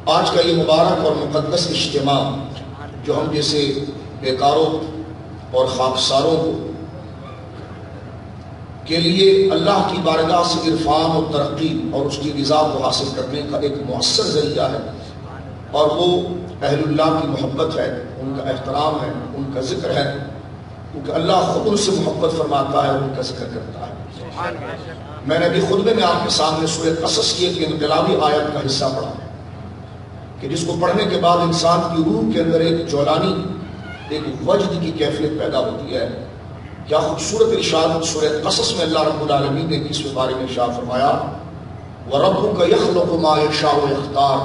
آج کا یہ مبارک اور مقدس اجتماع جو ہم جیسے بیکاروں اور خاکساروں کے لیے اللہ کی بارگاہ سے عرفان و ترقی اور اس کی رضا کو حاصل کرنے کا ایک مؤثر ذریعہ ہے، اور وہ اہل اللہ کی محبت ہے، ان کا احترام ہے، ان کا ذکر ہے، کیونکہ اللہ خود ان سے محبت فرماتا ہے، ان کا ذکر کرتا ہے۔ میں نے ابھی خطبے میں آپ کے سامنے سورہ قصص کی ایک انقلابی آیت کا حصہ پڑھا کہ جس کو پڑھنے کے بعد انسان کی روح کے اندر ایک جولانی، ایک وجد کی کیفیت پیدا ہوتی ہے۔ کیا خوبصورت ارشاد سورہ قصص میں اللہ رب العالمین نے اس بارے میں ارشاد فرمایا، وَرَبُّكَ يَخْلُقُ مَا يَشَاءُ وَيَخْتَارُ،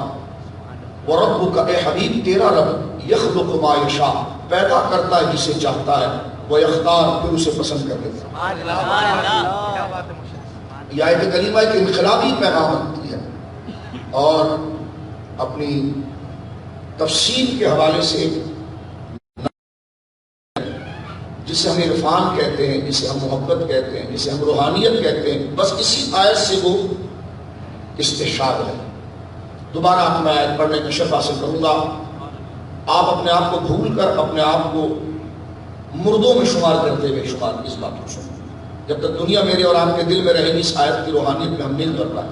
وَرَبُّكَ اے حبیب تیرا رب يَخْلُقُ مَا يَشَاءُ پیدا کرتا ہے جسے چاہتا ہے، وَيَخْتَارُ پھر اسے پسند کر لیتا ہے۔ یہ آیت کریمہ ایک انقلابی پیغام رکھتی ہے، اور اپنی تفسیر کے حوالے سے جسے ہم عرفان کہتے ہیں، جسے ہم محبت کہتے ہیں، جسے ہم روحانیت کہتے ہیں، بس اسی آیت سے وہ استشہاد ہے۔ دوبارہ آپ میں آیت پڑھنے کی شرف حاصل کروں گا، آپ اپنے آپ کو بھول کر اپنے آپ کو مردوں میں شمار کرتے ہوئے شمار اس بات کو سنیں۔ جب تک دنیا میرے اور آپ کے دل میں رہے گی اس آیت کی روحانیت میں ہم نہیں کر پائیں،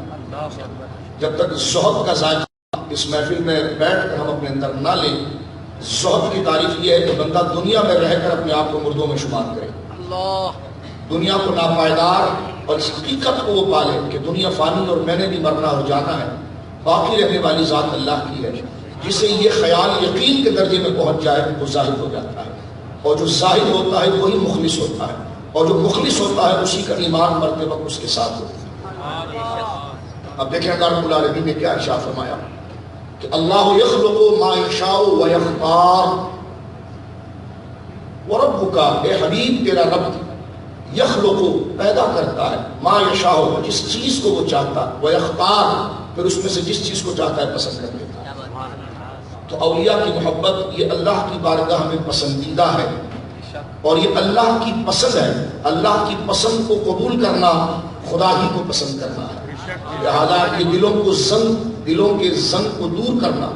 جب تک زہد کا ذائقہ اس محفل میں بیٹھ کر ہم اپنے اندر نہ لیں۔ زہد کی تعریف یہ ہے کہ بندہ دنیا میں رہ کر اپنے آپ کو مردوں میں شمار کرے، دنیا کو ناپائیدار اور اس حقیقت کو وہ پالے کہ دنیا فانی اور میں نے بھی مرنا اور جانا ہے، باقی رہنے والی ذات اللہ کی ہے۔ جسے یہ خیال یقین کے درجے میں پہنچ جائے وہ زاہد ہو جاتا ہے، اور جو زاہد ہوتا ہے وہی مخلص ہوتا ہے، اور جو مخلص ہوتا ہے اسی کا ایمان مرتے وقت اس کے ساتھ ہوتا ہے۔ اب دیکھیں اللہ رب العالمین نے کیا ارشاد فرمایا کہ اللہ یخلق ما یشاء ویختار، وربک اے حبیب تیرا رب یخلق پیدا کرتا ہے، ما یشاء جس چیز کو وہ چاہتا ہے، ویختار پھر اس میں سے جس چیز کو چاہتا ہے پسند کر لیتا ہے۔ تو اولیاء کی محبت یہ اللہ کی بارگاہ میں پسندیدہ ہے، اور یہ اللہ کی پسند ہے۔ اللہ کی پسند کو قبول کرنا خدا ہی کو پسند کرنا ہے، لہذا یہ دلوں کے زنگ کو دور کرنا۔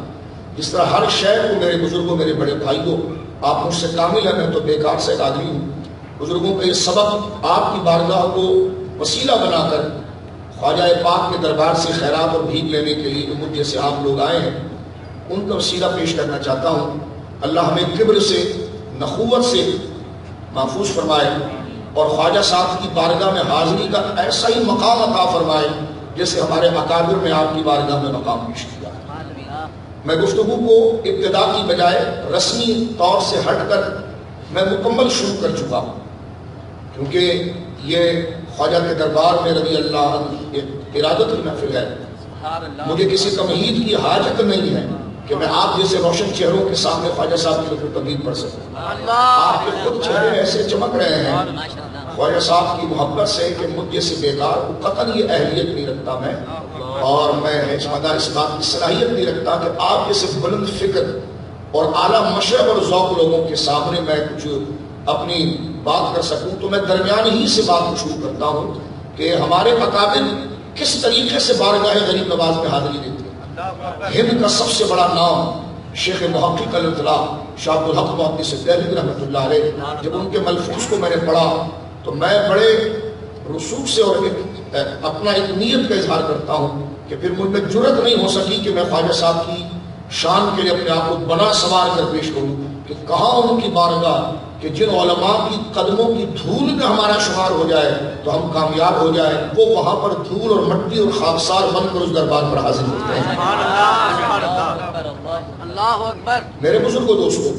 جس طرح ہر شے کو میرے بزرگوں، میرے بڑے بھائیوں، آپ مجھ سے کامل ہیں، میں تو بیکار سے ایک آدمی ہوں، بزرگوں کا یہ سبق آپ کی بارگاہ کو وسیلہ بنا کر خواجہ پاک کے دربار سے خیرات اور بھیک لینے کے لیے مجھ جیسے آپ لوگ آئے ہیں، ان کا وسیلہ پیش کرنا چاہتا ہوں۔ اللہ ہمیں کبر سے، نخوت سے محفوظ فرمائے، اور خواجہ صاحب کی بارگاہ میں حاضری کا ایسا ہی مقام عطا فرمائے جیسے ہمارے اکابر میں آپ کی بارگاہ میں مقام پیش کیا۔ میں گفتگو کو ابتدا کی بجائے رسمی طور سے ہٹ کر میں مکمل شروع کر چکا ہوں، کیونکہ یہ خواجہ کے دربار میں رضی اللہ عنہ ایک ارادت کی محفل ہے۔ مجھے کسی تمہید کی حاجت نہیں ہے کہ میں آپ جیسے روشن چہروں کے سامنے خواجہ صاحب کی تمہید پڑھ سکوں۔ آپ کے خود چہرے ایسے چمک رہے ہیں خواجہ صاحب کی محبت سے کہ مجھ جیسے بیکار کو قطعاً یہ اہلیت نہیں رکھتا میں، اور میں مدار اس بات کی صلاحیت نہیں رکھتا کہ آپ جیسے بلند فکر اور اعلیٰ مشرب اور ذوق لوگوں کے سامنے میں کچھ اپنی بات کر سکوں۔ تو میں درمیان ہی سے بات کو شروع کرتا ہوں کہ ہمارے اکابر کس طریقے سے بارگاہ غریب نواز میں حاضری دیتے ہیں۔ ہند کا سب سے بڑا نام شیخ محقق الاطلاع شاہ عبدالحق محدث دہلوی رحمۃ اللہ علیہ، جب ان کے ملفوظ کو میں نے پڑھا تو میں بڑے رسوخ سے اور اپنا ایک نیت کا اظہار کرتا ہوں کہ پھر مجھ میں جرت نہیں ہو سکی کہ میں خواجہ صاحب کی شان کے لیے اپنے آپ کو بنا سوار کر پیش کروں کہ کہاں ان کی بارگاہ کہ جن علماء کی قدموں کی دھول میں ہمارا شمار ہو جائے تو ہم کامیاب ہو جائے، وہ وہاں پر دھول اور مٹی اور خاکسار بن کر اس دربار پر حاضر ہوتے ہیں۔ اللہ اکبر۔ میرے بزرگوں دوستوں،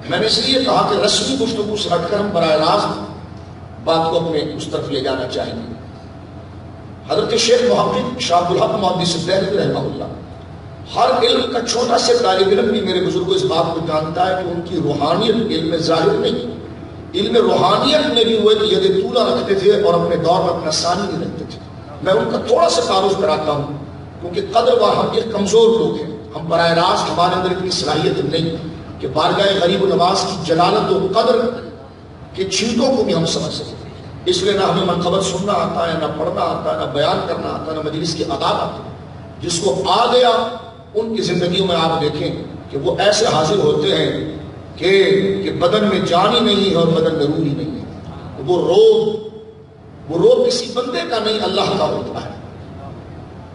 میں نے اس لیے کہا کہ رسمی گفتگو سے ہٹ کر ہم براہ راست بات کو اپنے اس طرف لے جانا چاہیں گے۔ حضرت شیخ محقق شاہ عبدالحق محدث دہلوی رحمہ اللہ، ہر علم کا چھوٹا سے طالب علم بھی میرے بزرگوں اس بات کو جانتا ہے کہ ان کی روحانیت علم ظاہر نہیں، علم روحانیت میں بھی وہ ایک ید طولہ رکھتے تھے اور اپنے دور میں اپنا ثانی نہیں رکھتے تھے۔ میں ان کا تھوڑا سا تعارف کراتا ہوں کیونکہ قدر و ہم ایک کمزور لوگ ہیں، ہم براہ راست ہمارے اندر اتنی صلاحیت نہیں کہ بارگاہ غریب و نواز کی جلالت و قدر کے چھینٹوں کو بھی ہم سمجھ سکیں۔ اس لیے نہ ہمیں منقبت سننا آتا ہے، نہ پڑھنا آتا ہے، نہ بیان کرنا آتا ہے، نہ مجلس کی آداب آتی ہے۔ جس کو آ گیا ان کی زندگیوں میں آپ دیکھیں کہ وہ ایسے حاضر ہوتے ہیں کہ بدن میں جان ہی نہیں ہے اور بدن میں روح ہی نہیں ہے. وہ روب کسی بندے کا نہیں اللہ کا ہوتا ہے.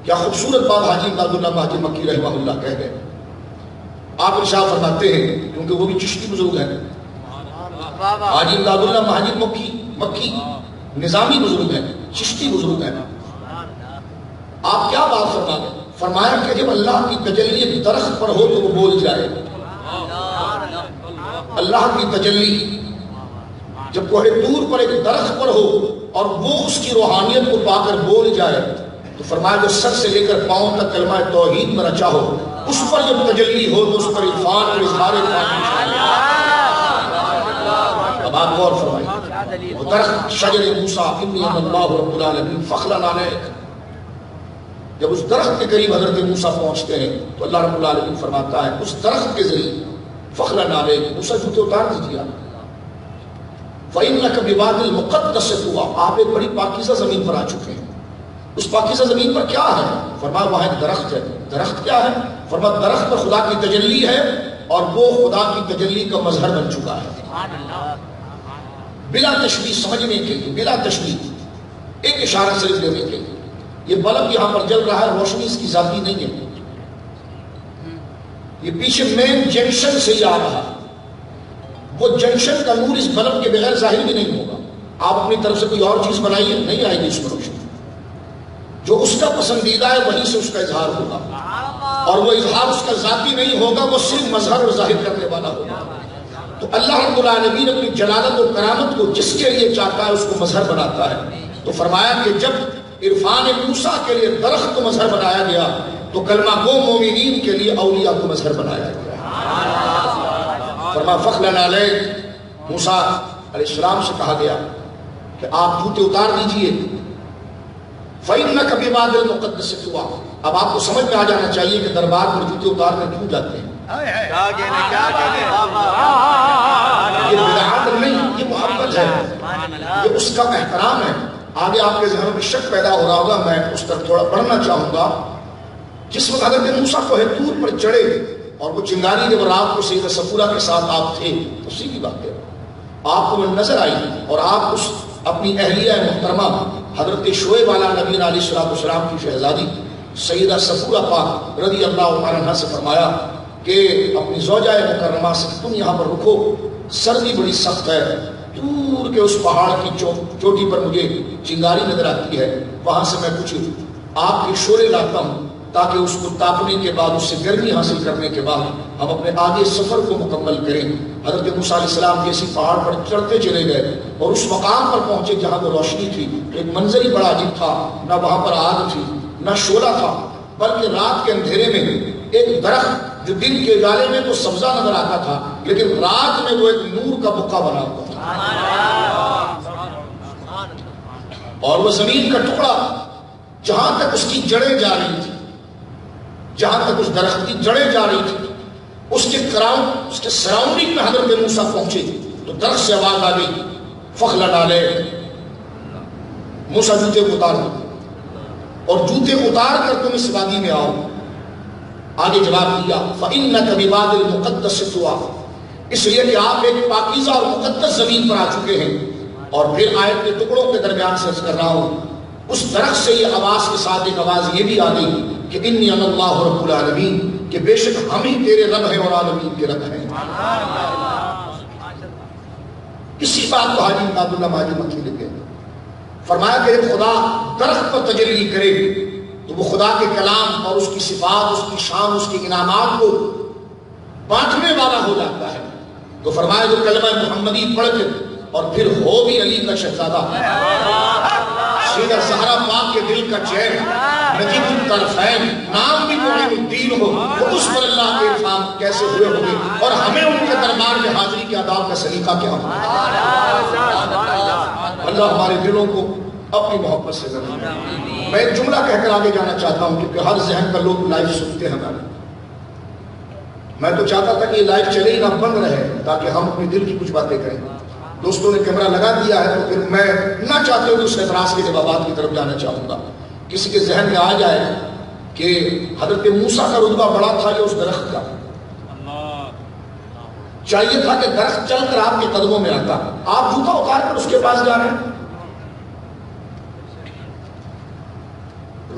کیا خوبصورت بات حاجی امداد اللہ مہاجر مکی رحمہ اللہ کہہ گئے. آپ ارشاد فرماتے ہیں کیونکہ وہ بھی چشتی بزرگ ہیں. حاجی امداد اللہ مہاجر مکی نظامی بزرگ ہیں, چشتی بزرگ ہیں. آپ کیا بات فرما گئے؟ فرمایا کہ جب اللہ کی تجلی ایک درخت پر ہو تو وہ بول جائے. اللہ کی تجلی جب کوہ طور پر ایک درخت پر ہو اور وہ اس کی روحانیت کو پا کر بول جائے تو فرمایا جو سر سے لے کر پاؤں تک کلمہ توحید میں رچا ہو اس پر جب تجلی ہو تو اس پر عرفان اور اظہار اب آپ غور فرمائیے. وہ درخت شجر موسیٰ انی انا اللہ رب العالمین فخرا علیک. جب اس درخت کے قریب حضرت موسیٰ پہنچتے ہیں تو اللہ رب العالمین فرماتا ہے اس درخت کے ذریعے فخرا علیک موسیٰ جوتے اتار دیجیے. فَإِنَّكَ بِوَادِ الْمُقَدَّسِ طُوَىٰ. آپ ایک بڑی پاکیزہ زمین پر آ چکے ہیں. اس پاکیزہ زمین پر کیا ہے؟ فرمایا وہاں ایک درخت ہے. درخت کیا ہے؟ فرمایا درخت پر خدا کی تجلی ہے اور وہ خدا کی تجلی کا مظہر بن چکا ہے. بلا تشبیہ سمجھنے کے لیے, بلا تشبیہ ایک اشارہ صرف دینے کے لیے, یہ بلب یہاں پر جل رہا ہے, روشنی اس کی ذاتی نہیں ہے. یہ پیچھے مین جنکشن سے ہی آ رہا ہے. وہ جنکشن کا نور اس بلب کے بغیر ظاہر بھی نہیں ہوگا. آپ اپنی طرف سے کوئی اور چیز بنائیے, نہیں آئے گی اس میں روشنی. جو اس کا پسندیدہ ہے وہیں سے اس کا اظہار ہوگا, اور وہ اظہار اس کا ذاتی نہیں ہوگا, وہ صرف مظہر اور ظاہر کرنے والا ہوگا. تو اللہ رب العالمین اپنی جلالت و کرامت کو جس کے لیے چاہتا ہے اس کو مظہر بناتا ہے. تو فرمایا کہ جب عرفان موسیٰ کے لیے درخت کو مظہر بنایا گیا تو کلمہ گو مومنین کے لیے اولیاء کو مظہر بنایا گیا. فرمایا فخرا علیک. موسیٰ علیہ السلام سے کہا گیا کہ آپ جوتے اتار دیجئے. فَإِنَّكَ بِوَادِ الْمُقَدَّسِ طُوَىٰ. اب آپ کو سمجھ میں آ جانا چاہیے کہ دربار پر جوتے اتارنے کیوں جاتے ہیں. یہ بدعت نہیں, یہ محبت ہے, یہ اس کا احترام ہے. آگے آپ کے ذہنوں میں شک پیدا ہو رہا ہوگا, میں اس طرف تھوڑا بڑھنا چاہوں گا. جس وقت حضرت موسیٰ کوہ طور پر چڑھے اور وہ چنگاری جب رات کو سیدہ صفورہ کے ساتھ آپ تھے تو سیدھی بات ہے آپ کو وہ نظر آئی اور آپ اس اپنی اہلیہ محترمہ حضرت شعیب علیہ نبی علیہ السلام کی شہزادی سیدہ صفورہ پاک رضی اللہ عنہا سے فرمایا کہ اپنی زوجہ مکرمہ سے تم یہاں پر رکو, سردی بڑی سخت ہے, دور کے اس پہاڑ کی چوٹی پر مجھے چنگاری نظر آتی ہے, وہاں سے میں کچھ آپ کے شورے لاتا ہوں تاکہ اس کو تاپنے کے بعد اس سے گرمی حاصل کرنے کے بعد ہم اپنے آگے سفر کو مکمل کریں. حضرت موسیٰ علیہ السلام جیسی پہاڑ پر چڑھتے چلے گئے اور اس مقام پر پہنچے جہاں وہ روشنی تھی. ایک منظر ہی بڑا عجیب تھا, نہ وہاں پر آگ تھی نہ شعلہ تھا, بلکہ رات کے اندھیرے میں ایک درخت جو دن کے اجالے میں تو سبزہ نظر آتا تھا لیکن رات میں وہ ایک نور کا بقع بنا ہوا تھا. اور وہ زمین کا ٹکڑا جہاں تک اس کی جڑیں جا رہی تھی, جہاں تک اس درخت کی جڑیں جا رہی تھی, اس کے سراؤنڈنگ میں حضرت موسیٰ پہنچے تو درخت سے آواز آ گئی فخرا علیک. موسیٰ جوتے اتار دو اور جوتے اتار کر تم اس وادی میں آؤ. آگے جواب دیا فَإِنَّكَ بِوَادِ الْمُقَدَّسِ طُوَىٰ. اس لیے کہ آپ ایک پاکیزہ اور مقدس زمین پر آ چکے ہیں. اور پھر آیت کے ٹکڑوں کے درمیان سے عرض کر رہا ہوں, اس درخت سے یہ آواز کے ساتھ ایک آواز یہ بھی آ گئی کہ انی انا اللہ رب العالمین, کہ بے شک ہم ہی تیرے رب ہیں اور عالمین کے رب ہیں. اسی بات کو حاجی امداد اللہ مہاجر مکی لکھے فرمایا کہ جب خدا درخت پر تجلی کرے تو وہ خدا کے کلام اور اس کی صفات, اس کی شان, اس کے انعامات کو بانٹنے والا ہو جاتا ہے. تو فرمایا جو کلمہ محمدی پڑھ کے اور پھر ہو بھی علی کا شہزادہ, سیدہ زہرا پاک کے دل کا چین, نجیب الطرفین, نام بھی معین الدین ہو, وہ اس پر اللہ کے عرفان کیسے ہوئے ہوگے اور ہمیں ان کے دربار میں حاضری کے آداب کا سلیقہ کیا ہوگا. اللہ ہمارے دلوں کو اپنی محبت سے ضرور. میں ایک جملہ کہہ کر آگے جانا چاہتا ہوں کیونکہ ہر ذہن کا لوگ لائیو سنتے ہیں ہمارے. میں تو چاہتا تھا کہ یہ لائیو چلے ہی نہ بند رہے تاکہ ہم اپنے دل کی کچھ باتیں کریں. دوستوں نے کیمرہ لگا دیا ہے تو پھر میں نہ چاہتے ہوئے اس اعتراض کے جوابات کی طرف جانا چاہوں گا. کسی کے ذہن میں آ جائے کہ حضرت موسیٰ کا رتبہ بڑا تھا یا اس درخت کا؟ چاہیے تھا کہ درخت چل کر آپ کے قدموں میں آتا، آپ جوتا اتار کر اس کے پاس جا رہے ہیں۔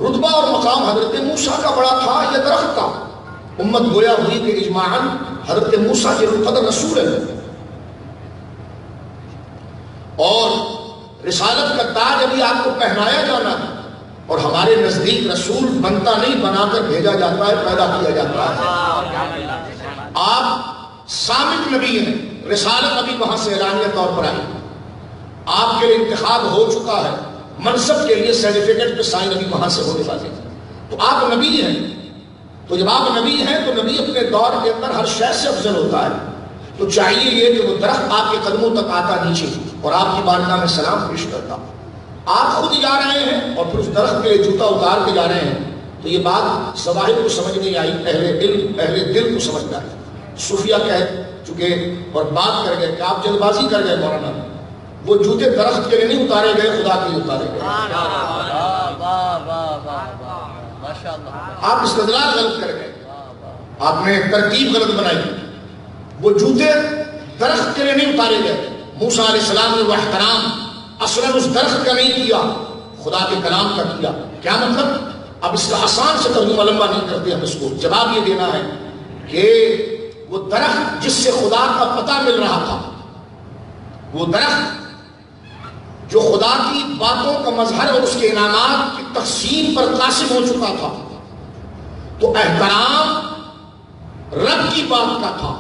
رتبہ اور مقام حضرت موسیٰ کا بڑا تھا یا درخت کا؟ امت گویا ہوئی کہ اجماعاً حضرت موسیٰ کے قدر رسول ہے، اور رسالت کا تاج ابھی آپ کو پہنایا جانا ہے، اور ہمارے نزدیک رسول بنتا نہیں، بنا کر بھیجا جاتا ہے، پیدا کیا جاتا ہے۔ آپ صامت نبی ہیں، رسالت ابھی وہاں سے اعلانیہ طور پر آئی، آپ کے لیے انتخاب ہو چکا ہے، منصب کے لیے سرٹیفکیٹ پہ سائن ابھی وہاں سے ہونے والے ہیں، تو آپ نبی ہیں۔ تو جب آپ نبی ہیں تو نبی اپنے دور کے اندر ہر شے سے افضل ہوتا ہے، تو چاہیے یہ کہ وہ درخت آپ کے قدموں تک آتا نیچے اور آپ کی بارگاہ میں سلام پیش کرتا۔ آپ خود جا رہے ہیں اور پھر اس درخت کے لیے جوتا اتار کے جا رہے ہیں، تو یہ بات ظواہر کو سمجھ نہیں آئی، اہل دل کو سمجھ میں آئی۔ صوفیہ کہہ چکے اور بات کر گئے کہ آپ جلد بازی کر گئے مولانا، وہ جوتے درخت کے لیے نہیں اتارے گئے، خدا کے لیے اتارے گئے۔ آپ استدلال غلط کر گئے، آپ نے ترتیب غلط بنائی۔ وہ جوتے درخت کے لیے نہیں اتارے گئے، موسیٰ علیہ السلام نے وہ احترام اصلاً اس درخت کا نہیں کیا، خدا کے کلام کا کیا۔ کیا مطلب؟ اب اس کا آسان سے ترجمہ لمبا نہیں کرتے، ہم اس کو جواب یہ دینا ہے کہ وہ درخت جس سے خدا کا پتہ مل رہا تھا، وہ درخت جو خدا کی باتوں کا مظہر اور اس کے انعامات کی تقسیم پر قاسم ہو چکا تھا، تو احترام رب کی بات کا تھا،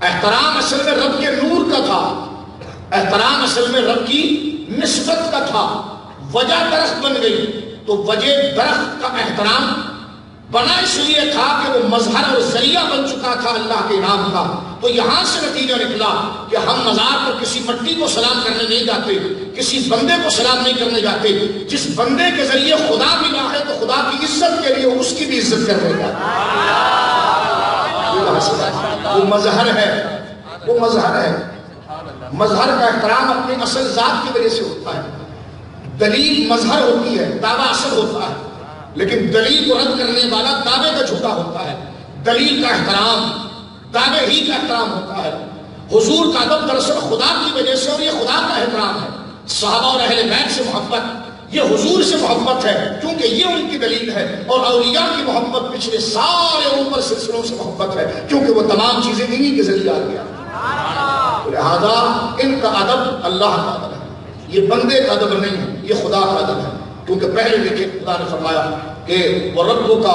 احترام اصل میں رب کے نور کا تھا، احترام اصل میں رب کی نسبت کا تھا۔ وجہ درخت بن گئی، تو وجہ درخت کا احترام بنا اس لیے تھا کہ وہ مظہر اور ذریعہ بن چکا تھا اللہ کے نام کا۔ تو یہاں سے نتیجہ نکلا کہ ہم مزار پر کسی مٹی کو سلام کرنے نہیں جاتے، کسی بندے کو سلام نہیں کرنے جاتے، جس بندے کے ذریعے خدا ملا ہے تو خدا کی عزت کے لیے اس کی بھی عزت کرنے جاتے۔ وہ مظہر ہے، وہ مظہر ہے۔ مظہر کا احترام اپنی اصل ذات کی وجہ سے ہوتا ہے۔ دلیل مظہر ہوتی ہے، دعویٰ اصل ہوتا ہے، لیکن دلیل کو رد کرنے والا دعوے کا جھوٹا ہوتا ہے۔ دلیل کا احترام دعوے ہی کا احترام ہوتا ہے۔ حضور کا ادب دراصل خدا کی وجہ سے، اور یہ خدا کا احترام ہے۔ صحابہ اور اہل بیت سے محبت یہ حضور سے محبت ہے، کیونکہ یہ ان کی دلیل ہے، اور اولیاء کی محبت پچھلے سارے اوپر سلسلوں سے محبت ہے، کیونکہ وہ تمام چیزیں انہی کے ذریعے آ گیا۔ لہذا ان کا ادب اللہ کا ادب ہے، یہ بندے کا ادب نہیں ہے، یہ خدا کا ادب ہے۔ کیونکہ پہلے دیکھیں خدا نے فرمایا کہ وَرَبُّكَ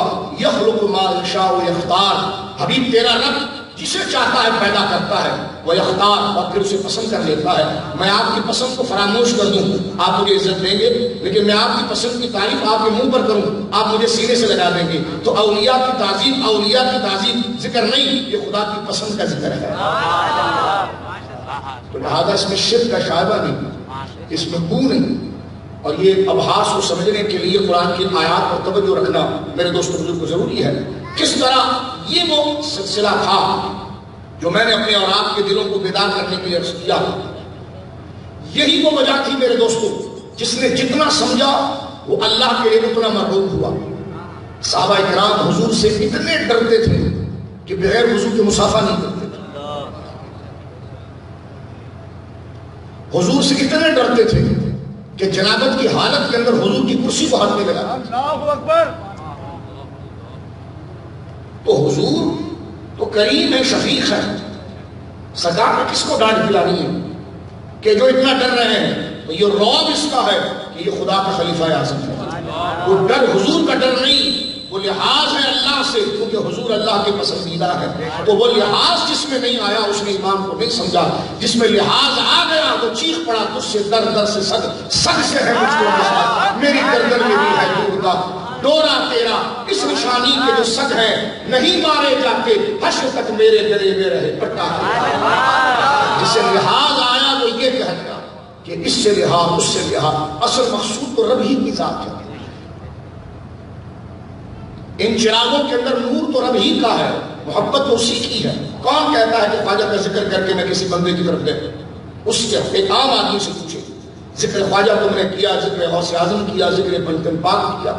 يَخْلُقُ مَا يَشَاءُ وَيَخْتَارُ، حبیب تیرا رب جسے چاہتا ہے پیدا کرتا ہے، وَيَخْتَارُ، اور پھر اسے پسند کر لیتا ہے۔ میں آپ کی پسند کو فراموش کر دوں، آپ مجھے عزت دیں گے، لیکن میں آپ کی پسند کی تعریف آپ کے منہ پر کروں، آپ مجھے سینے سے لگا دیں گے۔ تو اولیاء کی تعظیم ذکر نہیں، یہ خدا کی پسند کا ذکر ہے۔ تو لہذا اس میں شرک کا شائبہ نہیں، اس میں بو نہیں۔ اور یہ ابحاث کو سمجھنے کے لیے قرآن کی آیات پر توجہ رکھنا میرے دوستوں بزرگ کو ضروری ہے۔ کس طرح یہ وہ سلسلہ تھا جو میں نے اپنے اور آپ کے دلوں کو بیدار کرنے کے لیے عرض کیا۔ یہی وہ وجہ تھی میرے دوستوں، جس نے جتنا سمجھا وہ اللہ کے لیے اتنا مرغوب ہوا۔ صحابہ کرام حضور سے اتنے ڈرتے تھے کہ بغیر وضو کے مصافحہ نہیں کرتے تھے، حضور سے اتنے ڈرتے تھے کہ جنابت کی حالت کے اندر حضور کی کرسی کو ہاتھ میں لگا۔ اللہ اکبر۔ تو حضور تو کریم ہے، شفیق ہے، سرکار نے کس کو ڈانٹ دلانی ہے کہ جو اتنا ڈر رہے ہیں؟ تو یہ رعب اس کا ہے کہ یہ خدا کا خلیفہ اعظم ہے۔ وہ ڈر حضور کا ڈر نہیں، وہ لحاظ ہے اللہ سے، کیونکہ حضور اللہ کے پسندیدہ ہے۔ تو وہ لحاظ جس میں نہیں آیا اس نے ایمان کو نہیں سمجھا، جس میں لحاظ آ گیا وہ چیخ پڑا تجھ سے در سے سگ سے ہے مجھ کو نشان، میری گردن میں بھی ہے دور کا ڈورا تیرا، اس نشانی کے جو سگ ہیں نہیں مارے جاتے، حشر تک میرے گلے میں رہے پٹا۔ جسے لحاظ آیا وہ یہ کہہ گیا کہ اس سے لحاظ اس سے لحاظ، اصل مقصود تو رب ہی کی ذات ہے۔ ان چراغوں کے اندر نور تو رب ہی کا ہے، محبت تو اسی کی ہے۔ کون کہتا ہے کہ خواجہ کا ذکر کر کے میں کسی بندے کی طرف گئے؟ اس سے ایک عام آدمی سے پوچھے، ذکر خواجہ تم نے کیا، ذکر غوث اعظم کیا، ذکر پنجتن پاک کیا،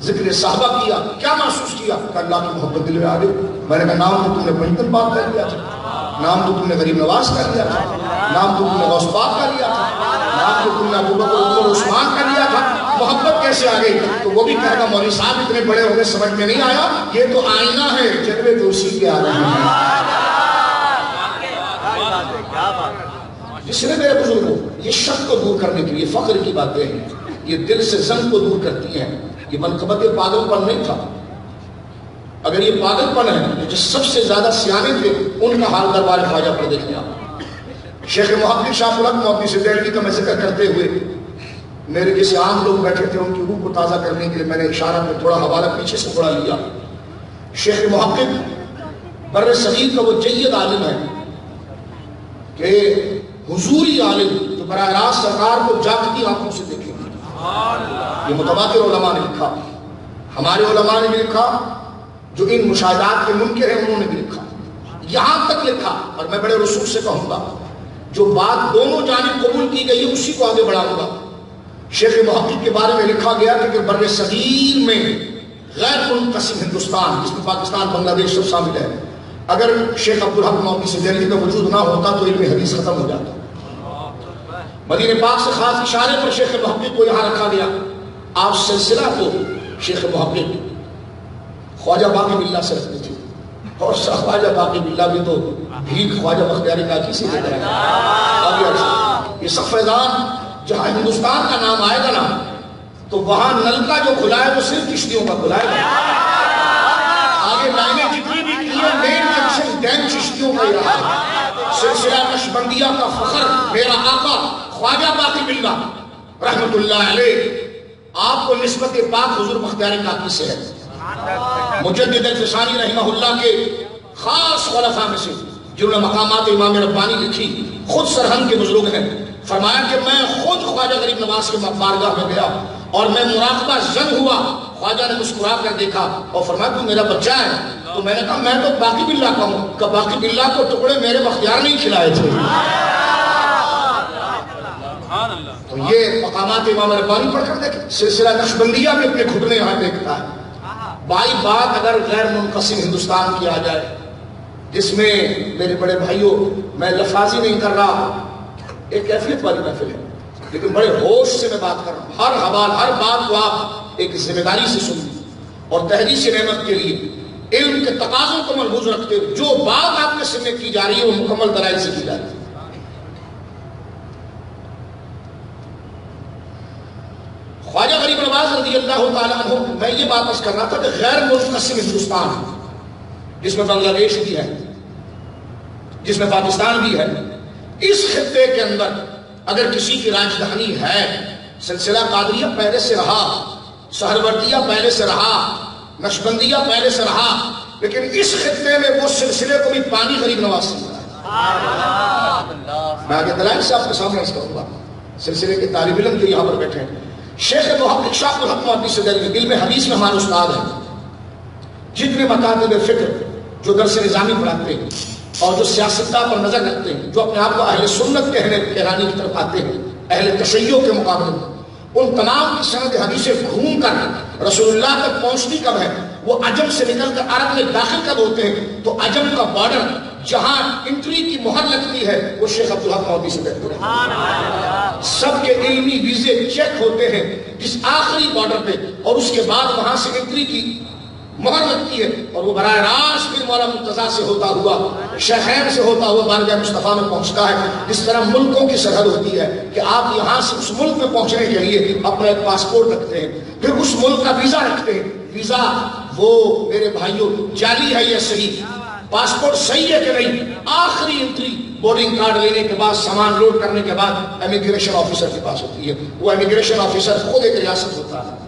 ذکر صحابہ کیا، کیا محسوس کیا کہ اللہ کی محبت دل میں آ گئی. میں نے کہا نام تو تم نے پنجتن پاک کر لیا تھا، نام تو تم نے غریب نواز کر لیا تھا، نام تو تم نے غوث پاک کر لیا تھا، نام تو تم نے ابو بکر عمر عثمان کر لیا تھا، محبت کیسے آ گئی؟ تو وہ بھی کہے گا مولوی صاحب اتنے بڑے ہو گئے سمجھ میں نہیں آیا، یہ تو آئینہ ہے، جلوے تو اسی کے آ رہے ہیں. اس لیے میرے بزرگوں یہ شک کو دور کرنے کے لیے فخر کی باتیں ہیں، یہ دل سے زنگ کو دور کرتی ہیں. یہ منقبت پاگل پن نہیں تھا. اگر یہ پاگل پن ہے جو سب سے زیادہ سیانے تھے ان کا حال دربار خواجہ پر دیکھیں آپ. شیخ محقق شاہ الحق محدث دہلوی کا میں ذکر کرتے ہوئے میرے جیسے عام لوگ بیٹھے تھے ان کی روح کو تازہ کرنے کے لیے میں نے اشارہ میں تھوڑا حوالہ پیچھے سے تھوڑا لیا. شیخ محقق بر صغیر کا وہ جید عالم ہے کہ حضوری عالم جو براہ راست سرکار کو جاگتی آنکھوں سے دیکھیں. یہ متواتر علماء نے لکھا، ہمارے علماء نے بھی لکھا، جو ان مشاہدات کے منکر ہیں انہوں نے بھی لکھا. یہاں تک لکھا اور میں بڑے رسول سے کہوں گا جو بات دونوں جانب قبول کی گئی ہے اسی کو آگے بڑھاؤں گا. شیخ محقق کے بارے میں لکھا گیا کہ بر صغیر میں غیر منقسم ہندوستان جس میں پاکستان بنگلہ دیش سب شامل ہے، اگر شیخ عبدالحق محدث دہلوی کا وجود نہ ہوتا تو علم حدیث ختم ہو جاتا. مدینہ پاک سے خاص اشارے پر شیخ محقق کو یہاں رکھا گیا. آپ سلسلہ کو شیخ محقق خواجہ باقی باللہ سے رکھتے تھے اور خواجہ باقی باللہ بھی تو بھیک خواجہ بختیاری کاکی سے دیتا ہے. یہ سب فیضان جہاں ہندوستان کا نام آئے گا نا تو وہاں نل کا جو کھلا ہے وہ صرف چشتیوں کا کھلا ہے. آگے لائنیں جتنی بھی کی ہیں مین جنکشن ڈیم چشتیوں کا ہی رہا ہے. سلسلہ نقشبندیہ کا فخر میرا آقا خواجہ باقی باللہ رحمت اللہ علیہ آپ کو نسبت پاک حضور بختیاری کاکی سے ہے. مجدد الفسانی رحمہ اللہ کے خاص خلفاء میں سے جنہوں نے مقامات امام ربانی لکھی خود سرہنگ کے بزرگ ہیں. فرمایا کہ میں خود خواجہ غریب نواز کے بارگاہ میں گیا اور میں مراقبہ زن ہوا. خواجہ نے مسکرا کر دیکھا اور فرمایا تو میرا بچہ ہے. تو میں نے کہا میں تو باقی باللہ کا ہوں. کہ باقی باللہ کو ٹکڑے میرے بختیار نہیں کھلائے تھے. تو یہ مقامات امام ربانی پڑھ کر دیکھیں. سلسلہ نقشبندیہ بھی اپنے گھٹنے یہاں دیکھتا ہے. بائی بات اگر غیر منقسم ہندوستان کی آ جائے جس میں میرے بڑے بھائیوں میں لفاظی نہیں کر رہا، ایک کیفیت والی محفل ہے لیکن بڑے ہوش سے میں بات کر رہا ہوں. ہر حوال ہر بات کو آپ ایک ذمہ داری سے سنیں اور تحریص نعمت کے لیے علم کے تقاضوں کو ملحوظ رکھتے ہوئے جو بات آپ کے سامنے کی جا رہی ہے وہ مکمل دلائل سے کی جا رہی ہے. خواجہ غریب نواز رضی اللہ تعالیٰ عنہ میں یہ بات بس کر رہا تھا کہ غیر منقسم ہندوستان جس میں بنگلہ دیش بھی ہے جس میں پاکستان بھی ہے، اس خطے کے اندر اگر کسی کی راجدھانی ہے سلسلہ قادریہ پہلے سے رہا، سہروردیہ پہلے سے رہا، نقشبندیہ پہلے سے رہا، لیکن اس خطے میں وہ سلسلے کو بھی پانی غریب نواز سے ملا ہے. میں آگے دلائل سے آپ کے سامنے اس کروں گا. سلسلے کے طالب علم جو یہاں پر بیٹھے ہیں شیخ محقق شاہ الحق محدث دہلوی علم حدیث میں ہمارے استاد ہیں. جتنے مکاتب فکر جو درس نظامی پڑھاتے ہیں اور جو سیاستداں پر نظر رکھتے ہیں، جو اپنے آپ کو اہل سنت کہلانے کی طرف آتے ہیں اہل تشیع کے مقابلے میں، ان تمام کی سند حدیثیں گھوم کر رسول اللہ تک پہنچتی کب ہے، وہ عجم سے نکل کر عرب میں داخل کب ہوتے ہیں، تو عجم کا بارڈر جہاں انٹری کی مہر لگتی ہے وہ شیخ عبدالحق محدثی سے بیٹھتے ہیں. سب کے علمی ویزے چیک ہوتے ہیں جس آخری بارڈر پہ اور اس کے بعد وہاں سے انٹری کی مہر لگتی ہے اور وہ براہ راست پھر مولا مرتضیٰ سے ہوتا ہوا شیخین سے ہوتا ہوا بارگاہ مصطفیٰ میں پہنچتا ہے. اس طرح ملکوں کی سرحد ہوتی ہے کہ آپ یہاں سے اس ملک میں پہنچنے کے لیے اپنا ایک پاسپورٹ رکھتے ہیں، پھر اس ملک کا ویزا رکھتے ہیں. ویزا وہ میرے بھائیوں جعلی ہے یا صحیح، پاسپورٹ صحیح ہے کہ نہیں، آخری انٹری بورڈنگ کارڈ لینے کے بعد سامان لوڈ کرنے کے بعد امیگریشن آفیسر کے پاس ہوتی ہے. وہ امیگریشن آفیسر خود ایک ریاست ہوتا ہے،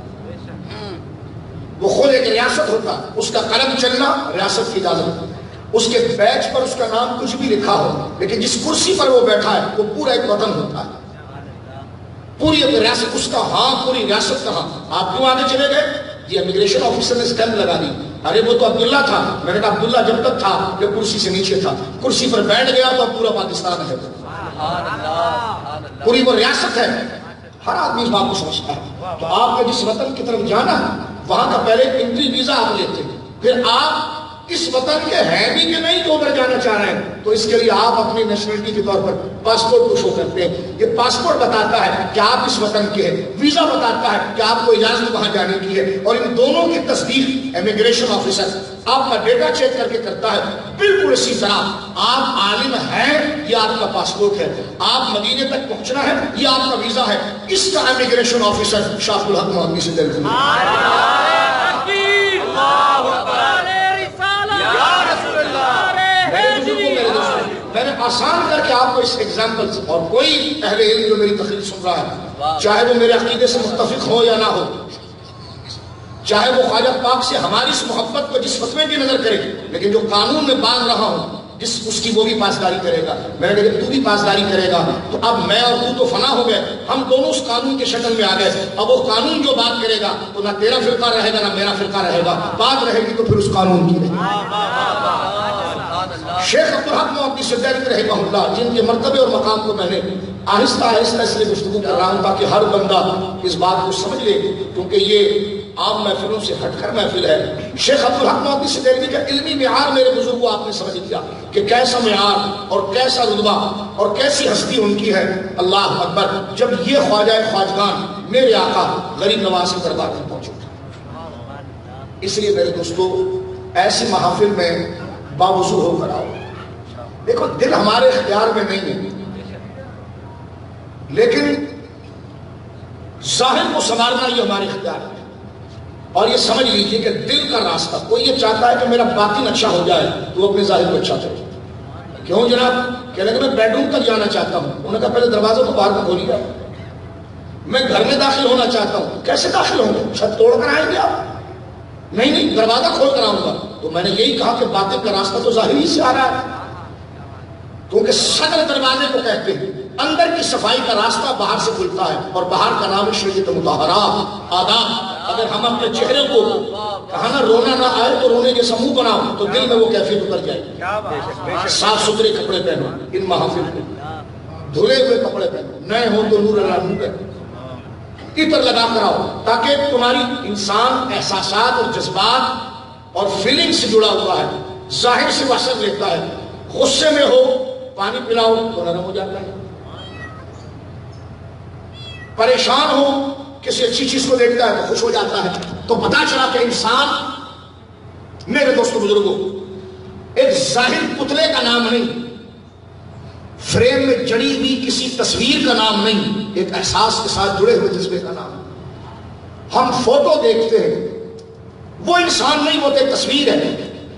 وہ خود ایک ریاست ہوتا ہے، اس کا قلم چلنا ریاست کی اجازت. اس کے بیچ پر اس کا نام کچھ بھی لکھا ہو لیکن جس کرسی پر وہ بیٹھا ہے وہ پورا ایک وطن ہوتا ہے، پوری ایک ریاست اس کا. ہاں پوری ریاست کہاں، آپ کیوں آگے چلے گئے؟ یہ امیگریشن آفیسر نے اسٹیمپ لگا دی. ارے وہ تو عبداللہ تھا. میں نے کہا عبداللہ جب تک تھا کہ کرسی سے نیچے تھا، کرسی پر بیٹھ گیا تو پورا پاکستان ہے، پوری وہ ریاست ہے. ہر آدمی اس بات کو سمجھتا ہے. تو آپ نے جس وطن کی طرف جانا وہاں کا پہلے انٹری ویزا آپ لیتے ہیں، پھر آپ اس وطن کے ہیں بھی کہ نہیں کہ ادھر جانا چاہ رہے ہیں، تو اس کے لیے آپ اپنی نیشنلٹی کے طور پر پاسپورٹ کو شو کرتے ہیں. یہ پاسپورٹ بتاتا ہے کہ آپ اس وطن کے ہیں، ویزا بتاتا ہے کہ آپ کو اجازت وہاں جانے کی ہے، اور ان دونوں کی تصدیق امیگریشن آفیسر آپ کا ڈیٹا چیک کر کے کرتا ہے. بالکل اسی طرح آپ عالم ہیں، یہ آپ کا پاسپورٹ ہے، آپ مدینے تک پہنچنا ہے، یہ آپ کا ویزا ہے. اس کا امیگریشن آفیسر شاہ الحق محدث دہلوی. میں نے آسان کر کے آپ کو اس ایگزامپل سے، اور کوئی اہل علم جو میری تقریر سن رہا ہے، چاہے وہ میرے عقیدے سے متفق ہو یا نہ ہو، چاہے وہ خواجہ پاک سے ہماری اس محبت کو جس فتوے کی نظر کرے، لیکن جو قانون میں باندھ رہا ہوں اس کی وہ بھی پاسداری کرے گا. میں نے کہا جب تو بھی پاسداری کرے گا تو اب میں اور تو فنا ہو گئے، ہم دونوں اس قانون کے شکل میں آ گئے. اب وہ قانون جو بات کرے گا تو نہ تیرا فرقہ رہے گا نہ میرا فرقہ رہے گا، بات رہے گی تو پھر اس قانون کی رہے گی. شیخ عبدالحق محدث دہلوی رحمہ اللہ، جن کے مرتبے اور مقام کو میں نے آہستہ آہستہ اس لیے گفتگو کر رہا ہوں تاکہ ہر بندہ اس بات کو سمجھ لے، کیونکہ یہ عام محفلوں سے ہٹ کر محفل ہے. شیخ عبدالحق محدث دہلوی کا علمی معیار میرے بزرگوں آپ نے سمجھ لیا کہ کیسا معیار اور کیسا رتبہ اور کیسی ہستی ان کی ہے. اللہ اکبر. جب یہ خواجہ خواجگان میرے آقا غریب نواز کے دربار میں پہنچے، اس لیے میرے دوستو ایسی محافل میں باوضو ہو کر آؤ. دیکھو دل ہمارے اختیار میں نہیں ہے، لیکن ظاہر کو سنوارنا یہ ہمارے اختیار میں ہے. اور یہ سمجھ لیجئے کہ دل کا راستہ، کوئی یہ چاہتا ہے کہ میرا باطن اچھا ہو جائے تو وہ اپنے ظاہر کو اچھا کرے. کیوں جناب؟ کہنے کہ میں بیڈ روم تک جانا چاہتا ہوں. انہوں نے کہا پہلے دروازہ تو باہر کا کھولیے. میں گھر میں داخل ہونا چاہتا ہوں. کیسے داخل ہوں گے؟ چھت توڑ کر آئیں گے آپ؟ نہیں، دروازہ کھول کر آؤں گا. تو میں نے یہی کہا کہ باطن کا راستہ تو ظاہر ہی سے آ رہا ہے، کیونکہ صدر دروازے کو کہتے ہیں. اندر کی صفائی کا راستہ باہر سے کھلتا ہے، اور باہر کا نام شریعت مطہرہ، آداب. اگر ہم اپنے چہرے کو کہا نا رونا نہ آئے تو رونے جیسا منہ بناؤ تو دل میں وہ کیفیت اتر جائے گی. صاف ستھرے کپڑے پہنو ان محافل میں، دھلے ہوئے کپڑے پہنو، نئے ہو تو نور اللہ نور پہنو، عطر لگا کر آؤ تاکہ تمہاری انسان احساسات اور جذبات اور فیلنگ سے جڑا ہوا ہے، ظاہر سے وہ اثر لیتا ہے. غصے میں ہو پانی پلاؤ تو نرم ہو جاتا ہے، پریشان ہو کسی اچھی چیز کو دیکھتا ہے تو خوش ہو جاتا ہے. تو پتا چلا کہ انسان میرے دوستوں بزرگوں ایک ظاہر پتلے کا نام نہیں، فریم میں جڑی ہوئی کسی تصویر کا نام نہیں، ایک احساس کے ساتھ جڑے ہوئے جذبے کا نام. ہم فوٹو دیکھتے ہیں، وہ انسان نہیں، وہ تو ایک تصویر ہے.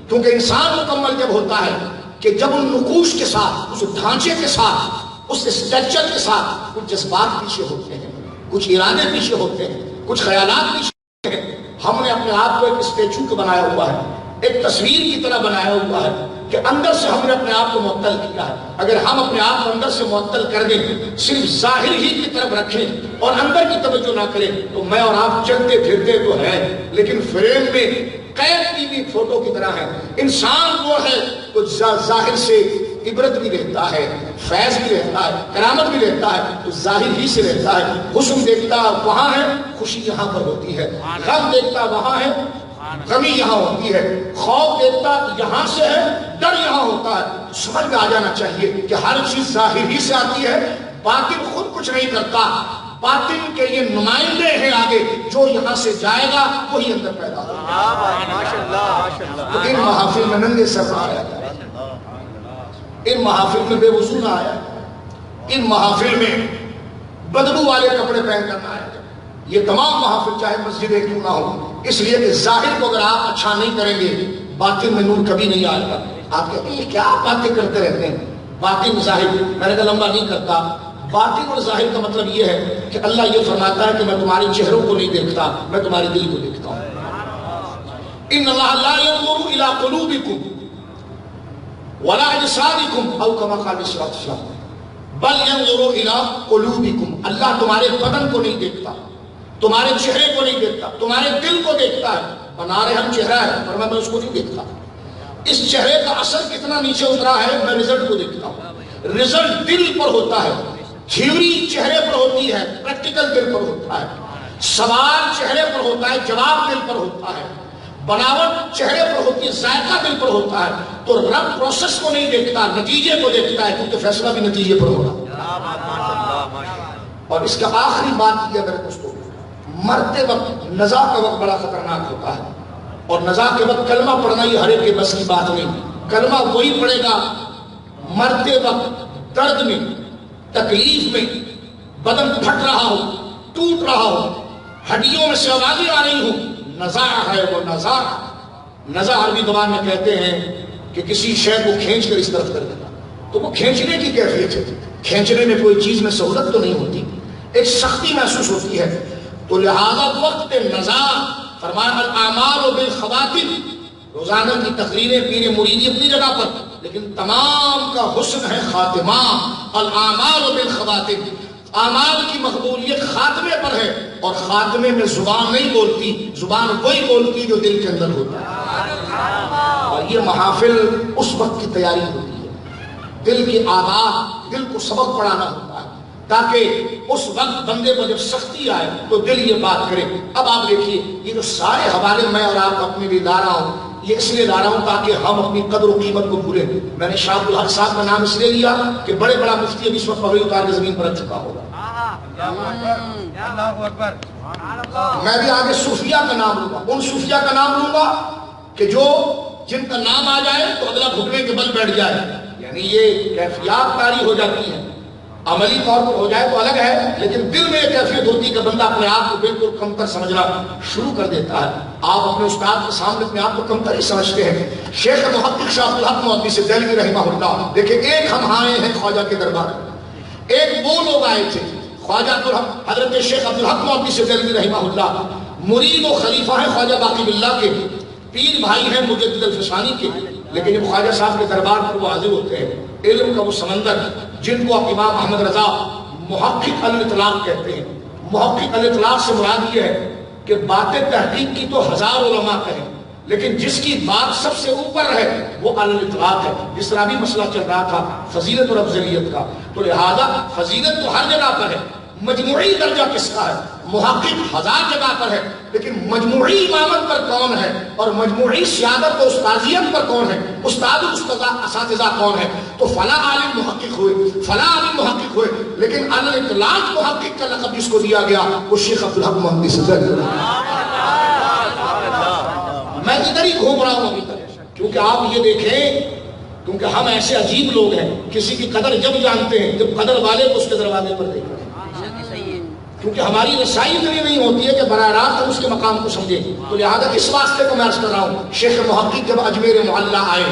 کیونکہ انسان مکمل جب ہوتا ہے کہ جب ان نقوش کے ساتھ، اس ڈھانچے کے ساتھ، اس اسٹرکچر کے ساتھ کچھ جذبات پیچھے ہوتے ہیں، کچھ ارادے پیچھے ہوتے ہیں، کچھ خیالات پیچھے ہوتے ہیں. ہم نے اپنے آپ کو ایک اسٹیچو کا بنایا ہوا ہے، ایک تصویر کی طرح بنایا ہوا ہے کہ اندر سے ہم نے اپنے آپ کو معطل کیا ہے. اگر ہم اپنے آپ کو اندر سے معطل کر دیں، صرف ظاہر ہی کی طرف رکھیں اور اندر کی توجہ نہ کریں، تو میں اور آپ چلتے پھرتے تو ہیں لیکن فریم میں قید کی بھی فوٹو کی طرح ہے. انسان وہ ہے کچھ ظاہر سے عبرت بھی لیتا ہے، فیض بھی لیتا ہے، کرامت بھی لیتا ہے، تو ظاہر ہی سے لیتا ہے. حسن دیکھتا وہاں ہے، خوشی یہاں پر ہوتی ہے. غم دیکھتا وہاں ہے، غمی یہاں ہوتی ہے. خوف دیکھتا یہاں سے ہے، ڈر یہاں ہوتا ہے. سمجھ میں آ جانا چاہیے کہ ہر چیز ظاہر ہی سے آتی ہے، باطن خود کچھ نہیں کرتا. باطن کے یہ نمائندے ہیں آگے، جو یہاں سے جائے گا وہی اندر پیدا ہوگا. تو ان محافل میں ننگے سر آیا، ان محافل میں بے وضو نہ آیا، ان محافل میں بدبو والے کپڑے پہن کر نہ آیا. یہ تمام محافل چاہے مسجدیں کیوں نہ ہو، اس لیے کہ ظاہر کو اگر آپ اچھا نہیں کریں گے باطن میں نور کبھی نہیں آئے گا. آپ کہتے ہیں کیا باتیں کرتے رہتے ہیں، باطن ظاہر. میں نے کہا لمبا نہیں کرتا. باطن اور ظاہر کا مطلب یہ ہے کہ اللہ یہ فرماتا ہے کہ میں تمہارے چہروں کو نہیں دیکھتا، میں تمہارے دل کو دیکھتا ہوں. ان اللہ لا ينظر الى قلوبكم ولا اجسادكم او كما قال صلی اللہ علیہ وسلم بل ينظر الى قلوبكم. اللہ تمہارے بدن کو نہیں دیکھتا، تمہارے چہرے کو نہیں دیکھتا، تمہارے دل کو دیکھتا ہے. بنا رہے ہم چہرہ ہے پر میں اس کو نہیں دیکھتا. اس چہرے کا اثر کتنا نیچے اترا ہے میں رزلٹ کو دیکھتا ہوں. رزلٹ دل پر ہوتا ہے، تھیوری چہرے پر ہوتی ہے، پریکٹیکل دل پر ہوتا ہے. سوال چہرے پر ہوتا ہے، جواب دل پر ہوتا ہے، بناوٹ چہرے پر ہوتی ہے، ذائقہ دل پر ہوتا ہے. تو رب پروسیس کو نہیں دیکھتا، نتیجے کو دیکھتا ہے، کیونکہ فیصلہ بھی نتیجے پر ہوگا. اور اس کا آخری بات یہ میرے دوستوں، مرتے وقت نزا کا وقت بڑا خطرناک ہوتا ہے. اور نزا کے وقت کلمہ پڑھنا یہ ہر ایک کے بس کی بات نہیں. کلمہ وہی پڑھے گا مرتے وقت درد میں، تکلیف میں، بدن پھٹ رہا ہو، ٹوٹ رہا ہو، ہڈیوں میں سے آوازیں آ رہی ہوں. نزا ہے وہ نزا. نزا عربی زبان میں کہتے ہیں کہ کسی شے کو کھینچ کر اس طرف کر دینا. تو وہ کھینچنے کی کیفیت ہے. کھینچنے میں کوئی چیز میں سہولت تو نہیں ہوتی، ایک سختی محسوس ہوتی ہے. تو لہذا وقت نزا فرمایا الاعمال بالخواتم. روزانہ کی تقریریں پیر مریدی اپنی جگہ پر، لیکن تمام کا حسن ہے خاتمہ. الاعمال بالخواتم، اعمال کی مقبولیت خاتمے پر ہے. اور خاتمے میں زبان نہیں بولتی، زبان وہی بولتی جو دل کے اندر ہوتا ہے. اور یہ محافل اس وقت کی تیاری ہوتی ہے، دل کی آباد، دل کو سبق پڑھانا ہوتا ہے، تاکہ اس وقت بندے پر جب سختی آئے تو دل یہ بات کرے. اب آپ دیکھیے یہ جو سارے حوالے میں اور آپ اپنے لیے لا رہا ہوں، یہ اس لیے لا رہا ہوں تاکہ ہم اپنی قدر و قیمت کو بھولیں. میں نے شاہ عبدالحق صاحب کا نام اس لیے لیا کہ بڑے بڑا مفتی ابھی اس وقت پگڑی اتار کے زمین پر رکھ چکا ہوگا. میں بھی آگے صوفیہ کا نام لوں گا، ان صوفیہ کا نام لوں گا کہ جو جن کا نام آ جائے تو اگلا گھٹنے کے بل بیٹھ جائے. یعنی یہ کیفیات طاری ہو جاتی ہیں، عملی طور پر ہو جائے تو الگ ہے، لیکن دل میں یہ کیفیت ہوتی ہے کہ بندہ اپنے آپ کو بالکل کمتر سمجھنا شروع کر دیتا ہے. آپ اپنے استاد کے سامنے اپنے آپ کو کمتر ہی سمجھتے ہیں. شیخ محقق شاہ عبدالحق محدث دہلوی رحمہ اللہ، دیکھیں ایک ہم آئے ہیں خواجہ کے دربار، ایک وہ لوگ آئے تھے خواجہ حضرت شیخ عبدالحق محدث دہلوی رحمہ اللہ، مرید و خلیفہ ہیں خواجہ باقی باللہ کے، پیر بھائی ہیں مجدد الفسانی کے. لیکن جب خواجہ صاحب کے دربار پر وہ حاضر ہوتے ہیں، علم کا وہ سمندر جن کو امام احمد رضا محقق الاطلاق کہتے ہیں. محقق الاطلاق سے مراد یہ ہے کہ باتیں تحقیق کی تو ہزار علماء کہیں، لیکن جس کی بات سب سے اوپر ہے وہ الاطلاق ہے. جس طرح بھی مسئلہ چل رہا تھا فضیلت اور افضلیت کا، تو لہذا فضیلت تو ہر جگہ پر ہے، مجموعی درجہ کس کا ہے؟ محقق ہزار جگہ پر ہے، لیکن مجموعی امامت پر کون ہے اور مجموعی سیادت و استاذیت پر کون ہے؟ استاد و اساتذہ کون ہے؟ تو فلاں عالم محقق ہوئے، فلاں عالم محقق ہوئے، لیکن الاطلاق محقق کا لقب جس کو دیا گیا وہ شیخ عبدالحق محدث دہلوی. میں ادھر ہی گھوم رہا ہوں ابھی تک، کیونکہ آپ یہ دیکھیں، کیونکہ ہم ایسے عجیب لوگ ہیں، کسی کی قدر جب جانتے ہیں جب قدر والے کو اس کے دروازے پر دیکھتے ہیں. کیونکہ ہماری رسائی اتنی نہیں ہوتی ہے کہ براہ راست ہم اس کے مقام کو سمجھیں. تو لہذا اس واسطے کو میں عرض کر رہا ہوں، شیخ محقق جب اجمیر معلیٰ آئے،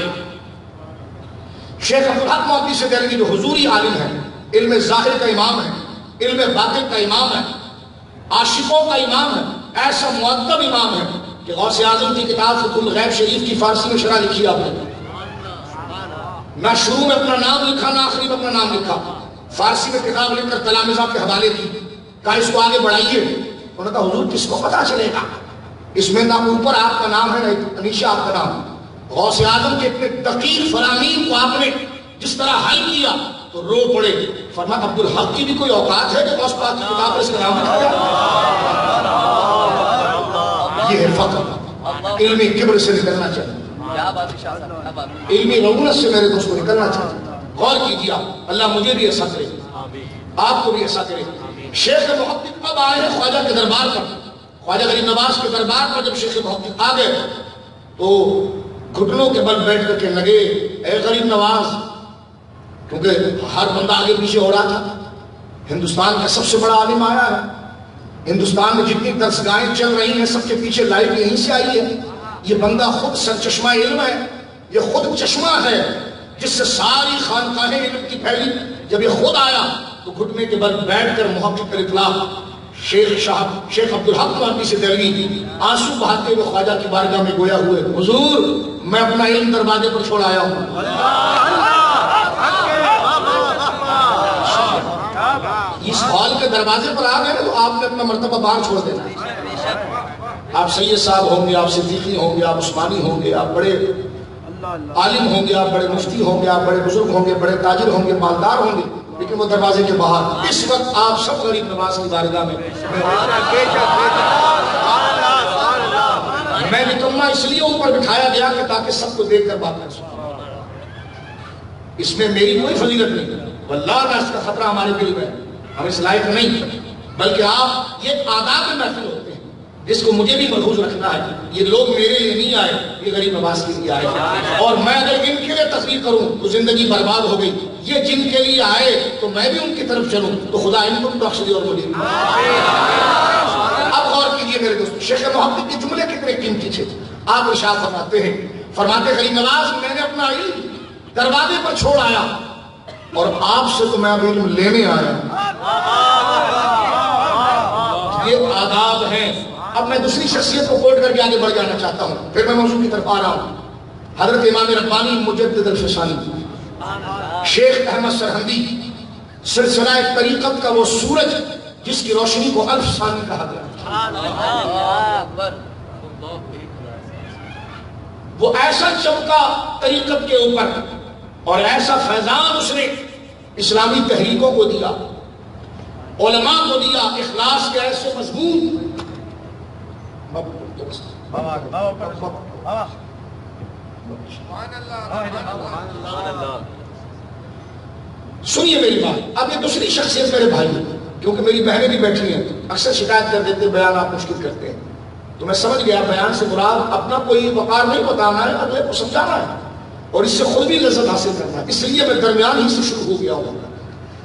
شیخ عبدالحق محدث دہلوی جو حضوری عالم ہے، علم ظاہر کا امام ہے، علم باطن کا امام ہے، عاشقوں کا امام ہے، ایسا مؤدب امام ہے کہ غوث اعظم کی کتاب فتح الغیب شریف کی فارسی میں شرح لکھی آپ نے. نہ شروع میں اپنا نام لکھا نہ آخری میں اپنا نام لکھا، فارسی میں کتاب لکھ کر تلامذہ کے حوالے کی، کہا اس کو آگے بڑھائیے. انہوں نے کہا حضور کس کو پتا چلے گا، اس میں نہ اوپر آپ کا نام ہے نہ نیچے آپ کا نام. غوث اعظم کے اتنے دقیق فرامین کو آپ نے جس طرح حل کیا تو رو پڑے. فرمایا عبدالحق کی بھی کوئی اوقات ہے کہ غوث پاک کی کتاب پر اس کا نام لکھا جائے؟ یہ ہے فقر، علمی کبر سے نکلنا چاہیے، علمی رونت سے میرے دوست کو نکلنا چاہیے. غور کیجیے آپ، اللہ مجھے بھی ایسا کرے، آپ کو بھی ایسا کرے. شیخ محقق اب آئے ہیں خواجہ کے دربار پر، خواجہ غریب نواز کے دربار پر جب شیخ محقق آ گئے تو گھٹنوں کے بل بیٹھ کر کے لگے، اے غریب نواز، کیونکہ ہر بندہ آگے پیچھے ہو رہا تھا. ہندوستان کا سب سے بڑا عالم آیا ہے، ہندوستان میں جتنی درسگاہیں چل رہی ہیں سب کے پیچھے لائٹ یہیں سے آئی ہے. یہ بندہ خود سرچشمہ علم ہے، یہ خود چشمہ ہے جس سے ساری خانقاہیں علم کی پھیلی. جب یہ خود آیا تو گھٹنے کے بل بیٹھ کر محقق الاطلاق شیخ عبدالحق محدث دہلوی آنسو بہاتے ہوئے خواجہ کی بارگاہ میں گویا ہوئے، حضور میں اپنا علم دروازے پر چھوڑ آیا ہوں. اس ہال کے دروازے پر آ گئے تو آپ نے اپنا مرتبہ باہر چھوڑ دینا ہے. آپ سید صاحب ہوں گے، آپ صدیقی ہوں گے، آپ عثمانی ہوں گے، آپ بڑے عالم ہوں گے، آپ بڑے مفتی ہوں گے، آپ بڑے بزرگ ہوں گے، بڑے تاجر ہوں گے، مالدار ہوں گے، لیکن لیکن وہ دروازے کے باہر. اس وقت آپ سب غریب نواز کی بارگاہ میں. میں نکما اس لیے اوپر بٹھایا گیا کہ تاکہ سب کو دیکھ کر بات کر سکوں. اس میں میری کوئی فضیلت نہیں، واللہ کا اس کا خطرہ ہمارے دل میں، ہم اس لائق نہیں، بلکہ آپ یہ آداب محفل ہوتے ہیں جس کو مجھے بھی ملحوظ رکھنا ہے. یہ لوگ میرے لیے نہیں آئے، یہ غریب نواز کے لیے آئے، اور میں اگر ان کے لیے تقریر کروں تو زندگی برباد ہو گئی. یہ جن کے لیے آئے تو میں بھی ان کی طرف چلوں تو خدا ان کو بخش دے اور مجھے. اب غور کیجئے میرے دوست، شیخ محمد کے جملے کتنے قیمتی تھے. آپ ارشاد فرماتے ہیں، فرماتے غریب نواز میں نے اپنا علم دروازے پر چھوڑ آیا اور آپ سے تو میں اب علم لینے آیا. یہ آداب ہیں. اب میں دوسری شخصیت کو کوٹ کر کے آگے بڑھ جانا چاہتا ہوں، پھر میں موضوع کی طرف آ رہا ہوں. حضرت امام ربانی مجدد الفسانی شیخ احمد سرہندی، سلسلہ طریقت کا وہ سورج جس کی روشنی کو الف ثانی کہا گیا. وہ ایسا چمکا طریقت کے اوپر اور ایسا فیضان اس نے اسلامی تحریکوں کو دیا، علماء کو دیا، اخلاص کے ایسے مضمون. سنیے میری بات. اب یہ دوسری شخصیت میرے بھائی، کیونکہ میری بہنیں بھی بیٹھی ہیں، اکثر شکایت کر دیتے بیان آپ مشکل کرتے ہیں، تو میں سمجھ گیا بیان سے مراد اپنا کوئی وقار نہیں بتانا ہے، اگلے کو سمجھانا ہے اور اس سے خود بھی لذت حاصل کرنا ہے. اس لیے میں درمیان ہی سے شروع ہو گیا ہوں.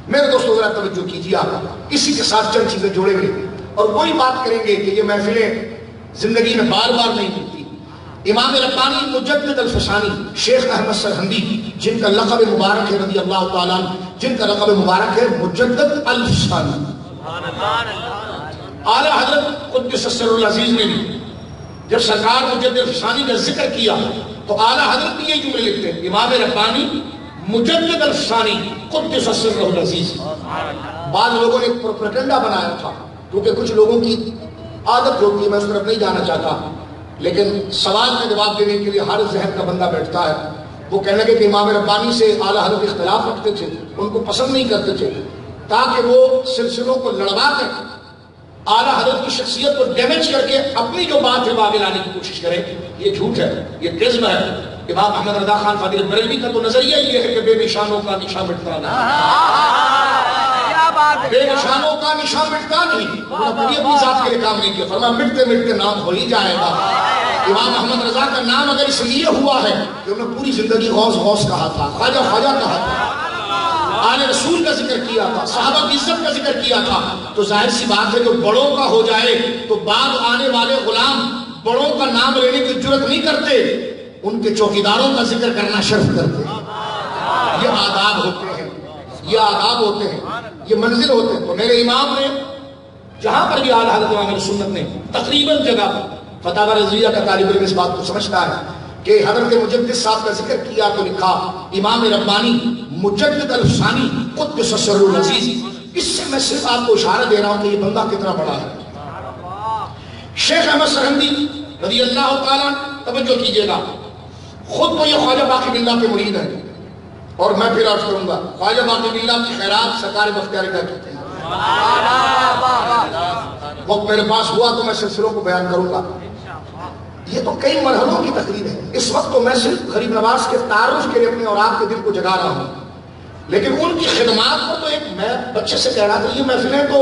میرے دوستوں ذرا توجہ کیجیے، آپ اسی کے ساتھ چند چیزیں جوڑیں گے اور وہی بات کریں گے کہ یہ محفلیں زندگی میں بار بار نہیں ملتی. امام ربانی مجدد الفسانی شیخ احمد سرہندی، جن کا لقب مبارک ہے رضی اللہ تعالیٰ عنہ، جن کا لقب مبارک ہے مجدد الفسانی. اعلیٰ حضرت قدس سر العزیز نے بھی جب سرکار مجدد الفسانی کا ذکر کیا تو اعلیٰ حضرت بھی یہ جملے لکھتے ہیں، امام ربانی مجدد الفسانی قدس سر العزیز. بعض لوگوں نے پروپیگنڈا بنایا تھا، کیونکہ کچھ لوگوں کی عادت ہوتی ہے، میں اس طرف نہیں جانا چاہتا، لیکن سوال کا جواب دینے کے لیے ہر ذہن کا بندہ بیٹھتا ہے. وہ کہنے لگے کہ امام ربانی سے اعلیٰ حضرت اختلاف رکھتے تھے، ان کو پسند نہیں کرتے تھے، تاکہ وہ سلسلوں کو لڑوا کر اعلیٰ حضرت کی شخصیت کو ڈیمیج کر کے اپنی جو بات ہے وہ آگے لانے کی کوشش کرے. یہ جھوٹ ہے، یہ کذب ہے. امام احمد رضا خان فاضل بریلوی کا تو نظریہ یہ ہے کہ بے نشانوں کا نشان مٹتا نہیں، بے نشانوں کا نشان مٹتا نہیں. انہوں نے اپنی ذات کے لیے کام نہیں کیا، فرمایا مٹتے مٹتے نام ہو ہی جائے گا. امام احمد رضا کا نام اگر اس لیے ہوا ہے کہ انہوں نے پوری زندگی غوث غوث کہا تھا، خواجہ خواجہ کہا تھا، آل رسول کا ذکر کیا تھا، صحابہ کی عزت کا ذکر کیا تھا، تو ظاہر سی بات ہے کہ بڑوں کا ہو جائے تو بعد آنے والے غلام بڑوں کا نام لینے کی جرت نہیں کرتے، ان کے چوکیداروں کا ذکر کرنا شرف کرتے. یہ آداب ہوتے ہیں، یہ آداب ہوتے ہیں، یہ منزل ہوتے ہیں. تو میرے امام نے جہاں پر بھی اعلیٰ حضرت امام سنت نے تقریباً جگہ پر فتاوی رضویہ کا طالب علم اس بات کو سمجھتا ہے کہ حضرت مجدد صاحب کا ذکر کیا تو لکھا امام ربانی مجدد الفسانی قدس سر العزیز. اس سے میں صرف آپ کو اشارہ دے رہا ہوں کہ یہ بندہ کتنا بڑا ہے. شیخ احمد سرہندی رضی اللہ تعالیٰ، توجہ کیجئے گا، خود تو یہ خواجہ باقی باللہ کے مرید ہیں، اور میں پھر عرض کروں گا خواجہ باقی باللہ کی خیرات سرکار بختیار کا کرتے ہیں. وقت میرے پاس ہوا تو میں سلسلوں کو بیان کروں گا. یہ تو کئی مرحلوں کی تقریر ہے. اس وقت تو میں صرف غریب نواز کے تعارف کے لیے اپنے اور آپ کے دل کو جگا رہا ہوں، لیکن ان کی خدمات پر تو ایک میں بچے سے کہہ رہا تھا یہ محفلیں تو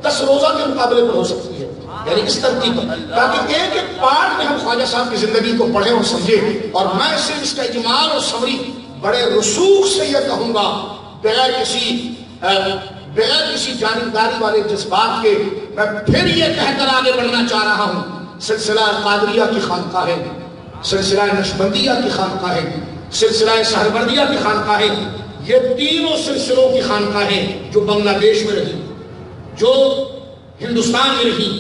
10 روزہ کے مقابلے پر ہو سکتی ہے، یعنی اس ترتیب پر، تاکہ ایک ایک پارٹ میں ہم خواجہ صاحب کی زندگی کو پڑھیں اور سمجھیں. اور میں صرف اس کا اجمال اور سمری بڑے رسوخ سے یہ کہوں گا، بغیر کسی جانبداری والے جذبات کے. میں پھر یہ کہہ کر آگے بڑھنا چاہ رہا ہوں، سلسلہ قادریہ کی خانقاہیں، سلسلہ نشبندیہ کی خانقاہیں، سلسلہ سہروردیہ کی خانقاہیں، یہ تینوں سلسلوں کی خانقاہیں جو بنگلہ دیش میں رہی، جو ہندوستان میں رہی،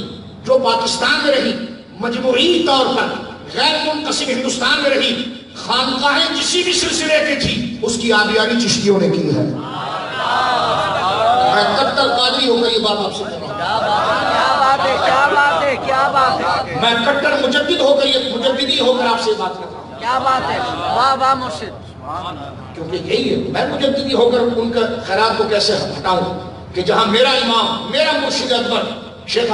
جو پاکستان میں رہی، مجموعی طور پر غیر منقسم ہندوستان میں رہی، خانقاہیں جسی بھی سلسلے کی تھی اس کی آبیاری چشتیوں نے کی ہے. میں کٹر قادری ہو کر یہ بات آپ سے کہہ رہا ہوں، میں کٹر مجدد ہو کر یہ مجددی ہو کر آپ سے بات کر رہا ہوں. کیا بات ہے، واہ واہ مرشد. کیونکہ یہی ہے، میں مجددی ہو کر ان کا خیرات کو کیسے ہٹاؤں کہ جہاں میرا امام، میرا مرشد اکبر شیخ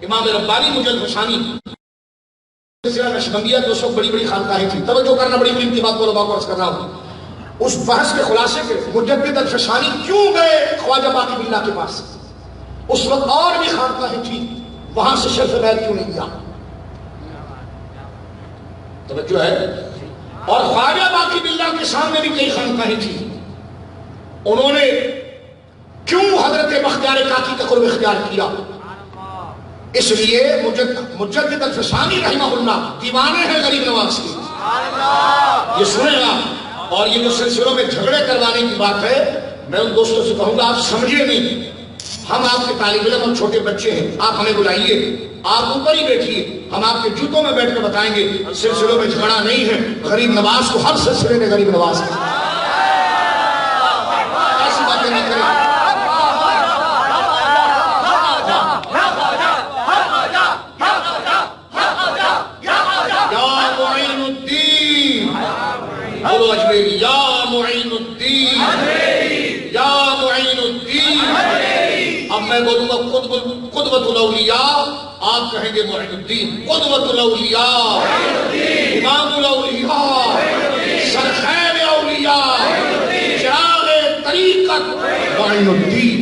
امام ربانی مجدد ثانی نشبندیہ جو سب بڑی بڑی خانقاہیں تھیں، توجہ کرنا، بڑی قیمتی بات علماء کو عرض کر رہا ہوں، اس بحث کے خلاصے کے مجدد الفسانی کیوں گئے خواجہ باقی باللہ کے پاس؟ اس وقت اور بھی خانقاہیں تھیں، وہاں سے شرف بیت کیوں نہیں کیا؟ توجہ ہے؟ اور خواجہ باقی باللہ کے سامنے بھی کئی خانقاہیں تھیں، انہوں نے کیوں حضرت بختیار کاکی کا قرب اختیار کیا؟ اس لیے مجدد الفسانی رحمہ اللہ دیوانے ہیں غریب نواز کی، یہ سنیں گا۔ اور یہ جو سلسلوں میں جھگڑے کروانے کی بات ہے، میں ان دوستوں سے کہوں گا آپ سمجھے نہیں، ہم آپ کے طالب علم، ہم چھوٹے بچے ہیں، آپ ہمیں بلائیے، آپ اوپر ہی بیٹھیے، ہم آپ کے جوتوں میں بیٹھ کے بتائیں گے سلسلوں میں جھگڑا نہیں ہے، غریب نواز کو ہر سلسلے میں غریب نواز ہے، ایسی باتیں نہیں کریں۔ بولو اجمیری، یا معین الدین، یا معین الدین۔ اب میں بولوں گا قدوۃ الاولیاء، آپ کہیں گے معین الدین۔ قدوۃ الاولیاء، امام الاولیاء، سرخیر اولیاء، چراغ طریقت، معین الدین۔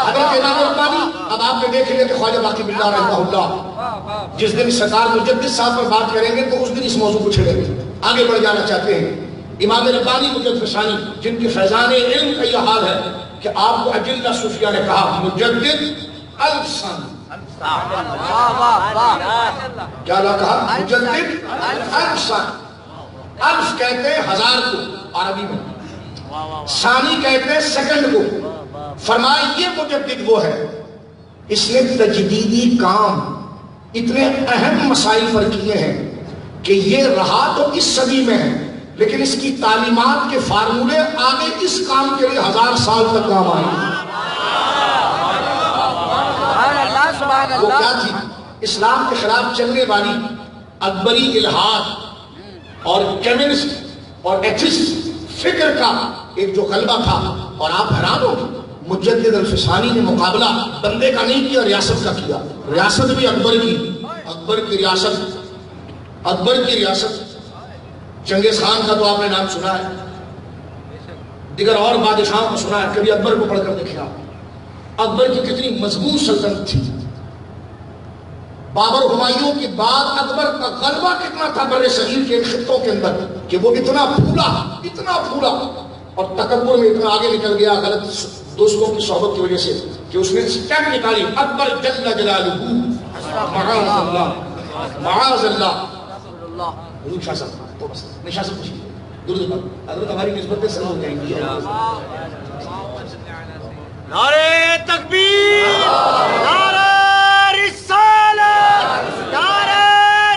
حضرت امام ربانی، اب آپ نے دیکھ لیا کہ خواجہ باقی باللہ رحمہ اللہ جس دن سرکار مجدد صاحب پر بات کریں گے تو اس دن اس موضوع کو چھیڑیں گے، آگے بڑھ جانا چاہتے ہیں۔ امام ربانی مجدد ثانی جن کے فیضان علم کا یہ حال ہے کہ آپ کو اجلہ صوفیہ نے کہا مجدد الفسانی، کیا کہا؟ مجدد الفسانی۔ الف کہتے ہیں ہزار کو عربی میں، ثانی کہتے ہیں سیکنڈ کو۔ فرمائے یہ مجدد وہ ہے، اس نے تجدیدی کام اتنے اہم مسائل پر کیے ہیں کہ یہ رہا تو اس صدی میں ہے، لیکن اس کی تعلیمات کے فارمولے آگے اس کام کے لیے 1000 سال تک کام آئیں گے۔ وہ کیا تھی؟ اسلام کے خلاف چلنے والی اکبری الہاد اور کمیونسٹ اور ایتھسٹ فکر کا ایک جو غلبہ تھا، اور آپ حیران ہو مجدد الفسانی نے مقابلہ بندے کا نہیں کیا، ریاست کا کیا۔ ریاست بھی اکبر کی، اکبر کی ریاست چنگیز خان کا تو آپ نے نام سنا ہے، دیگر اور بادشاہوں کو سنا ہے، کبھی اکبر کو پڑھ کر دیکھیں آپ، اکبر کی کتنی مضبوط سلطنت تھی۔ بابر ہمایوں کے بعد اکبر کا غلبہ کتنا تھا بر صغیر کے خطوں کے اندر کہ وہ اتنا پھولا اور تکبر میں اتنا آگے نکل گیا غلط دوستوں کی صحبت کی وجہ سے کہ اس نے سٹیپ نکالی، اکبر جل جلالہ معاذ اللہ۔ حضور شاہ صاحب تو بس نشاہ سے پوچھیے درود پر حضرت ہماری نسبتیں سلام ہو جائیں گی۔ نعرہ تکبیر، نعرہ رسالت، نعرہ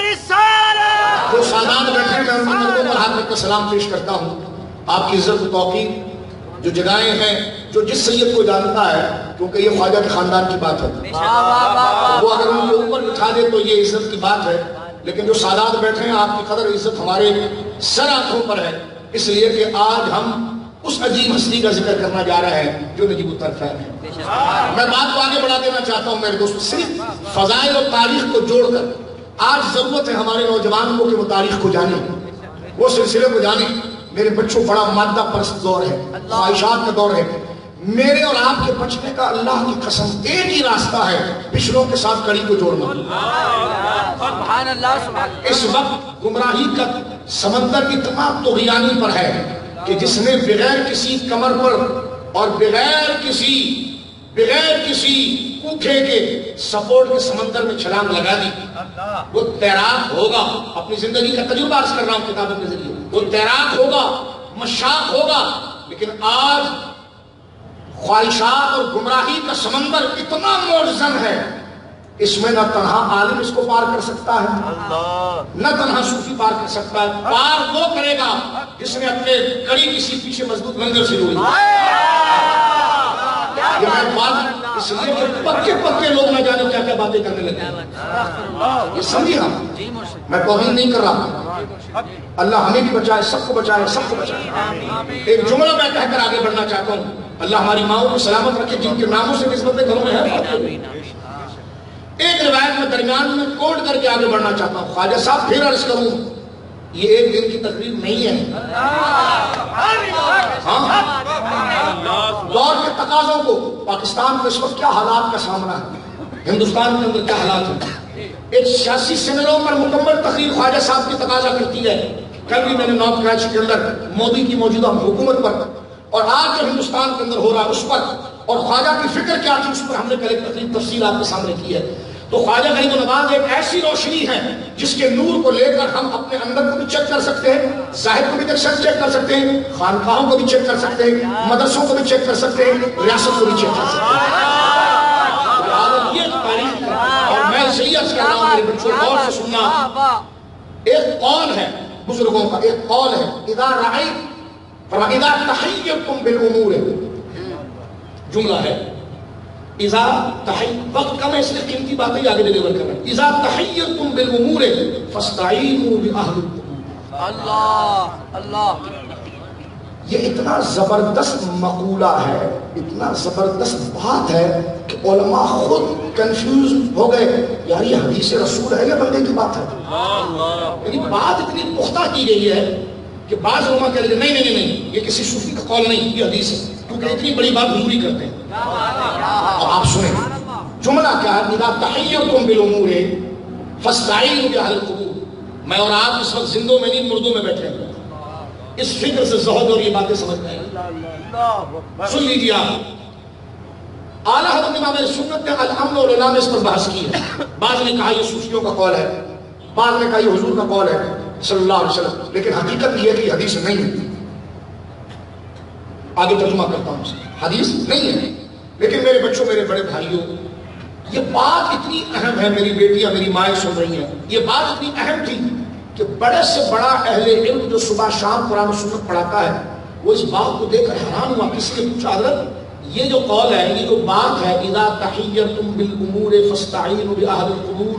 رسالت۔ جو سادات بیٹھے ہیں میں ان مردوں پر ہاتھ رکھ کر سلام پیش کرتا ہوں۔ آپ کی عزت و توقیر جو جگہیں ہیں، جو جس سید کو جانتا ہے، کیونکہ یہ خواجہ کے خاندان کی بات ہے، وہ اگر ان کے اوپر بٹھا دے تو یہ عزت کی بات ہے، لیکن جو سادات بیٹھے ہیں آپ کی قدر عزت ہمارے سر آنکھوں پر ہے، اس لیے کہ آج ہم اس عظیم ہستی کا ذکر کرنا جا رہے ہیں جو نجیب الطرفین ہے۔ میں بات کو آگے بڑھا دینا چاہتا ہوں میرے دوست، صرف فضائل اور تاریخ کو جوڑ کر آج ضرورت ہے ہمارے نوجوانوں کو کہ وہ تاریخ کو جانیں، وہ سلسلے کو جانیں۔ میرے بچوں بڑا مادہ پرست دور ہے، خواہشات کا دور ہے، میرے اور آپ کے بچنے کا اللہ کی قسم ایک ہی راستہ ہے، پچھلوں کے ساتھ کڑی کو جوڑنا۔ اس وقت گمراہی کا سمندر اتنا طغیانی پر ہے کہ جس نے بغیر کسی کمر پر اور بغیر کسی کوکھے کے سپورٹ کے سمندر میں چھلانگ لگا دی، وہ تیراک ہوگا۔ اپنی زندگی کا تجربہ عرض کر رہا ہوں کتابوں کے ذریعے، وہ تیراک ہوگا، مشاق ہوگا، لیکن آج خواہشات اور گمراہی کا سمندر اتنا موزن ہے، اس میں نہ تنہا عالم اس کو پار کر سکتا ہے، نہ تنہا صوفی پار کر سکتا ہے۔ پار وہ کرے گا جس نے اپنے کڑی کسی پیچھے مضبوط لنگر سے جوڑی۔ یہ میں بات اس لیے کہ پکے پکے لوگ نہ جانے کیا کیا باتیں کرنے لگے. یہ سمجھے ہم, میں توہین نہیں کر رہا. اللہ ہمیں بھی بچائے, سب کو بچائے, سب کو بچائے. ایک جملہ میں کہہ کر آگے بڑھنا چاہتا ہوں. اللہ ہماری ماؤں کو سلامت رکھے جن کے ناموں سے نسبتیں گھروں میں ہیں. ایک روایت میں درمیان میں کوٹ کر کے آگے بڑھنا چاہتا ہوں. خواجہ صاحب پھر عرض کروں, یہ ایک دن کی تقریر نہیں ہے. دور کے تقاضوں کو, پاکستان کو اس وقت کیا حالات کا سامنا ہے, ہندوستان کے اندر کیا حالات ہیں, ایک سیاسی سینروں پر مکمل تقریر خواجہ صاحب کی تقاضا کرتی ہے. کل بھی میں نے نارتھ کراچی کے اندر مودی کی موجودہ حکومت پر اور آج جو ہندوستان کے اندر ہو رہا ہے اس پر اور خواجہ کی فکر کیا تھی اس پر ہم نے کل ایک تقریر تفصیل آپ کے سامنے کی ہے. تو خواجہ غریب نواز ایک ایسی روشنی ہے جس کے نور کو لے کر ہم اپنے اندر کو بھی چیک کر سکتے ہیں, ظاہر کو بھی چیک کر سکتے ہیں, خانقاہوں کو بھی چیک کر سکتے ہیں, مدرسوں کو بھی چیک کر سکتے ہیں, ریاست کو بھی چیک کر سکتے ہیں. یہ تاریخ ہے اور میں صحیح عرض کر رہا ہوں میرے بچوں غور سے سننا. ایک قول ہے بزرگوں کا, ایک قول ہے اذا رأیت اذا تحیرتم بالامور, جملہ ہے اذا وقت کم ہے اس لیے قیمتی باتیں آگے ڈیلیور کر رہے ہیں. اذا تحیرتم بالامور فاستعینوا باہل القبور. اللہ اللہ, یہ اتنا زبردست مقولہ ہے, اتنا زبردست بات ہے کہ علماء خود کنفیوز ہو گئے, یار یہ حدیث رسول ہے یا بندے کی بات ہے. یعنی بات اتنی پختہ کی گئی ہے کہ بعض علماء کہہ رہے ہیں نہیں یہ کسی صوفی کا قول نہیں, یہ حدیث ہے, کیونکہ اتنی بڑی بات حضور ہی کرتے ہیں. اور آپ سنیں جملہ کیا ہے, اذا تحیرتم بالامور فاستعینوا باہل القبور. میں اور آپ اس وقت زندوں میں نہیں مردوں میں بیٹھے ہیں, اس فکر سے زہد اور یہ باتیں سمجھ گئے. سن لیجیے آپ, اعلیٰ حضرت امام اہل سنت نے الامن والعلم اس پر بحث کی ہے. بعض نے کہا یہ صوفیوں کا قول ہے, بعض نے کہا یہ حضور کا قول ہے صلی اللہ علیہ وسلم, لیکن حقیقت یہ ہے کہ یہ حدیث نہیں ہے. آگے ترجمہ کرتا ہوں, حدیث نہیں ہے. لیکن میرے بچوں, میرے بڑے بھائیوں, یہ بات اتنی اہم ہے, میری بیٹیاں میری مائیں سن رہی ہیں, یہ بات اتنی اہم تھی کہ بڑے سے بڑا اہل علم جو صبح شام قرآن و سنت پڑھاتا ہے وہ اس بات کو دیکھ کر حیران ہوا. کسی نے پوچھا حضرت یہ جو قول ہے, یہ جو بات ہے اذا تحیرتم بالامور فاستعینوا باہل القبور,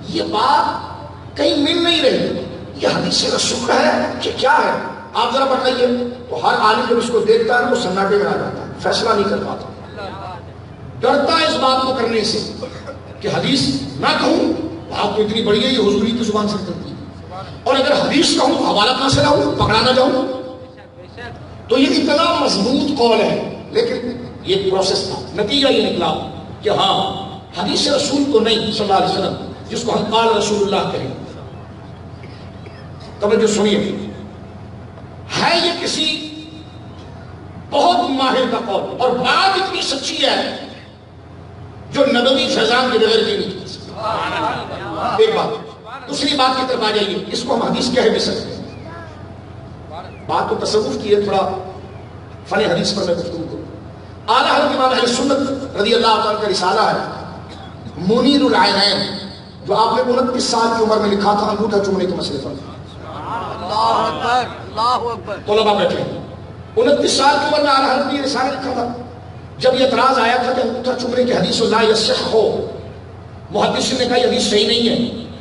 یہ بات کہیں مل نہیں رہی, یہ حدیث رسول ہے کہ کیا ہے, آپ ذرا بتائیے. تو ہر عالم جب اس کو دیکھتا ہے وہ سناٹے میں آ جاتا ہے, فیصلہ نہیں کر پاتا, ڈرتا ہے اس بات کو کرنے سے کہ حدیث نہ کہوں, بات تو اتنی بڑی ہے, یہ حضور کی زبان سے کرتی ہے, اور اگر حدیث کہوں تو حوالہ کہاں سے لاؤں, پکڑا نہ جاؤں. تو یہ اتنا مضبوط قول ہے, لیکن یہ پروسیس تھا. نتیجہ یہ نکلا کہ ہاں حدیث رسول تو نہیں صلی اللہ علیہ وسلم, جس کو ہم قال رسول اللہ کہیں. توجہ سنیے, ہے یہ کسی بہت ماہر کا قول, اور بات اتنی سچی ہے جو نبوی فیضان کے بغیر کی نہیں. ایک بات, دوسری بات کی طرف آ جائیے, اس کو ہم حدیث کہہ بھی سکتے ہیں. بات تو تصوف کی ہے, تھوڑا فن حدیث پر میں گفتگو کروں. اعلیٰ حضرت امام اہل سنت رضی اللہ عنہ کا رسالہ ہے منیر العینین, جو آپ نے 29 سال کی عمر میں لکھا تھا انگوٹھا چومنے کے مسئلے پر. اللہ اکبر, اللہ اکبر. طلباء بیٹھے 29 سال کی عمر میں اعلیٰ حضرت نے یہ رسالہ لکھا تھا. جب یہ اعتراض آیا تھا کہ انگوٹھا چومنے کی حدیث لا یصح ہو, محدثین نے کہا یہ حدیث صحیح نہیں ہے.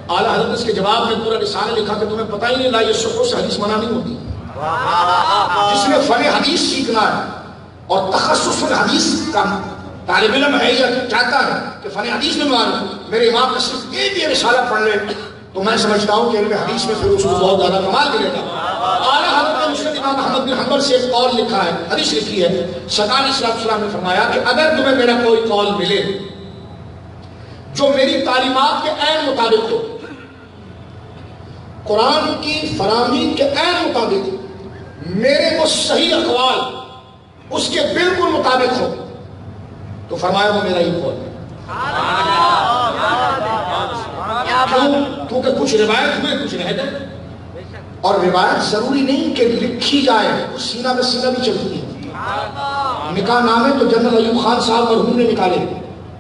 اعلیٰ حضرت نے اس کے جواب میں پورا رسالہ لکھا کہ تمہیں پتہ ہی نہیں لا یصح ہو سے حدیث منع نہیں ہوتی. جس نے فن حدیث سیکھنا ہے اور تخصص الحدیث کا طالب علم ہے یا چاہتا ہے کہ فن حدیث میں معلوم, میرے امام کا صرف ایک یہ رسالہ پڑھ لے تو میں سمجھتا ہوں کہ علم حدیث میں پھر اس کو بہت زیادہ کمال ملے گا. اعلیٰ حضرت نے مسند امام احمد بن حنبل سے ایک قول لکھا ہے, حدیث لکھی ہے. سرکار علیہ السلام نے فرمایا کہ اگر تمہیں میرا کوئی قول ملے جو میری تعلیمات کے عین مطابق ہو, قرآن کی فراہمی کے عین مطابق, میرے وہ صحیح اقوال اس کے بالکل مطابق ہو, تو فرمایا وہ میرا ہی قول ہے. کیونکہ کچھ روایت ہوئے کچھ رہ گئے, اور روایت ضروری نہیں کہ لکھی جائے, سینہ بہ سینہ بھی چلتی ہے. نکاح نامے تو جنرل ایوب خان صاحب مرحوم نے نکالے,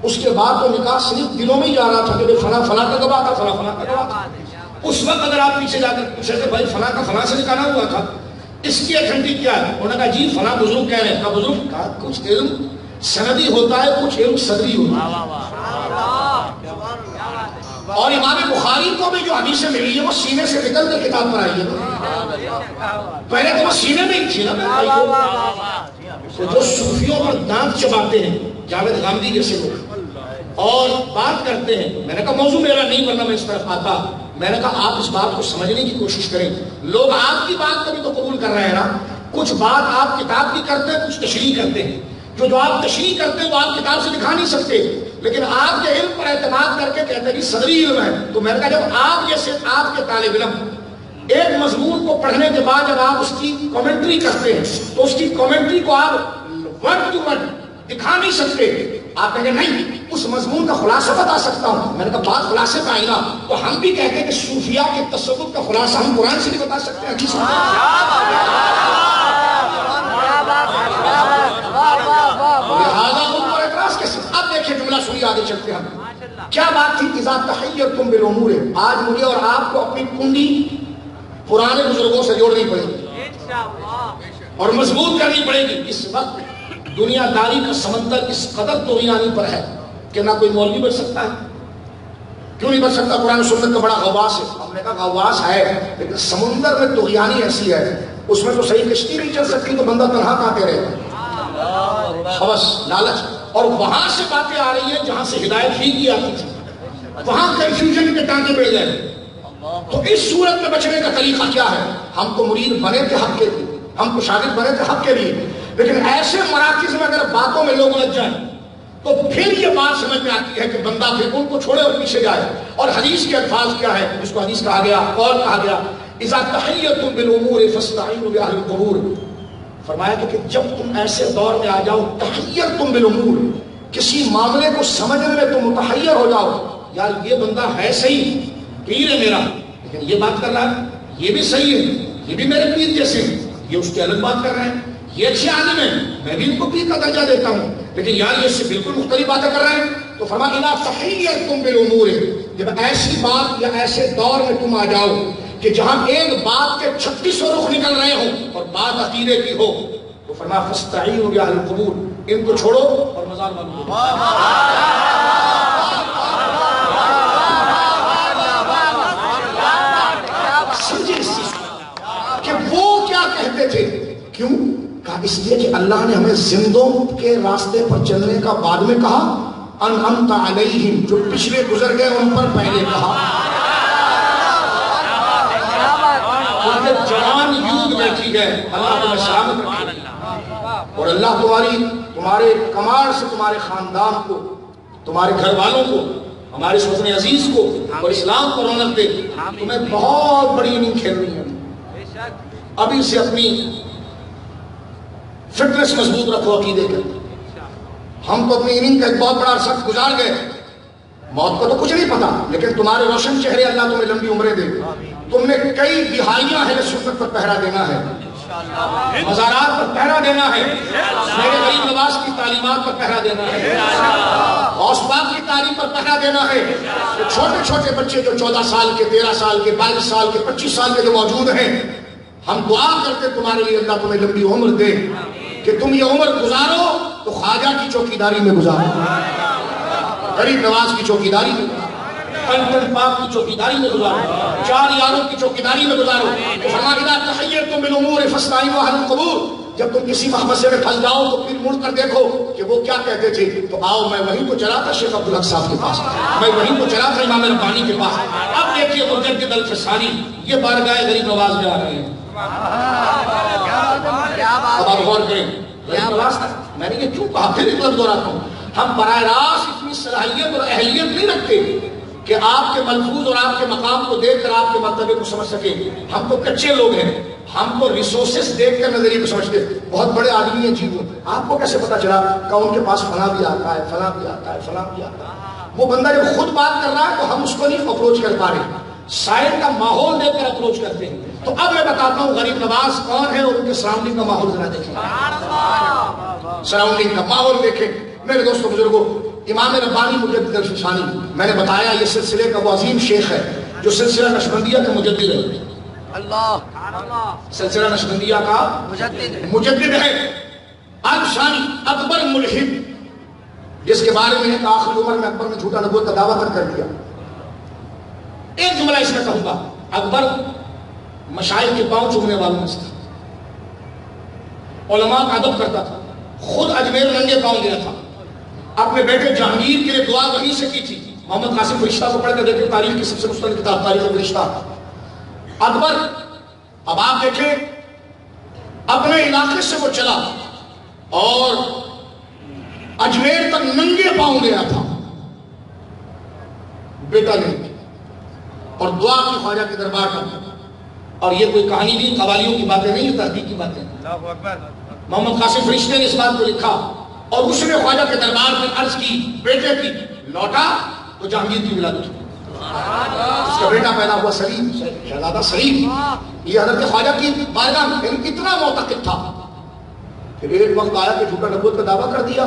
اس کے بعد تو نکاح صرف دلوں میں ہی جا رہا تھا کہ فلاں فلاں کا گواہ تھا, فلاں فلاں کا گواہ تھا. اس وقت اگر آپ پیچھے جا کر پوچھے کہ بھائی فلاں کا فلاں سے نکالا ہوا تھا, اس کی ایتھنٹک کیا ہے, انہوں نے کہا جی فلاں بزرگ کہہ رہے ہیں. کہا بزرگ, کہا کچھ علم سندی ہوتا ہے، کچھ علم صدری ہوتا ہے. اور امام بخاری کو بھی جو حدیثیں ملی ہے وہ سینے سے نکل کر کتاب پر آئی ہے. پہلے تو وہ سینے میں ہی تھی نا. تو جو صوفیوں پر دانت چباتے ہیں، جاوید غامدی جیسے لوگ، اور بات کرتے ہیں، میں نے کہا موضوع میرا نہیں ورنہ میں اس طرف آتا. میں نے کہا آپ اس بات کو سمجھنے کی کوشش کریں. لوگ آپ کی بات کبھی تو قبول کر رہے ہیں نا. کچھ بات آپ کتاب کی کرتے ہیں، کچھ تشریح کرتے ہیں. جو آپ تشریح کرتے ہیں وہ آپ کتاب سے دکھا نہیں سکتے، لیکن آپ کے علم پر اعتماد کر کے کہتے ہیں کہ صدری علم ہے. تو میں نے کہا جب آپ جیسے آپ کے طالب علم ایک مضمون کو پڑھنے کے بعد جب آپ اس کی کامنٹری کرتے ہیں تو اس کی کامنٹری کو آپ ورڈ ٹو ورڈ دکھا نہیں سکتے. آپ کہیں گے نہیں اس مضمون کا خلاصہ بتا سکتا ہوں. میں نے کہا بات خلاصے پہ آئی نا، تو ہم بھی کہتے ہیں کہ صوفیاء کے تصوف کا خلاصہ ہم قرآن سے بھی بتا سکتے ہیں، حدیث سے. لہٰذا ان پر اعتراض کیسے؟ اب دیکھیں جملہ سنیے، آگے چلتے ہیں. کیا بات تھی؟ اذا تحیرتم بالامور. آج مجھے اور آپ کو اپنی کنڈی پرانے بزرگوں سے جوڑنی پڑے گی اور مضبوط کرنی پڑے گی. اس وقت دنیا داری کا سمندر اس قدر طغیانی پر ہے کہ نہ کوئی مولوی بچ سکتا ہے. کیوں نہیں بچ سکتا؟ قرآن و سنت کا بڑا غواص ہے. ہم نے کہا غواص ہے لیکن سمندر میں طغیانی ایسی ہے، اس میں تو صحیح کشتی نہیں چل سکتی تو بندہ تنہا کہاں رہے گا. خوش لالچ. اور وہاں سے باتیں آ رہی ہیں جہاں سے ہدایت ہی کی آتی تھی، وہاں کنفیوژن کے ٹانکے بیٹھ گئے. تو اس صورت میں بچنے کا طریقہ کیا ہے؟ ہم تو مرید بنے تھے حق کے لیے، ہم تو شاگرد بنے تھے حق کے لیے، لیکن ایسے مراکز میں اگر باتوں میں لوگ لگ جائیں تو پھر یہ بات سمجھ میں آتی ہے کہ بندہ پھر ان کو چھوڑے اور پیچھے جائے. اور حدیث کے الفاظ کیا ہے جس کو حدیث کہا گیا، قول کہا گیا، اذا تحیرتم بالامور فاستعینوا باہل القبور. فرمایا کہ جب تم ایسے دور میں آ جاؤ، تحیرتم بالامور، کسی معاملے کو سمجھنے میں تم متحیر ہو جاؤ، یار یہ بندہ ہے صحیح، پیر ہے میرا، لیکن یہ بات کر رہا ہے، یہ بھی صحیح ہے، یہ بھی میرے پیر جیسے ہیں، یہ اس کے الگ بات کر رہے ہیں، یہ اچھے عالم ہیں، میں بھی ان کو پیر کا درجہ دیتا ہوں، لیکن یار یہ اس سے بالکل مختلف باتیں کر رہے ہیں. تو فرمایا اذا تحیرتم بالامور، جب ایسی بات یا ایسے دور میں تم آ جاؤ کہ جہاں ایک بات کے 3600 رخ نکل رہے ہوں اور بات عقیدے کی ہو، تو فرمایا فاستعینوا باہل القبور، ان کو چھوڑو اور مزار بنو. سمجھے اس چیز کہ وہ کیا کہتے تھے؟ کیوں کہا؟ اس لیے کہ اللہ نے ہمیں زندوں کے راستے پر چلنے کا بعد میں کہا، انعمت علیہم، جو پچھلے گزر گئے ان پر پہلے کہا. جوان یوگ بیٹھی ہے، اللہ تمہیں سلامت رکھے اور اللہ تمہارے کمال سے تمہارے خاندان کو، تمہارے گھر والوں کو، ہمارے وطن عزیز کو اور اسلام کو رونق دے. تمہیں بہت بڑی اننگ کھیلنی ہے. ابھی سے اپنی فٹنس مضبوط رکھو عقیدے کے. ہم تو اپنی اننگ کا ایک بہت بڑا عرصہ گزار گئے، موت کو تو کچھ نہیں پتا، لیکن تمہارے روشن چہرے اللہ تمہیں لمبی عمریں دے. تم نے کئی دہائیاں اہل سنت پر پہرا دینا ہے، مزارات پر پہرا دینا ہے، میرے غریب نواز کی تعلیمات پر پہرا دینا ہے، غوث پاک کی تعلیم پر پہرا دینا ہے. چھوٹے چھوٹے بچے جو 14 سال کے، 13 سال کے، 22 سال کے، 25 سال کے جو موجود ہیں، ہم دعا کرتے تمہارے لیے اللہ تمہیں لمبی عمر دے کہ تم یہ عمر گزارو تو خواجہ کی چوکیداری میں گزارو، غریب نواز کی چوکیداری میں گزارو، پنجن پاک کی چوکیداری میں گزارو، 4 یاروں کی چوکیداری میں گزارو. فرمایا تحیرتم بالامور فاستعینوا باہل القبور. جب تم کسی محبسے میں پھنس جاؤ تو پھر مڑ کر دیکھو کہ وہ کیا کہتے تھے. تو آؤ، میں وہیں تو چلا تھا شیخ عبدالحق صاحب کے پاس، میں وہیں تو چلا تھا امام ربانی کے پاس. اب دیکھیے مجدد الفسانی یہ بارگاہ غریب نواز میں آ رہے ہیں. اب آپ غور کریں، غریب نواز میں نے یہ کیوں کہا، پھر ایک لفظ دہراتا ہوں، ہم براہ راست اتنی صلاحیت اور اہلیت نہیں رکھتے کہ آپ کے ملفوظ اور آپ کے مقام کو دیکھ کر آپ کے مرتبے کو سمجھ سکیں. ہم تو کچے لوگ ہیں، ہم تو ریسورسز دیکھ کر نظریے کو سمجھتے. بہت بڑے آدمی ہیں جی، آپ کو کیسے پتا چلا کہ ان کے پاس فلاں بھی آتا ہے، فلاں بھی آتا ہے، فلاں بھی آتا ہے. وہ بندہ جب خود بات کر رہا ہے تو ہم اس کو نہیں اپروچ کر پا رہے، سائن کا ماحول دیکھ کر اپروچ کرتے ہیں. تو اب میں بتاتا ہوں غریب نواز کون ہے اور ان کے سراؤنڈنگ کا ماحول ذرا دیکھیں. سراؤنڈنگ کا ماحول دیکھیں. میرے دوستوں بزرگوں، امام ربانی مجدد الفسانی، میں نے بتایا یہ سلسلے کا وہ عظیم شیخ ہے جو سلسلہ نقشبندیہ کا مجدد ہے. اللہ، سلسلہ نقشبندیہ کا مجدد ہے. الفسانی اکبر ملحد جس کے بارے میں آخری عمر میں اکبر نے جھوٹا نبوت کا دعویٰ کر دیا. ایک جملہ اس میں کہوں گا، اکبر مشائخ کے پاؤں چومنے والوں میں سے تھا، علماء کا ادب کرتا تھا، خود اجمیر ننگے پاؤں گیا تھا، اپنے بیٹے جہانگیر کے لیے دعا وہیں سے کی تھی. محمد قاسم فرشتہ کو پڑھ کر دیکھیں، تاریخ کی سب سے مستند کتاب تاریخ فرشتہ. اکبر اب آپ دیکھیں اپنے علاقے سے وہ چلا اور اجمیر تک ننگے پاؤں گیا تھا، بیٹا نہیں، اور دعا کی خواجہ کے دربار میں. اور یہ کوئی کہانی نہیں، قوالیوں کی باتیں نہیں، یہ تحقیق کی باتیں. محمد قاسم فرشتے نے اس بات کو لکھا اور اس نے خواجہ کے دربار میں عرض کی بیٹے کی، لوٹا تو جہانگیر کی ولادت ہوئی. اس کا بیٹا پیدا ہوا سلیم، شہزادہ سلیم. یہ حضرت خواجہ کی بارگاہ میں اتنا معتقد تھا. پھر ایک وقت آیا کہ جھوٹا نبوت کا دعویٰ کر دیا.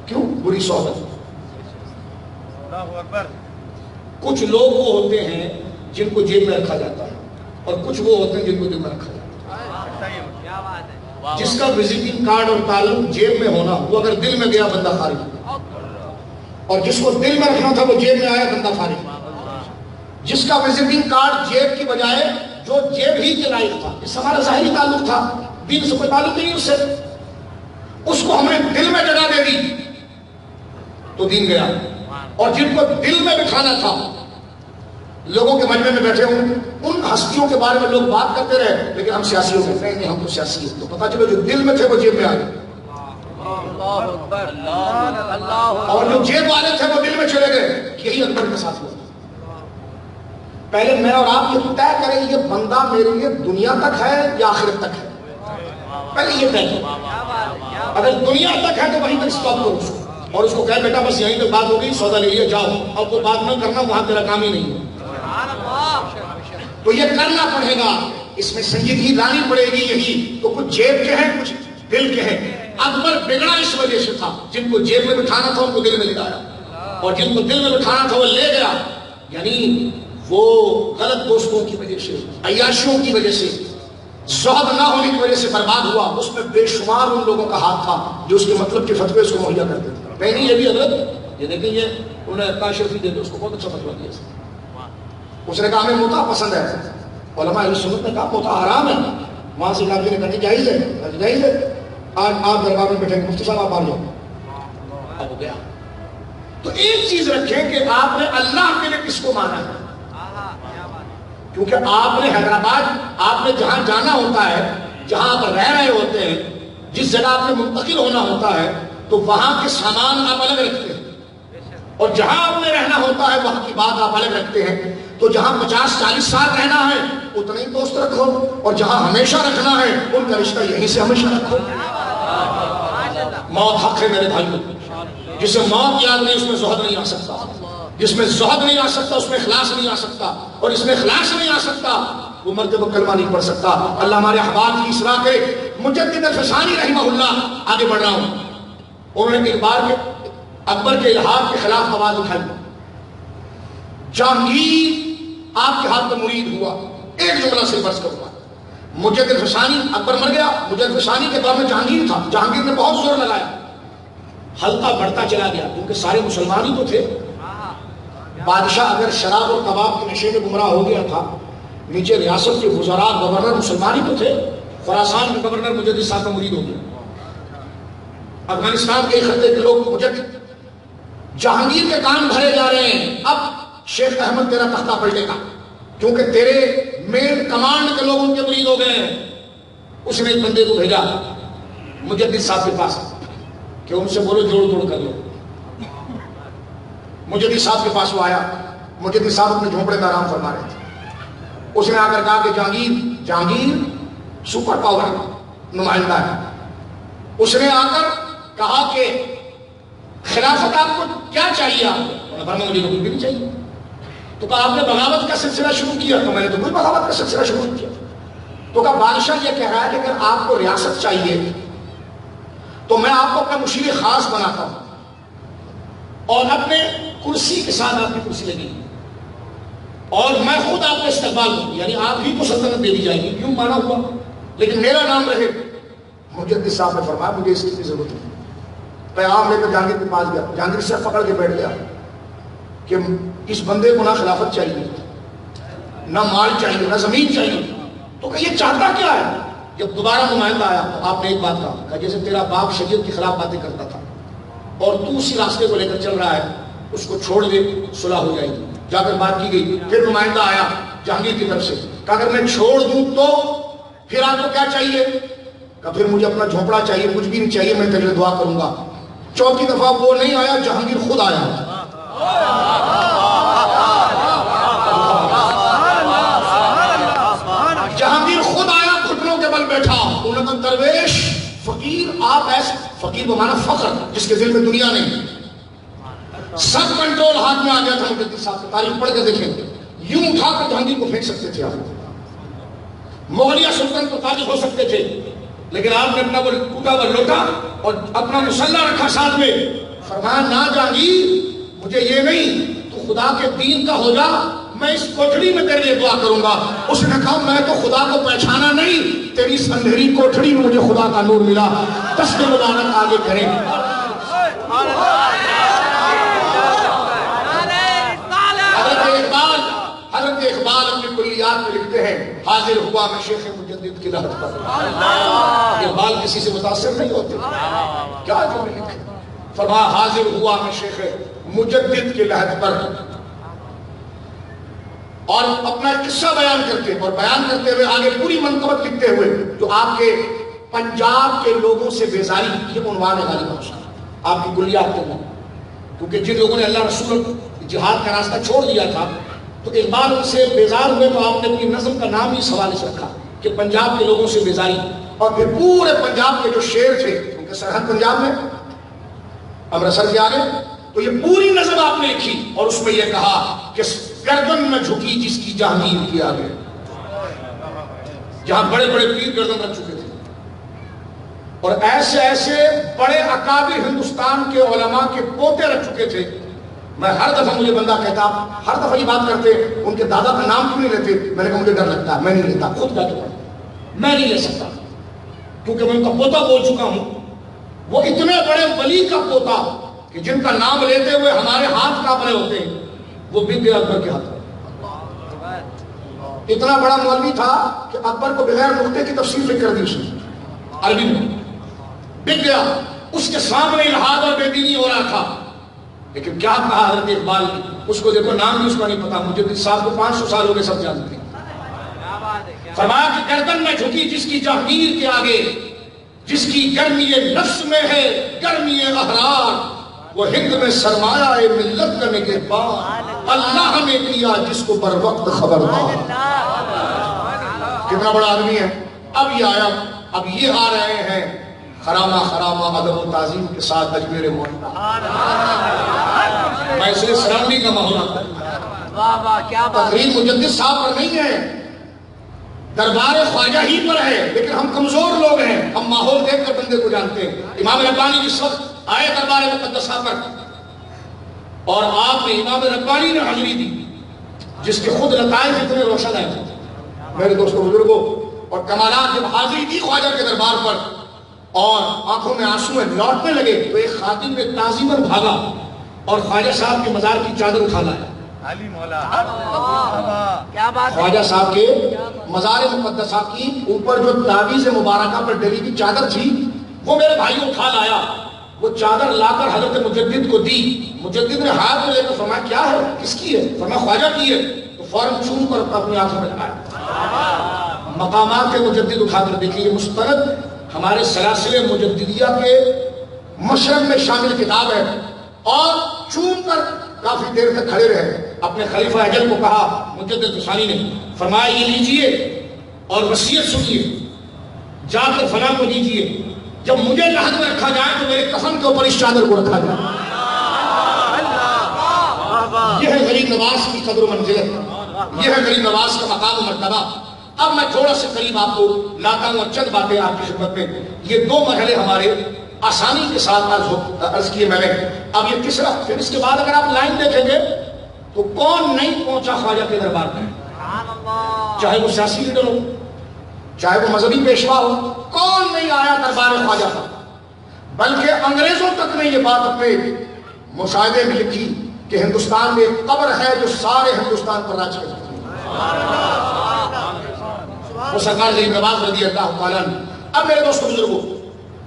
کیوں؟ بری صحبت. کچھ لوگ وہ ہوتے ہیں جن کو جیب میں رکھا جاتا ہے اور کچھ وہ ہوتے ہیں جن کو دل میں رکھا جاتا ہے. جس کا وزٹنگ کارڈ اور تعلق جیب میں ہونا وہ اگر دل میں گیا بندہ خارج، اور جس کو دل میں رکھنا تھا وہ جیب میں آیا بندہ خارج. جس کا وزٹنگ کارڈ جیب کی بجائے جو جیب ہی کے لائق تھا، اس ہمارا ظاہری تعلق تھا، دین سے کوئی تعلق نہیں اس سے، اس کو ہم نے دل میں جگہ دے دی تو دین گیا. اور جن کو دل میں بٹھانا تھا، لوگوں کے مجمع میں بیٹھے ہوں ان ہستیوں کے بارے میں لوگ بات کرتے رہے، لیکن ہم سیاسیوں میں نہیں، ہم تو سیاسی ہیں. تو پتا چلو جو دل میں تھے وہ جیب میں آ گئے، اور جو جیب والے تھے وہ دل میں چلے گئے. یہی اکبر کے ساتھ ہوا. پہلے میں اور آپ یہ طے کریں یہ بندہ میرے لیے دنیا تک ہے یا آخرت تک ہے. پہلے یہ طے کریں. اگر دنیا تک ہے تو وہیں تک اسٹاپ کرو اس کو، اور اس کو کہے بیٹا بس یہیں تک بات ہو گئی، سودا لے لیا جاؤ، اب وہ بات نہ کرنا، وہاں تیرا کام ہی نہیں ہے. تو یہ کرنا پڑے گا، اس میں سنجیدگی لانی پڑے گی. یہی تو کچھ جیب کے ہیں کچھ دل کے ہیں. اکبر بگڑا اس وجہ سے تھا، جن کو جیب میں بٹھانا تھا ان کو دل میں لے آیا، اور جن کو دل میں بٹھانا تھا وہ لے گیا. یعنی وہ غلط دوستوں کی وجہ سے، عیاشیوں کی وجہ سے، زہد نہ ہونے کی وجہ سے برباد ہوا. اس میں بے شمار ان لوگوں کا ہاتھ تھا جو اس کے مطلب کے فتوے اس کو مہیا کرتے تھے. نہیں یہ بھی حضرت، یہ دیکھیں یہ انہوں نے کہا شرفی دے دو، اس کو بہت اچھا فتوا دیا. اس نے کہا ہمیں موتا پسند ہے. علماء اہل سنت نے کہا موتا حرام ہے. وہاں سے جناب جی نے کہا جائز ہے، جائز ہے. آج آپ دربار میں بیٹھیں گے، مفتی صاحب آپ آ جاؤ. اب ہو گیا. تو ایک چیز رکھیں کہ آپ نے اللہ کے لیے کس کو مانا ہے. کیونکہ آپ نے حیدرآباد، آپ نے جہاں جانا ہوتا ہے، جہاں آپ رہ رہے ہوتے ہیں، جس جگہ آپ نے منتقل ہونا ہوتا ہے، تو وہاں کے سامان آپ الگ رکھتے ہیں، اور جہاں آپ نے رہنا ہوتا ہے وہاں کی بات آپ الگ رکھتے ہیں. تو جہاں 50-40 سال رہنا ہے اتنے ہی دوست رکھو، اور جہاں ہمیشہ رکھنا ہے ان کا رشتہ یہیں سے ہمیشہ رکھو. موت حق ہے میرے بھائیوں. جسے موت یاد نہیں اس میں زہد نہیں آ سکتا، جس میں زہد نہیں آ سکتا اس میں اخلاص نہیں آ سکتا، اور اس میں اخلاص نہیں آ سکتا وہ مرتے وقت کلمہ نہیں پڑھ سکتا. اللہ ہمارے احباب کی اصلاح کرے. مجدد الفسانی رحمہ اللہ، آگے بڑھ رہا ہوں، انہوں نے ایک بار اکبر کے الحاد کے خلاف آواز اٹھائی. جہانگیر آپ کے ہاتھ میں مرید ہوا. ایک جملہ سے برس کروں گا. مجدد الفسانی، اکبر مر گیا، مجدد الفسانی کے دور میں جہانگیر تھا. جہانگیر نے بہت زور لگایا، حلقہ بڑھتا چلا گیا کیونکہ سارے مسلمان ہی تو تھے. بادشاہ اگر شراب اور کباب کے نشے میں گمراہ ہو گیا تھا، نیچے ریاست کے وزراء گورنر مسلمان ہی تو تھے. خراسان کے گورنر مجدد صاحب کا مرید ہو گیا. افغانستان کے خطے کے لوگ مجدد. جہانگیر کے کان بھرے جا رہے ہیں. اب شیخ احمد تیرا تختہ پلٹے گا کیونکہ تیرے مین کمانڈ کے لوگ ان کے مرید ہو گئے ہیں. اس نے ایک بندے کو بھیجا مجدد صاحب کے پاس کہ ان سے بولو جوڑ توڑ کر لو. مجدد صاحب کے پاس وہ آیا. مجدد صاحب اپنے جھونپڑے میں آرام فرما رہے تھے. اس نے آ کر کہا کہ جہانگیر سپر پاور نمائندہ ہے. اس نے آ کر کہا کہ خلافت آپ کو کیا چاہیے. آپ نے مجھے تو کچھ بھی نہیں چاہیے. تو کہا آپ نے بغاوت کا سلسلہ شروع کیا. تو میں نے تو کوئی بغاوت کا سلسلہ شروع نہیں کیا. تو کہا بادشاہ یہ کہہ رہا ہے کہ اگر آپ کو ریاست چاہیے تو میں آپ کو اپنا مشیر خاص بناتا ہوں اور اپنے کرسی کے ساتھ آپ کی کرسی لگی اور میں خود آپ کا استقبال کروں. یعنی آپ ہی کو سلطنت دے دی جائے گی. کیوں مانا ہوا لیکن میرا نام رہے. مجدد صاحب نے فرمایا مجھے اس کی ضرورت نہیں. پیغام لے کر جہانگیر کے پاس گیا. جہانگیر سر پکڑ کے بیٹھ گیا کہ اس بندے کو نہ خلافت چاہیے، نہ مال چاہیے، نہ زمین چاہیے، تو کہ یہ چاہتا کیا ہے؟ جب دوبارہ نمائندہ آیا تو آپ نے ایک بات کہا، جیسے تیرا باپ شریعت کے خلاف باتیں کرتا تھا اور تو اسی راستے کو لے کر چل رہا ہے، اس کو چھوڑ دے، صلح ہو جائے گی. جا کر بات کی گئی. پھر نمائندہ آیا جہانگیر کی طرف سے، کہا اگر میں چھوڑ دوں تو پھر آپ کو کیا چاہیے؟ کہا پھر مجھے اپنا جھونپڑا چاہیے، کچھ بھی نہیں چاہیے، میں تیرے لیے دعا کروں گا. چوتھی دفعہ وہ نہیں آیا، جہانگیر خود آیا. جہانگیر خود آیا، گھٹنوں کے بل بیٹھا. انہوں نے کہا درویش، فقیر آپ ایسے، فقیر بمانا فقر، جس کے دل میں دنیا نہیں، سب کنٹرول ہاتھ میں آ گیا تھا. مجدد صاحب کی تاریخ پڑھ کے دیکھیں، یوں اٹھا کر جہانگیر کو پھینک سکتے تھے آپ، مغلیہ سلطنت پر قابض ہو سکتے تھے، لیکن آپ نے اپنا وہ ٹوٹا ہوا لوٹا اور اپنا مسلح رکھا ساتھ میں. فرمایا نہ جہانگیر، مجھے یہ نہیں، تو خدا کے دین کا ہو جا، میں اس کوٹھڑی میں تیرے لیے دعا کروں گا. اس نے کہا میں تو خدا کو پہچانا نہیں، تیری اندھیری کوٹھڑی میں مجھے خدا کا نور ملا. دست مبارک آگے کریں. حضرت اقبال اپنی کلیات میں لکھتے ہیں، حاضر ہوا میں شیخ مجدد کی لہت پر. اقبال کسی سے متاثر نہیں ہوتے، کیا جو لکھے. فرمایا حاضر ہوا میں شیخ مجدد کی لہت پر. اور اپنا قصہ بیان کرتے اور بیان کرتے ہوئے آگے پوری منقبت لکھتے ہوئے، جو آپ کے پنجاب کے لوگوں سے بیزاری، یہ عنوان ہے غالب آپ کی کلیات کے اندر. کیونکہ جن لوگوں نے اللہ رسول جہاد کا راستہ چھوڑ دیا تھا تو اقبال ان سے بیزار ہوئے، تو آپ نے اپنی نظم کا نام ہی اس حوالے سے رکھا کہ پنجاب کے لوگوں سے بیزاری. اور پھر پورے پنجاب کے جو شعر تھے، کیونکہ سرحد پنجاب میں امرتسر کے آگے، تو یہ پوری نظم آپ نے لکھی اور اس میں یہ کہا کہ گردن میں جھکی جس کی جہانگیر کے آگے. جہاں بڑے بڑے پیر گردن رکھ چکے تھے اور ایسے ایسے بڑے اکابر ہندوستان کے علماء کے پوتے رکھ چکے تھے. میں ہر دفعہ مجھے بندہ کہتا، ہر دفعہ یہ بات کرتے ان کے دادا کا نام کیوں نہیں لیتے؟ میں نے کہا مجھے ڈر لگتا ہے، میں نہیں لیتا، خود جا کے میں نہیں لے سکتا، کیونکہ میں ان کا پوتا بول چکا ہوں. وہ اتنے بڑے ولی کا پوتا کہ جن کا نام لیتے ہوئے ہمارے ہاتھ کانپنے ہوتے ہیں، وہ بک گیا اکبر کے ہاتھ. اتنا بڑا مولوی تھا کہ اکبر کو بغیر نقطے کی تفسیر لکھ کر دی اس نے عربی میں، بک گیا. اس کے سامنے الحاد اور بے دینی ہو رہا تھا، لیکن کیا کہا حضرت اقبال کی، اس کو دیکھو نام بھی اس کا نہیں پتا. مجدد صاحب کو 500 سال ہو گئے، سب جانتے ہیں. فرمایا کہ گردن میں جھکی جس کی جہانگیر کے آگے، جس کی گرمی نفس میں ہے گرمی احرار، وہ ہند میں سرمایہ ملت کا نگہبان، اللہ نے کیا جس کو بر وقت خبردار. کتنا بڑا آدمی ہے. اب یہ آیا، اب یہ آ رہے ہیں خرامہ خرامہ ادب و تعظیم کے ساتھ اجمیر مولانا. میں اس لیے سلامتی کا ماحول، تقریر مجدد صاحب پر نہیں ہے، دربار خواجہ ہی پر ہے، لیکن ہم کمزور لوگ ہیں، ہم ماحول دیکھ کر بندے کو جانتے ہیں. امام ربانی جس وقت آئے دربار مقدسہ پر اور آپ نے امام ربانی نے حاضری دی، جس کے خود لطائف اتنے روشن آئے تھے میرے دوستوں بزرگوں، اور کمالات جب حاضری دی خواجہ کے دربار پر اور آنکھوں میں آنسو میں لوٹنے لگے، تو ایک خادم نے تعظیماً بھاگا اور خواجہ صاحب کے مزار کی چادر اٹھا لایا. خواجہ صاحب کے مزار مقدسہ کی اوپر جو تعویذ مبارکہ پر ڈلی کی چادر تھی، وہ میرے بھائی اٹھا لایا. وہ چادر لا کر حضرت مجدد کو دی. مجدد نے ہاتھ میں لے کر فرمایا کیا ہے، کس کی ہے؟ فرمایا خواجہ کی ہے. تو فوراً چوم کر اپنی آنکھوں میں لگایا. مقامات کے مجدد اٹھا کر دیکھیے، یہ مستند ہمارے سلاسل مجددیہ کے مشرق میں شامل کتاب ہے. اور چوم کر کافی دیر تک کھڑے رہے. اپنے خلیفہ اجل کو کہا مجدد ثانی نے، فرمایا یہ لیجئے اور وصیت سنیے، جا کر فلاں کو دیجئے، جب مجھے لحد میں رکھا جائے تو میرے کفن کے اوپر اس چادر کو رکھا جائے. یہ ہے غریب نواز کی قدر و منزلت، یہ ہے غریب نواز کا مقام و مرتبہ. اب میں تھوڑا سے قریب آپ کو لاتا ہوں اور چند باتیں آپ کی خدمت میں. یہ 2 مرحلے ہمارے آسانی کے ساتھ عرض کیے میں نے. اب یہ تیسرا، پھر اس کے بعد اگر آپ لائن دیکھیں گے تو کون نہیں پہنچا خواجہ کے دربار میں، چاہے وہ سیاسی لیڈر ہو، چاہے وہ مذہبی پیشوا ہو، کون نہیں آیا دربار خواجہ کا. بلکہ انگریزوں تک نے یہ بات اپنے مشاہدے میں لکھی کہ ہندوستان میں ایک قبر ہے جو سارے ہندوستان پر راج کرتی ہے، وہ سرکار غریب نواز رضی اللہ تعالیٰ عنہ۔ اب میرے دوستو بزرگوں،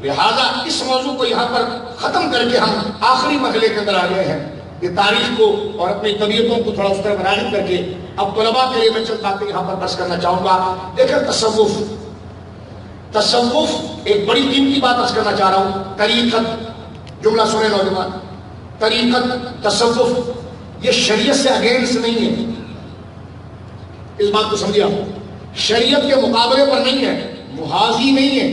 لہذا اس موضوع کو یہاں پر ختم کر کے ہم آخری مرحلے کے اندر آ گئے ہیں۔ یہ تاریخ کو اور اپنی طبیعتوں کو تھوڑا اس طرح راغب کر کے اب طلباء کے لیے میں چند باتیں یہاں پر عرض کرنا چاہوں گا۔ دیکھیں تصوف ایک بڑی قیمتی بات عرض کرنا چاہ رہا ہوں۔ طریقت، جملہ سنیں نوجوان، طریقت، تصوف یہ شریعت سے اگینسٹ نہیں ہے، اس بات کو سمجھیے آپ، شریعت کے مقابلے پر نہیں ہے، محاذی نہیں ہے۔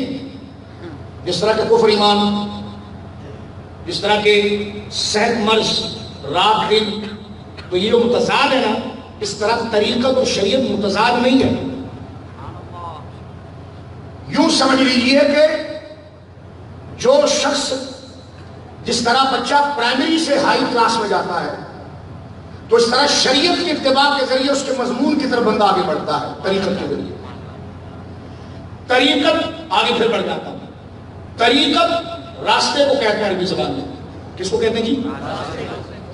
جس طرح کے کفر ایمان، جس طرح کے صحت مرض، رات دن، تو یہ جو متضاد ہے نا، اس طرح طریقت اور شریعت متضاد نہیں ہے۔ یوں سمجھ لیجئے کہ جو شخص، جس طرح بچہ پرائمری سے ہائی کلاس میں جاتا ہے، تو اس طرح شریعت کی اتباع کے ذریعے اس کے مضمون کی طرف بندہ آگے بڑھتا ہے، طریقت کے ذریعے۔ طریقت آگے پھر بڑھ جاتا ہے۔ طریقت راستے کو کہتے ہیں عربی زبان میں، کس کو کہتے ہیں جی؟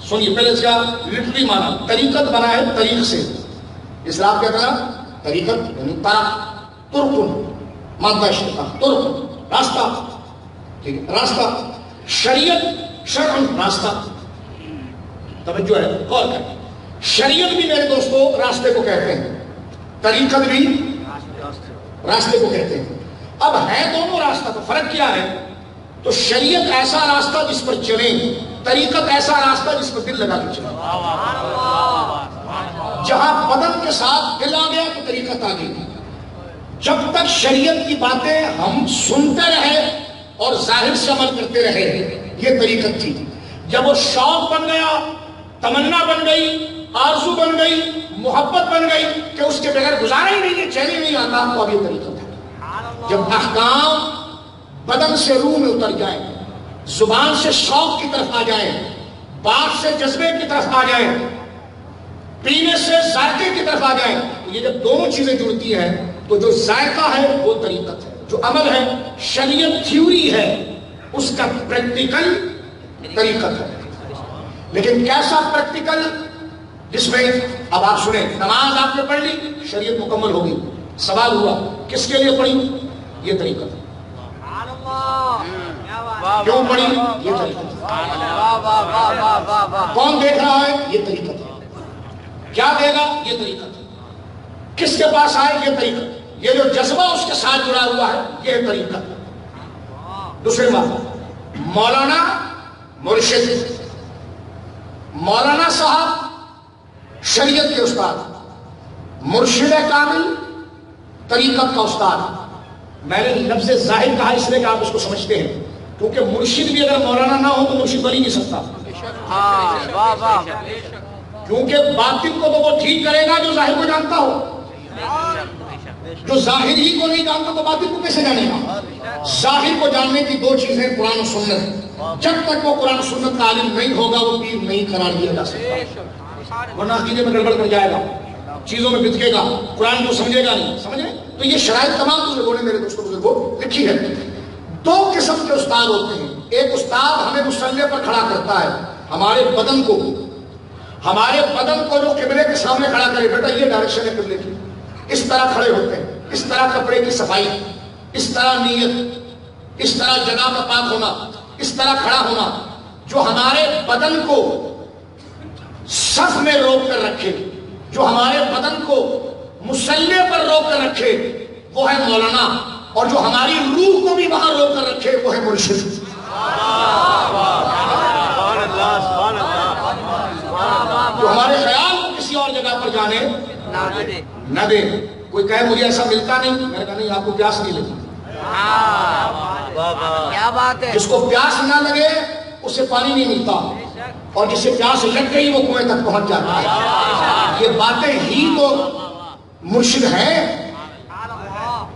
سنیے پہلے اس کا لٹرلی معنی، طریقت بنا ہے طریق سے، اسلام کہتا ہے طریقت یعنی طرق، ترکن، مادہ شرطہ، ترک راستہ، ٹھیک ہے، راستہ۔ شریعت شرعن راستہ، توجہ ہے، غور کریں، شریعت بھی میرے دوستو راستے کو کہتے ہیں، طریقت بھی راستے کو کہتے ہیں۔ اب ہے دونوں راستہ، تو فرق کیا ہے؟ تو شریعت ایسا راستہ جس پر چلیں، طریقت ایسا راستہ جس پر دل لگا کے چلیں۔ جہاں بدن کے ساتھ دل آ گیا تو طریقت آ گئی۔ جب تک شریعت کی باتیں ہم سنتے رہے اور ظاہر سے عمل کرتے رہے، یہ طریقت تھی۔ جب وہ شوق بن گیا، تمنا بن گئی، آرزو بن گئی، محبت بن گئی کہ اس کے بغیر گزارا ہی نہیں ہے، چین ہی نہیں آتا، تو اب یہ طریقت ہے۔ جب احکام بدن سے روح میں اتر جائیں، زبان سے شوق کی طرف آ جائیں، بات سے جذبے کی طرف آ جائیں، پینے سے ذائقے کی طرف آ جائیں، تو یہ جب دونوں چیزیں جڑتی ہیں تو جو ذائقہ ہے وہ طریقت ہے، جو عمل ہے شریعت تھیوری ہے، اس کا پریکٹیکل طریقت ہے۔ لیکن کیسا پریکٹیکل؟ جس میں اب آپ سنیں، نماز آپ نے پڑھ لی، شریعت مکمل ہوگی، سوال ہوا کس کے لیے پڑھی؟ یہ طریقت ہے۔ کیوں پڑھی؟ یہ طریقت ہے۔ کون دیکھ رہا ہے؟ یہ طریقت ہے۔ کیا دے گا؟ یہ طریقت ہے۔ کس کے پاس آئے؟ یہ طریقت۔ یہ جو جذبہ اس کے ساتھ جڑا ہوا ہے، یہ طریقت ہے۔ دوسری بات، مولانا مرشد، مولانا صاحب شریعت کے استاد، مرشد کامل طریقت کا استاد۔ میں نے لفظ ظاہر کہا اس لیے کہ آپ اس کو سمجھتے ہیں، کیونکہ مرشد بھی اگر مولانا نہ ہو تو مرشد بن ہی نہیں سکتا، کیونکہ باطن کو تو وہ ٹھیک کرے گا جو ظاہر کو جانتا ہو، جو ظاہر ہی کو نہیں جانتا تو باطن کو کیسے جانے گا؟ ظاہر کو جاننے کی دو چیزیں قرآن و سنت، جب تک وہ قرآن و سنت کا عالم نہیں ہوگا وہ پیر نہیں قرار دیا جا سکتا، ورنہ عقیدے میں گڑبڑ کر جائے گا، چیزوں میں بتکے گا، قرآن کو سمجھے گا نہیں، سمجھے؟ تو یہ شرائط تمام بزرگوں نے میرے دوستوں بزرگوں لکھی ہے۔ دو قسم کے استاد ہوتے ہیں، ایک استاد ہمیں مصلی پر کھڑا کرتا ہے، ہمارے بدن کو جو قبلے کے سامنے کھڑا کرے، بیٹا یہ ڈائریکشن ہے قبلے کی، اس طرح کھڑے ہوتے ہیں، اس طرح کپڑے کی صفائی، اس طرح نیت، اس طرح جگہ کا پاک ہونا، اس طرح کھڑا ہونا، جو ہمارے بدن کو صف میں روک کر رکھے، جو ہمارے بدن کو مصلی پر روک کر رکھے وہ ہے مولانا، اور جو ہماری روح کو بھی وہاں روک کر رکھے وہ ہے مرشد۔ جو ہمارے خیال کو کسی اور جگہ پر جانے نہ دے۔ کوئی کہے مجھے ایسا ملتا نہیں، میں نے کہا نہیں، آپ کو پیاس نہیں لگی، کیا بات ہے، جس کو پیاس نہ لگے اسے پانی نہیں ملتا، اور جسے پیاس لگ گئی وہ کنویں تک پہنچ جاتا ہے۔ یہ باتیں ہی تو مرشد ہیں،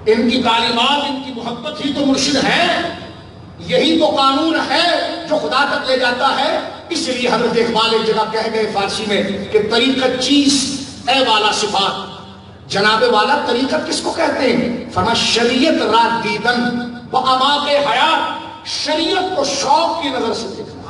ان کی تعلیمات، ان کی محبت ہی تو مرشد ہے، یہی تو قانون ہے جو خدا تک لے جاتا ہے۔ اس لیے حضرت اقبال ایک جگہ کہہ گئے فارسی میں کہ طریقت چیز اے والا صفات، جناب والا طریقت کس کو کہتے ہیں؟ فرمایا شریعت را دیدن با اماق حیات، شریعت کو شوق کی نظر سے دیکھنا،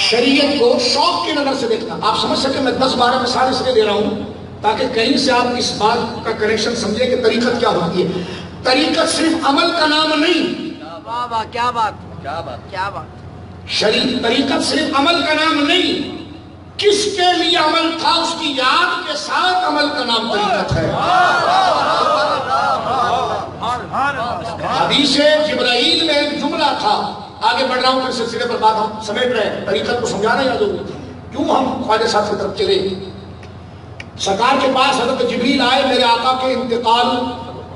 شریعت کو شوق کی نظر سے دیکھنا. آپ سمجھ سکیں میں 10-12 مثال اس لیے دے رہا ہوں تاکہ کہیں سے آپ اس بات کا کنیکشن سمجھیں کہ طریقت کیا ہوتی ہے. طریقت صرف عمل کا نام نہیں. کیا بات. طریقت صرف عمل کا نام نہیں. کس کے لیے عمل تھا اس کی یاد کے ساتھ عمل کا نام طریقت ہے. حدیث جبرائیل میں ایک جملہ تھا. آگے بڑھ رہا ہوں پھر سلسلے پر بات ہم سمیٹ رہے ہیں. طریقت کو سمجھانا یاد ہوگی کیوں ہم خواجہ صاحب کی طرف چلے. سرکار کے پاس حضرت جبریل آئے. میرے آقا کے انتقال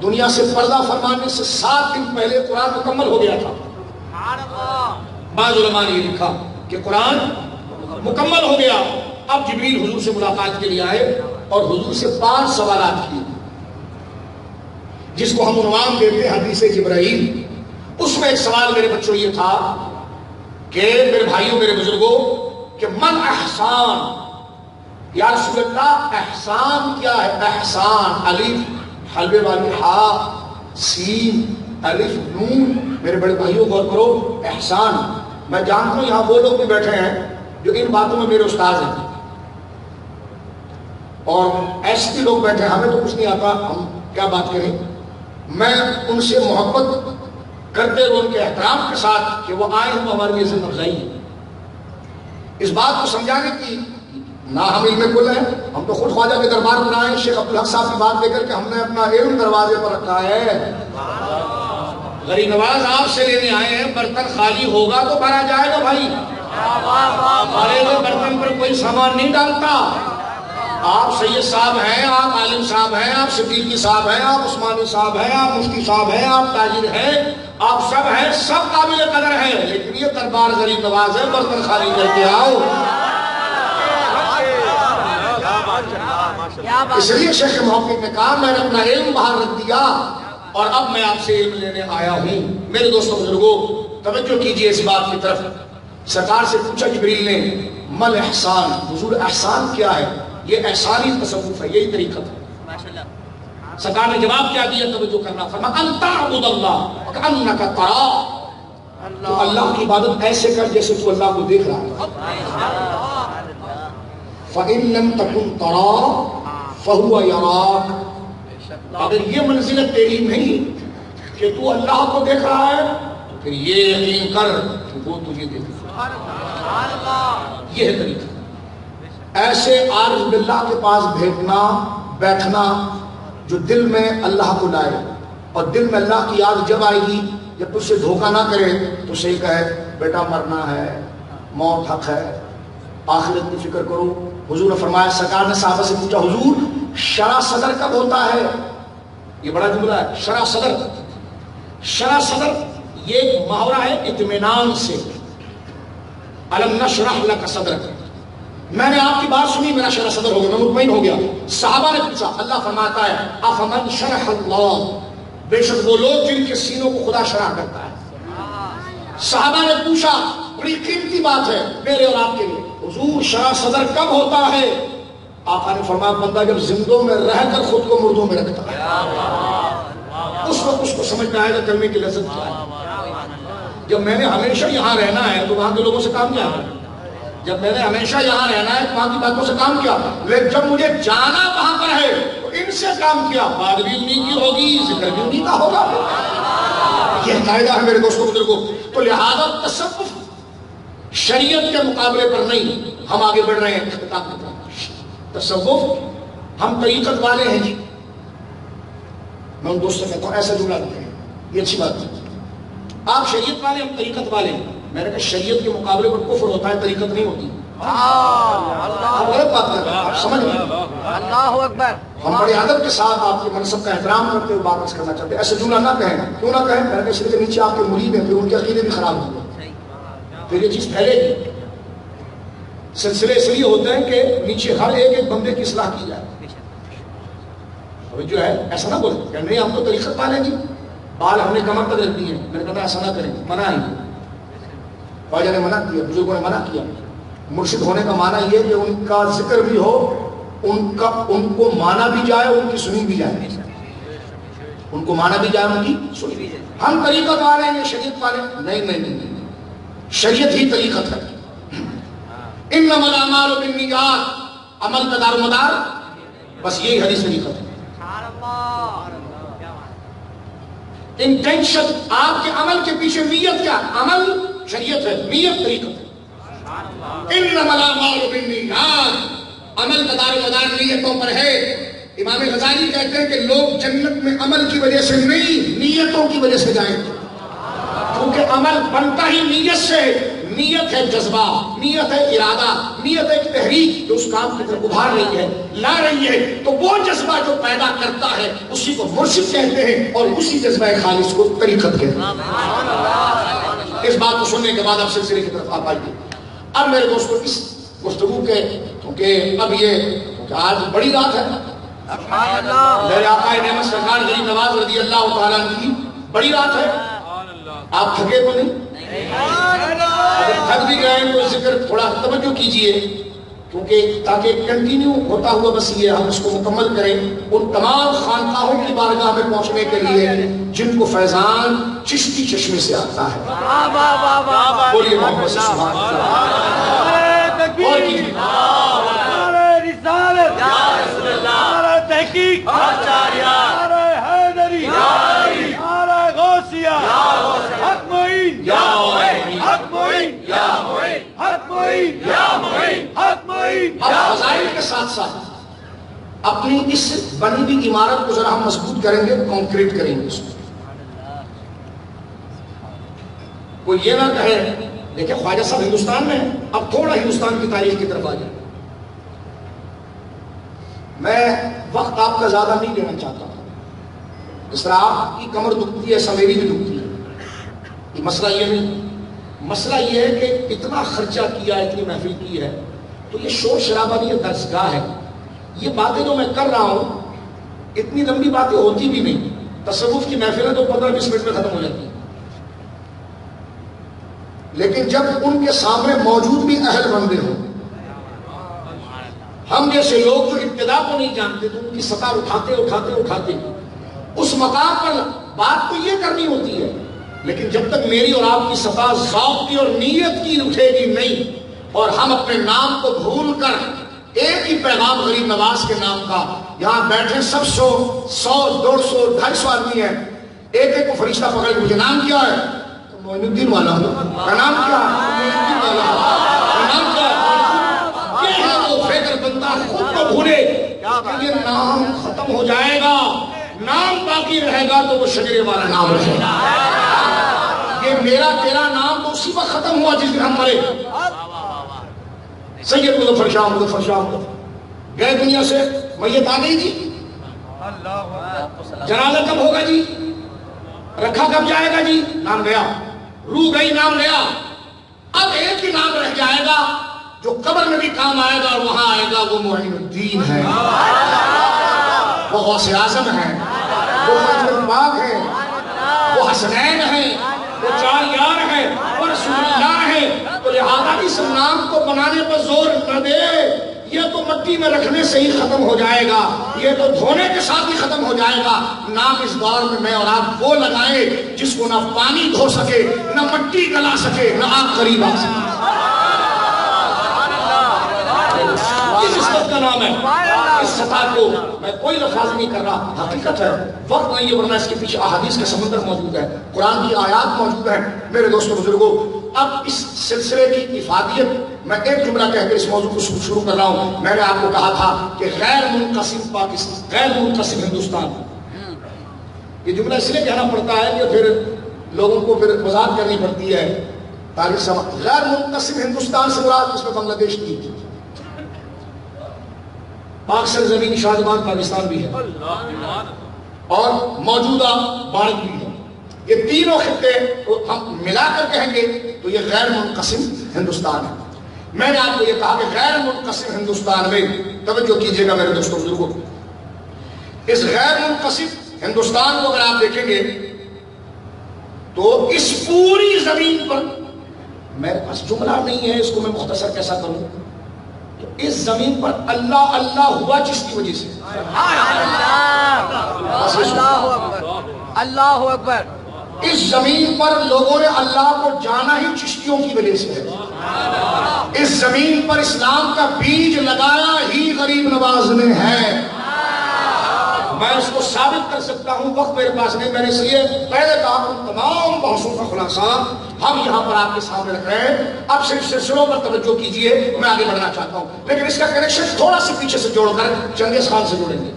دنیا سے پردہ فرمانے سے 7 دن پہلے قرآن مکمل ہو گیا تھا. بعض علماء نے یہ لکھا کہ قرآن مکمل ہو گیا. اب جبریل حضور سے ملاقات کے لیے آئے اور حضور سے 5 سوالات کیے جس کو ہم عنوان دیتے ہیں حدیث جبرائیل. اس میں ایک سوال میرے بچوں یہ تھا کہ میرے بھائیوں میرے بزرگوں کہ من احسان، یا رسول اللہ احسان کیا ہے؟ احسان الف حلبے والی ہا سین الف نون. میرے بڑے بھائیوں غور کرو. احسان میں جانتا ہوں یہاں وہ لوگ بھی بیٹھے ہیں جو ان باتوں میں میرے استاد ہیں اور ایسے بھی لوگ بیٹھے ہیں ہمیں تو کچھ نہیں آتا ہم کیا بات کریں. میں ان سے محبت کرتے ہوئے ان کے احترام کے ساتھ کہ وہ آئے ہم ہمارے لیے عزت افزائی ہے. اس بات کو سمجھانے کی نہ ہم علم کل ہیں. ہم تو خود خواجہ کے دربار پر آئے. شیخ عبدالحق صاحب کی بات دے کر کے ہم نے اپنا علم دروازے پر رکھا ہے. غریب نواز آپ سے لینے آئے ہیں. برتن خالی ہوگا تو بھرا جائے گا بھائی. بھرے ہوئے برتن پر کوئی سامان نہیں ڈالتا. آپ سید صاحب ہیں، آپ عالم صاحب ہیں، آپ صدیقی صاحب ہیں، آپ عثمانی صاحب ہیں، آپ مفتی صاحب ہیں، آپ تاجر ہیں، آپ سب ہیں، سب قابل قدر ہیں. لیکن یہ دربار غریب نواز ہے. برتن خالی کر کے آؤ. اس لیے شیخ محقق نے کہا میں نے اپنا علم باہر رکھ دیا اور اب میں آپ سے علم لینے آیا ہوں. میرے دوستوں بزرگوں توجہ کیجئے اس بات کی طرف. سرکار سے پوچھا جبریل نے مل احسان، حضور احسان کیا ہے؟ یہ احسانی تصوف ہے، یہی طریقت ہے. سرکار نے جواب کیا دیا توجہ کرنا. فرمایا ان تعبد اللہ کأنک تراہ، تو اللہ کی عبادت ایسے کر جیسے تو اللہ کو دیکھ رہا ہے. فإن لم تكن تراہ فهو يراك، اگر یہ منزلت تیری نہیں کہ تو اللہ کو دیکھ رہا ہے تو پھر یہ یقین کر کہ وہ تجھے دیکھ رہا ہے. یہ ہے طریقہ. ایسے عارف باللہ کے پاس بیٹھنا جو دل میں اللہ کو لائے اور دل میں اللہ کی یاد جب آئے گی جب تجھ سے دھوکہ نہ کرے تو صحیح کہے بیٹا مرنا ہے، موت حق ہے، آخرت کی فکر کرو. حضور نے فرمایا، سرکار نے صحابہ سے پوچھا حضور شرح صدر کب ہوتا ہے؟ یہ بڑا جملہ ہے شرح صدر. شرح صدر یہ ایک محاورہ ہے اطمینان سے. الم نشرح لک صدرک، میں نے آپ کی بات سنی میرا شرح صدر ہو گیا، میں مطمئن ہو گیا. صحابہ نے پوچھا، اللہ فرماتا ہے افمن شرح اللہ، بے شک وہ لوگ جن کے سینوں کو خدا شرح کرتا ہے. صحابہ نے پوچھا، بڑی قیمتی بات ہے میرے اور آپ کے لیے، حضور شرح صدر کب ہوتا ہے؟ آقا نے فرمایا بندہ جب زندوں میں رہ کر خود کو مردوں میں رکھتا ہے، اس وقت اس کو سمجھ میں آئے گا کلمے کی لذت کیا ہے. جب میں نے ہمیشہ یہاں رہنا ہے تو وہاں کے لوگوں سے کام کیا ہے؟ جب میں نے ہمیشہ یہاں رہنا ہے تو وہاں کی باتوں سے کام کیا؟ لیکن جب مجھے جانا وہاں پر ہے تو ان سے کام کیا. بات بھی انہیں کی ہوگی، ذکر بھی انہیں کا ہوگا. یہ قاعدہ ہے میرے دوستوں بزرگوں. تو لہذا تصوف شریعت کے مقابلے پر نہیں. ہم آگے بڑھ رہے ہیں اختتام کی طرف. تصوف ہم طریقت والے ہیں جی. میں ان دوستوں سے کہتا ہوں ایسا جملہ لکھیں، یہ اچھی بات ہے. آپ شریعت والے، ہم طریقت والے ہیں. میں نے کہا شریعت کے مقابلے پر کفر ہوتا ہے، طریقت نہیں ہوتی. آپ غلط بات کر رہے ہیں، آپ سمجھ گئے. اللہ اکبر. ہم بڑے ادب کے ساتھ آپ کے منصب کا احترام کرتے ہوئے بات کرنا چاہتے ہیں. ایسے جملہ نہ کہیں. کیوں نہ کہیں؟ میں نے کہا اس کے نیچے آپ کے مرید ہیں، پھر ان کے عقیدے بھی خراب ہوں گے، پھر یہ چیز پھیلے گی. سلسلے اس لیے ہوتے ہیں کہ نیچے ہر ایک بندے کی اصلاح کی جائے. جو ہے ایسا نہ بولے کہ نہیں ہم تو طریقت والے نہیں، بال ہم نے کمر تک رکھ دی ہے. میں نے کہا ایسا نہ کریں، منع ہے. خواجہ نے منع کیا، بزرگوں نے منع کیا. مرشد ہونے کا معنی یہ کہ ان کا ذکر بھی ہو، ان کو مانا بھی جائے، ان کی سنی بھی جائے. ان کو مانا بھی جائے ان کی سنی. ہم طریقت والے ہیں شریعت والے نہیں. شریعت ہی طریقت ہے. انما الاعمال بالنیات، عمل کا دار و مدار بس یہی حدیث طریقت ہے. انٹینشن، آپ کے عمل کے پیچھے نیت کیا؟ عمل شریعت ہے، نیت طریقت ہے. انما الاعمال بالنیات، عمل کا دار و مدار نیتوں پر ہے. امام غزالی کہتے ہیں کہ لوگ جنت میں عمل کی وجہ سے نہیں، نیتوں کی وجہ سے جائیں گے. کیونکہ عمل بنتا ہی نیت سے. نیت ہے جذبہ، نیت ہے ارادہ، نیت ہے تحریک جو اس کام کی طرف ابھار رہی ہے، لا رہی ہے. تو وہ جذبہ جو پیدا کرتا ہے اسی کو مرشد کہتے ہیں، اور اسی جذبہ خالص کو طریقت کہتے ہیں. اس بات کو سننے کے بعد اب سلسلے کی طرف آپ آئیے. اب میرے دوستوں اس گفتگو کے، کیونکہ اب یہ آج بڑی رات ہے، میرے آقا نعمت سرکار غریب نواز رضی اللہ تعالیٰ عنہ کی بڑی رات ہے. آپ تھکے تو نہیں؟ اگر تھک بھی گئے تو ذکر تھوڑا توجہ کیجئے، کیونکہ تاکہ کنٹینیو ہوتا ہوا بس یہ ہم اس کو مکمل کریں ان تمام خانقاہوں کی بارگاہ میں پہنچنے کے لیے جن کو فیضان چشتی چشمے سے آتا ہے. بولیے محمد صلی اللہ علیہ وسلم. اور کیجئے تحقیق اب فضائل کے ساتھ ساتھ اپنی اس بنی ہوئی عمارت کو ذرا ہم مضبوط کریں گے، کانکریٹ کریں گے. اس کو کوئی یہ نہ کہے دیکھیں خواجہ صاحب ہندوستان میں ہیں، اب تھوڑا ہندوستان کی تاریخ کی طرف آ جائیں. میں وقت آپ کا زیادہ نہیں لینا چاہتا ہوں. اس طرح آپ کی کمر دکھتی ہے، سمیری بھی دکھتی ہے. مسئلہ یہ نہیں، مسئلہ یہ ہے کہ اتنا خرچہ کیا، اتنی محفل کی ہے، تو یہ شور شرابہ نہیں، یہ درسگاہ ہے. یہ باتیں جو میں کر رہا ہوں اتنی لمبی باتیں ہوتی بھی نہیں. تصوف کی محفلیں تو 15-20 منٹ میں ختم ہو جاتی ہیں، لیکن جب ان کے سامنے موجود بھی اہل بندے ہوں، ہم جیسے لوگ جو ابتدا کو نہیں جانتے تو ان کی سطح اٹھاتے اس مقام پر بات تو یہ کرنی ہوتی ہے. لیکن جب تک میری اور آپ کی سطح ذوق کی اور نیت کی اٹھے گی نہیں، اور ہم اپنے نام کو بھول کر ایک ہی پیغام غریب نواز کے نام کا، یہاں بیٹھے سب 100 150 250 آدمی ہیں، ایک کو فرشتہ پکڑ کے مجھے نام کیا ہے؟ معین الدین والا ہوں. نام کیا ہے؟ نام کیا ہے؟ یہ ہے وہ فکر بندہ خود کو بھولے کہ یہ نام ختم ہو جائے گا، نام باقی رہے گا تو وہ شجرے والا نام رہے گا. یہ میرا تیرا نام تو اسی وقت ختم ہوا جس دن ہم مرے. سید مظفر شاہ گئے دنیا سے، میت آ گئی جی، جنازہ کب ہوگا جی، رکھا کب جائے گا جی، نام گیا. روح گئی، نام گیا. اب ایک ہی نام رہ جائے گا جو قبر میں بھی کام آئے گا اور وہاں آئے گا، وہ معین الدین ہے، وہ غوث اعظم ہے، وہ مجد پاک ہے، وہ حسنین ہے، وہ چار یار ہے، وہ رسول اللہ ہے. تو لہذا اس نام کو بنانے پر زور نہ دے، یہ تو مٹی میں رکھنے سے ہی ختم ہو جائے گا، یہ تو دھونے کے ساتھ ہی ختم ہو جائے گا. نام اس دور میں اور آپ وہ لگائیں جس کو نہ پانی دھو سکے، نہ مٹی گلا سکے، نہ آپ قریب آ سکے. اس عزت کا نام ہے. اس سطح کو میں کوئی لفاظ نہیں کر رہا، حقیقت ہے، وقت نہیں ہے، ورنہ اس کے پیچھے احادیث کا سمندر موجود ہے، قرآن کی آیات موجود ہیں. میرے دوستوں بزرگوں، اب اس سلسلے کی افادیت میں ایک جملہ کہہ کر اس موضوع کو شروع کر رہا ہوں. میں نے آپ کو کہا تھا کہ غیر منقسم پاکستان، غیر منقسم ہندوستان. یہ جملہ اس لیے کہنا پڑتا ہے کہ پھر لوگوں کو پھر وضاحت کرنی پڑتی ہے تاریخ سمجھ. غیر منقسم ہندوستان سے مراد اس میں بنگلہ دیش کی، پاک سرزمین شادمان پاکستان بھی ہے، اور موجودہ بھارت بھی ہے. یہ تینوں خطے ہم ملا کر کہیں گے تو یہ غیر منقسم ہندوستان ہے. میں نے آپ کو یہ کہا کہ غیر منقسم ہندوستان میں توجہ کیجئے گا میرے دوستوں بزرگوں، اس غیر منقسم ہندوستان کو اگر آپ دیکھیں گے تو اس پوری زمین پر، میرے پاس جملہ نہیں ہے اس کو میں مختصر کیسا کروں، تو اس زمین پر اللہ اللہ ہوا جس کی وجہ سے. اللہ اکبر. اس زمین پر لوگوں نے اللہ کو جانا ہی چشتیوں کی وجہ سے ہے. اس زمین پر اسلام کا بیج لگایا ہی غریب نواز نے ہے. میں اس کو ثابت کر سکتا ہوں، وقت میرے پاس نہیں، میں نے اس لیے پہلے کہا ان تمام بحثوں کا خلاصہ ہم یہاں پر آپ کے سامنے رکھ رہے ہیں. اب صرف سلسلوں پر توجہ کیجئے، میں آگے بڑھنا چاہتا ہوں، لیکن اس کا کنیکشن تھوڑا سا پیچھے سے جوڑ کر چنگیز خان سے جوڑیں گے،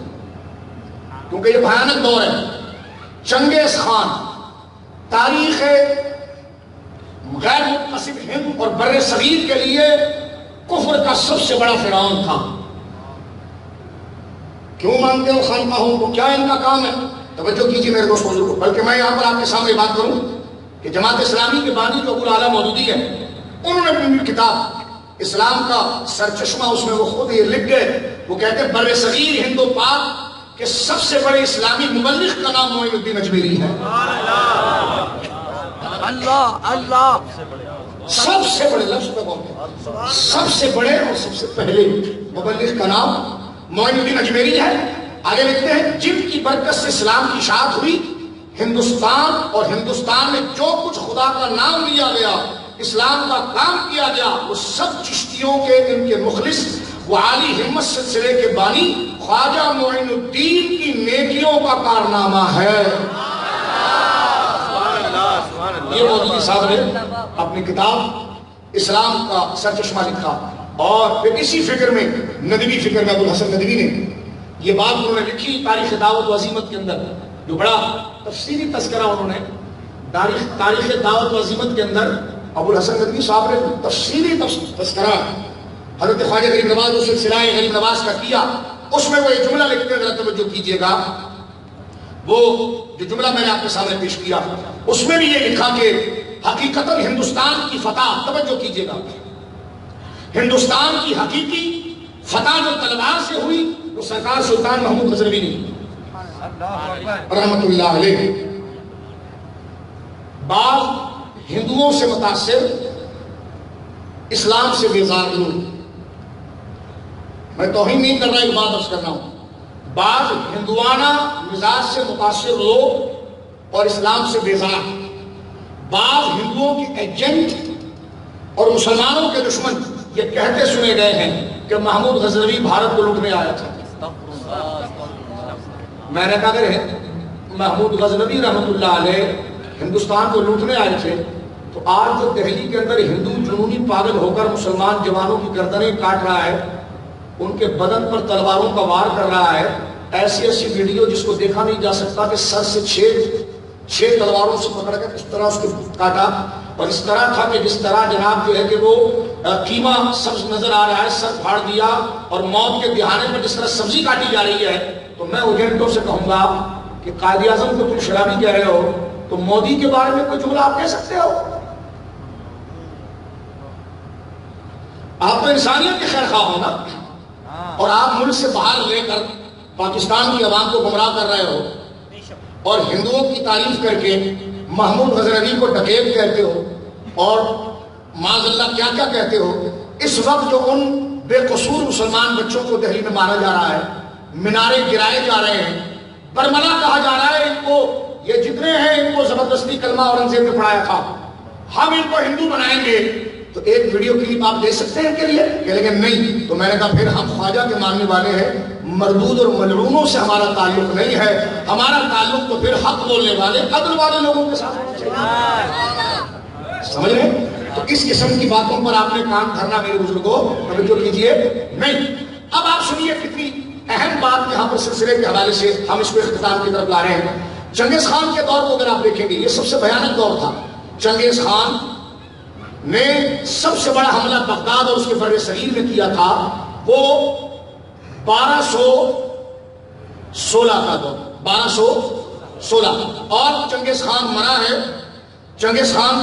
کیونکہ یہ بھیانک دور ہے. چنگیز خان تاریخ غیر متصف ہند اور بر صغیر کے لیے کفر کا سب سے بڑا فرعون تھا. کیوں مانتے ہو خانقاہوں کو؟ کیا ان کا کام ہے؟ توجہ کیجیے میرے دوست بزرگوں. بلکہ میں یہاں پر آپ کے سامنے بات کروں کہ جماعت اسلامی کے بانی جو ابو الاعلیٰ مودودی ہے، انہوں نے اپنی کتاب اسلام کا سرچشمہ، اس میں وہ خود یہ لکھ گئے، وہ کہتے ہیں بر صغیر ہند و پاک کے سب سے بڑے اسلامی مبلغ کا نام معین الدین اجمیری ہے. اللہ اللہ. سب سے بڑے لفظ پہ بولتے ہیں، سب سے بڑے اور سب سے پہلے مبلغ کا نام معین الدین اجمیری ہے. آگے لکھتے ہیں جن کی برکت سے اسلام کی اشاعت ہوئی، ہندوستان اور ہندوستان میں جو کچھ خدا کا نام لیا گیا، اسلام کا کام کیا گیا، وہ سب چشتیوں کے ان کے مخلص وہ عالی ہمت سلسلے کے بانی خواجہ معین الدین کی نیکیوں کا کارنامہ ہے. یہ مودودی صاحب نے اپنی کتاب اسلام کا سرچشمہ لکھا، اور پھر اسی فکر میں ندوی فکر میں ابوالحسن ندوی نے یہ بات انہوں نے لکھی تاریخ دعوت و عزیمت کے اندر، جو بڑا تفصیلی تذکرہ انہوں نے تاریخ دعوت و عزیمت کے اندر ابوالحسن ندوی صاحب نے تفصیلی تذکرہ حضرت خواجہ غریب نواز و سلسلہ غریب نواز کا کیا. اس میں وہ یہ جملہ لکھتے ہیں، ذرا توجہ کیجیے گا. وہ جو جملہ میں نے آپ کے سامنے پیش کیا، اس میں بھی یہ لکھا کہ حقیقتاً ہندوستان کی فتح، توجہ کیجیے گا، ہندوستان کی حقیقی فتح جو تلوار سے ہوئی وہ سرکار سلطان محمود غزنوی نے رحمت اللہ علیہ. بعض ہندوؤں سے متاثر، اسلام سے بیزار لوگ، میں توہین نہیں کر رہا، ایک بات عرض کر رہا ہوں، بعض ہندوانہ مزاج سے متاثر لوگ اور اسلام سے بیزار، بعض ہندوؤں کے ایجنٹ اور مسلمانوں کے دشمن یہ کہتے سنے گئے ہیں کہ محمود غزنوی بھارت کو لوٹنے آیا تھا. میں نے کہا کہ محمود غزنوی رحمت اللہ علیہ ہندوستان کو لوٹنے آئے تھے، تو آج جو دہلی کے اندر ہندو جنونی پاگل ہو کر مسلمان جوانوں کی گردنیں کاٹ رہا ہے، ان کے بدن پر تلواروں کا وار کر رہا ہے، ایسی ایسی ویڈیو جس کو دیکھا نہیں جا سکتا کہ سر سے چھ تلواروں سے پکڑ کر اس طرح اس کو کاٹا، اور اس طرح تھا کہ جس طرح جناب جو ہے کہ وہ قیمہ سبز نظر آ رہا ہے، سر پھاڑ دیا، اور موت کے دہانے پر جس طرح سبزی کاٹی جا رہی ہے. تو میں ایجنٹوں سے کہوں گا کہ قائد اعظم کو تم شرابی کہہ رہے ہو، تو مودی کے بارے میں کوئی جملہ آپ کہہ سکتے ہو؟ آپ تو انسانیت کے خیر خواہ ہو نا، اور آپ ملک سے باہر لے کر پاکستان کی عوام کو گمراہ کر رہے ہو، اور ہندوؤں کی تعریف کر کے محمود غزنوی کو ڈکیت کہتے ہو، اور معاذ اللہ کیا کیا کہتے ہو. اس وقت جو ان بے قصور مسلمان بچوں کو دہلی میں مارا جا رہا ہے، مینارے گرائے جا رہے ہیں، برملا کہا جا رہا ہے، ان کو یہ جتنے ہیں ان کو زبردستی کلمہ اورنگزیب نے پڑھایا تھا، ہم ان کو ہندو بنائیں گے، تو ایک ویڈیو کلپ آپ دے سکتے ہیں ان کے لیے؟ کہ لیکن نہیں. تو میں نے کہا پھر ہم خواجہ کے ماننے والے ہیں، مردود اور ملعونوں سے ہمارا تعلق نہیں ہے، ہمارا تعلق تو پھر حق بولنے والے عدل والے لوگوں کے ساتھ ہونا چاہیے. سمجھ رہے ہیں؟ تو اس قسم کی باتوں پر آپ نے کام کرنا میرے بزرگوں توجہ کیجیے. نہیں، اب آپ سنیے کتنی اہم بات یہاں پر سلسلے کے حوالے سے ہم اس کو اختتام کی طرف لا رہے ہیں. چنگیز خان کے دور کو اگر آپ دیکھیں گے، یہ سب سے بھیانک دور تھا. چنگیز خان نے سب سے بڑا حملہ بغداد اور اس کے بر صغیر میں کیا تھا، وہ 1216 کا دور، 1216. اور چنگیز خان مرا ہے، چنگیز خان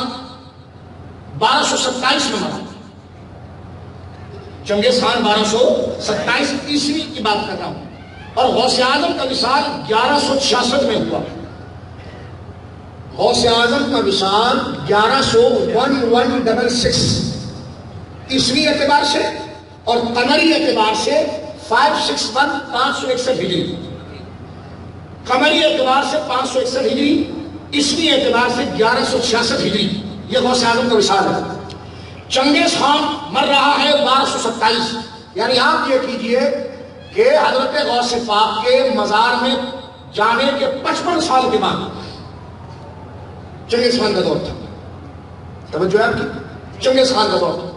1227 میں مرا. چنگیز خان 1227 عیسوی کی بات کر رہا ہوں، اور غوث اعظم کا وصال 1166 میں ہوا. غوث اعظم کا وصال 1166 عیسوی اعتبار سے، اور قمری اعتبار سے 561 561 ہجری. قمری اعتبار سے 561 ہجری، عیسوی اعتبار سے 1166 ہجری، یہ غوث اعظم کا وصال ہے۔ چنگیز خان مر رہا ہے 1227، یعنی آپ یہ کیجئے کہ حضرت غوث پاک کے مزار میں جانے کے 55 سال کے بعد چنگیز خان کا دور تھا۔ توجہ ہے آپ کی، چنگیز خان کا دور تھا۔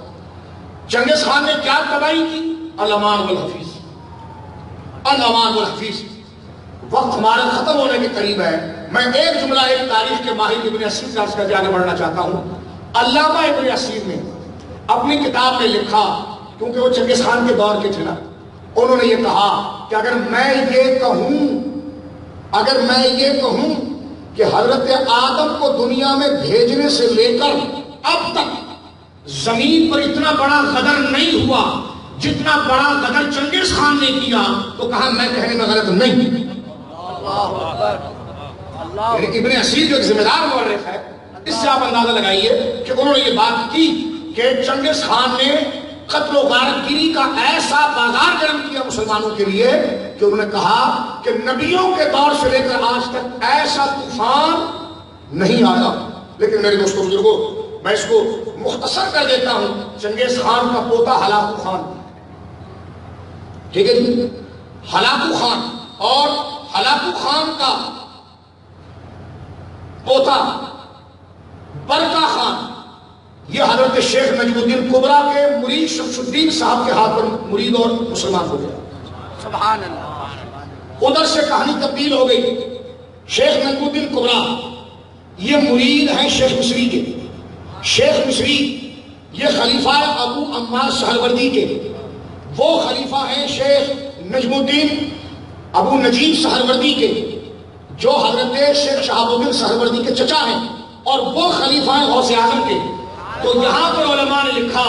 چنگیز خان نے کیا تباہی کی؟ الامان والحفیظ، الامان والحفیظ۔ وقت ہمارا ختم ہونے کے قریب ہے، میں ایک جملہ ایک تاریخ کے ماہر ابن اسیر کا کر کے آگے بڑھنا چاہتا ہوں۔ علامہ ابن اسیر نے اپنی کتاب میں لکھا، کیونکہ وہ چنگیز خان کے دور کے تھے نا، انہوں نے یہ کہا کہ اگر میں یہ کہوں کہ حضرت آدم کو دنیا میں بھیجنے سے لے کر اب تک زمین پر اتنا بڑا غدر نہیں ہوا جتنا بڑا غدر چنگیز خان نے کیا، تو کہا میں کہنے میں غلط نہیں۔ یعنی ابن اسیر جو ایک ذمہ دار مورخ ہے، اس سے آپ اندازہ لگائیے کہ انہوں نے یہ بات کی کہ چنگیز خان نے قتل و غارت گیری کا ایسا بازار گرم کیا مسلمانوں کے لیے کہ انہوں نے کہا کہ نبیوں کے دور سے لے کر آج تک ایسا طوفان نہیں آیا۔ لیکن میرے دوستوں بزرگوں، میں اس کو مختصر کر دیتا ہوں۔ چنگیز خان کا پوتا ہلاکو خان، ٹھیک ہے جی، ہلاکو خان، اور ہلاکو خان کا پوتا برکا خان، یہ حضرت شیخ نجم الدین کبرا کے مرید شمس الدین صاحب کے ہاتھ پر مرید اور مسلمان ہو گیا۔ سبحان اللہ۔ ادھر سے کہانی تبدیل ہو گئی۔ شیخ نجم الدین کبرا یہ مرید ہیں شیخ مصری کے۔ شیخ مصری یہ خلیفہ ابو عمار سہروردی کے، وہ خلیفہ ہیں شیخ نجم الدین ابو نجیب سہروردی کے، جو حضرت شیخ شہاب الدین سہروردی کے چچا ہیں، اور وہ خلیفہ ہیں غوث اعظم کے۔ تو یہاں پر علماء نے لکھا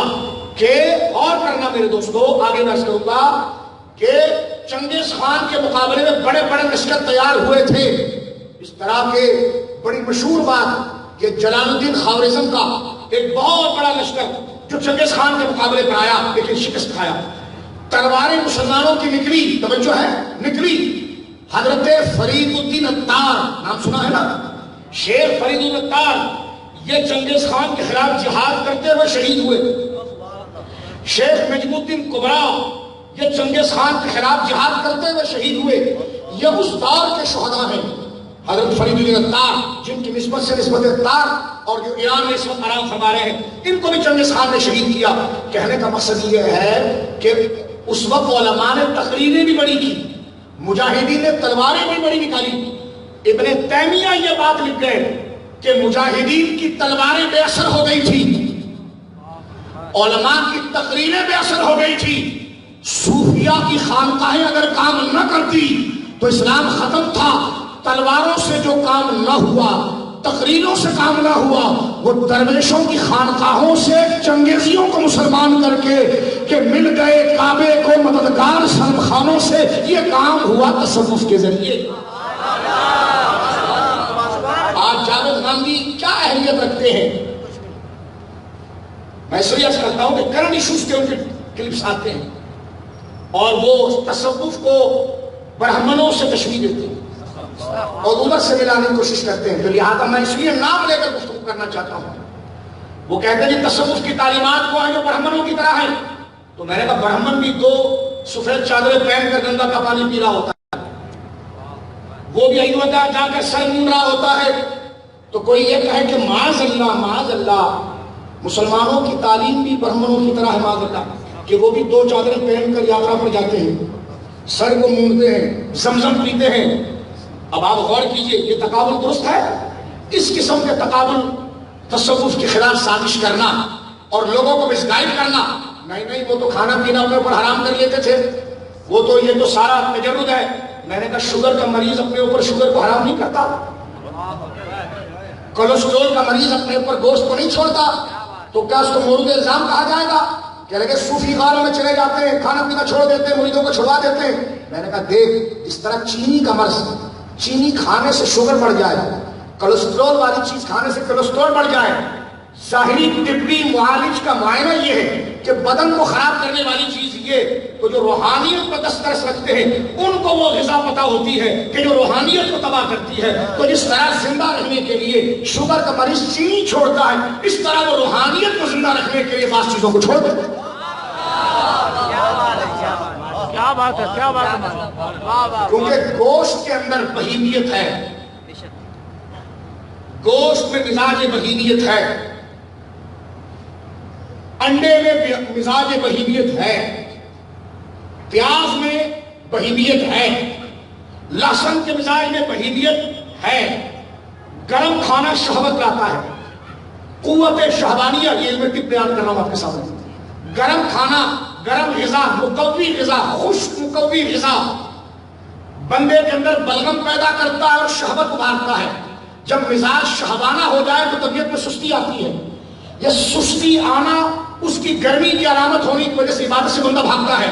کہ غور کرنا میرے دوستو، آگے میں کروں گا کہ چنگیز خان کے مقابلے میں بڑے بڑے لشکر تیار ہوئے تھے۔ اس طرح کے بڑی مشہور بات کہ جلال الدین خوارزم کا ایک بہت بڑا لشکر جو چنگیز خان کے مقابلے پر آیا لیکن شکست کھایا، تلواریں مسلمانوں کی نکلی، توجہ ہے، نکلی۔ حضرت فرید الدین عطار، نام سنا ہے نا، شیخ فرید الدین عطار، یہ چنگیز خان کے خلاف جہاد کرتے ہوئے شہید ہوئے۔ شیخ نجم الدین کبرا یہ چنگیز خان کے خلاف جہاد کرتے ہوئے شہید ہوئے۔ یہ اس دور کے شہداء ہیں۔ حضرت فرید الدین عطار، جن کی نسبت سے نسبت عطار، اور جو ایران میں اس وقت آرام فرما رہے ہیں، ان کو بھی چنگیز خان نے شہید کیا۔ کہنے کا مقصد یہ ہے کہ اس وقت علماء نے تقریریں بھی بڑی کی، مجاہدین نے تلواریں بھی بڑی نکالی۔ ابن تیمیہ یہ بات لکھ گئے کہ مجاہدین کی تلواریں بے اثر ہو گئی تھی، علماء کی تقریریں بے اثر ہو گئی تھی، صوفیہ کی خانقاہیں اگر کام نہ کرتی تو اسلام ختم تھا۔ تلواروں سے جو کام نہ ہوا، تقریروں سے کام نہ ہوا، وہ درویشوں کی خانقاہوں سے چنگیزیوں کو مسلمان کر کے کہ مل گئے کعبے کو مددگار سلم خانوں سے، یہ کام ہوا تصوف کے ذریعے۔ آج جاوید غامدی کیا اہمیت رکھتے ہیں؟ میں اس لیے عرض کرتا ہوں کہ کرنٹ ایشوز کے ان کے کلپس آتے ہیں اور وہ تصوف کو برہمنوں سے تشبیہ دیتے ہیں اور ادھر سے ملانے کی کوشش کرتے ہیں۔ تو لہٰذا میں اس لیے نام لے کر گفتگو کرنا چاہتا ہوں۔ وہ کہتے ہیں کہ تصوف کی تعلیمات وہ ہیں جو برہمنوں کی طرح ہیں۔ تو میں نے کہا برہمن بھی دو سفید چادریں پہن کر گنگا کا پانی پی رہا ہوتا ہے، وہ بھی ایودھیا جا کر سر مون رہا ہوتا ہے، تو کوئی یہ کہے کہ معاذ اللہ معاذ اللہ، مسلمانوں کی تعلیم بھی برہمنوں کی طرح ہے، معاذ اللہ، کہ وہ بھی دو چادریں پہن کر یاترا پر جاتے ہیں، سر کو مونتے ہیں، زمزم پیتے ہیں۔ اب آپ غور کیجئے، یہ تقابل درست ہے؟ اس قسم کے تقابل تصوف کے خلاف سازش کرنا اور لوگوں کو مسگائیڈ کرنا، نہیں وہ تو کھانا پینا اپنے اوپر حرام کر لیتے تھے، وہ تو یہ تو سارا تجرد ہے۔ میں نے کہا شوگر کا مریض اپنے اوپر شوگر کو حرام نہیں کرتا، کولیسٹرول کا مریض اپنے اوپر گوشت کو نہیں چھوڑتا، تو کیا اس کو مورد الزام کہا جائے گا؟ کہ لگے صوفی غاروں میں چلے جاتے ہیں، کھانا پینا چھوڑ دیتے ہیں، مریدوں کو چھڑوا دیتے ہیں۔ میں نے کہا دیکھ، اس طرح چینی کا مرض، چینی کھانے سے شوگر بڑھ جائے، کولیسٹرول والی چیز کھانے سے کولیسٹرول بڑھ جائے، ظاہری طبی معالج کا معائنہ یہ ہے کہ بدن کو خراب کرنے والی چیز یہ، تو جو روحانیت پر دسترس رکھتے ہیں ان کو وہ غذا پتہ ہوتی ہے کہ جو روحانیت کو تباہ کرتی ہے. تو جس طرح زندہ رہنے کے لیے شوگر کا مریض چینی چھوڑتا ہے، اس طرح وہ روحانیت کو زندہ رکھنے کے لیے بعض چیزوں کو چھوڑ دیتے ہیں. کیا بات ہے، کیا بات ہے. کیونکہ گوشت کے اندر بہیمیت ہے، گوشت میں مزاج بہیمیت ہے، انڈے میں مزاج بہیمیت ہے، پیاز میں بہیمیت ہے، لہسن کے مزاج میں بہیمیت ہے. گرم کھانا شہوت لاتا ہے، قوت شہوانیہ، یہ علم طب بیان کر رہا ہوں آپ کے سامنے. گرم کھانا، گرم غذا، مقوی غذا، خشک مقوی غذا بندے کے اندر بلغم پیدا کرتا ہے اور شہوت ابھارتا ہے. جب مزاج شہوانہ ہو جائے تو طبیعت میں سستی آتی ہے. یہ سستی آنا اس کی گرمی کی علامت ہونے کی وجہ سے عبادت سے بندہ بھاگتا ہے.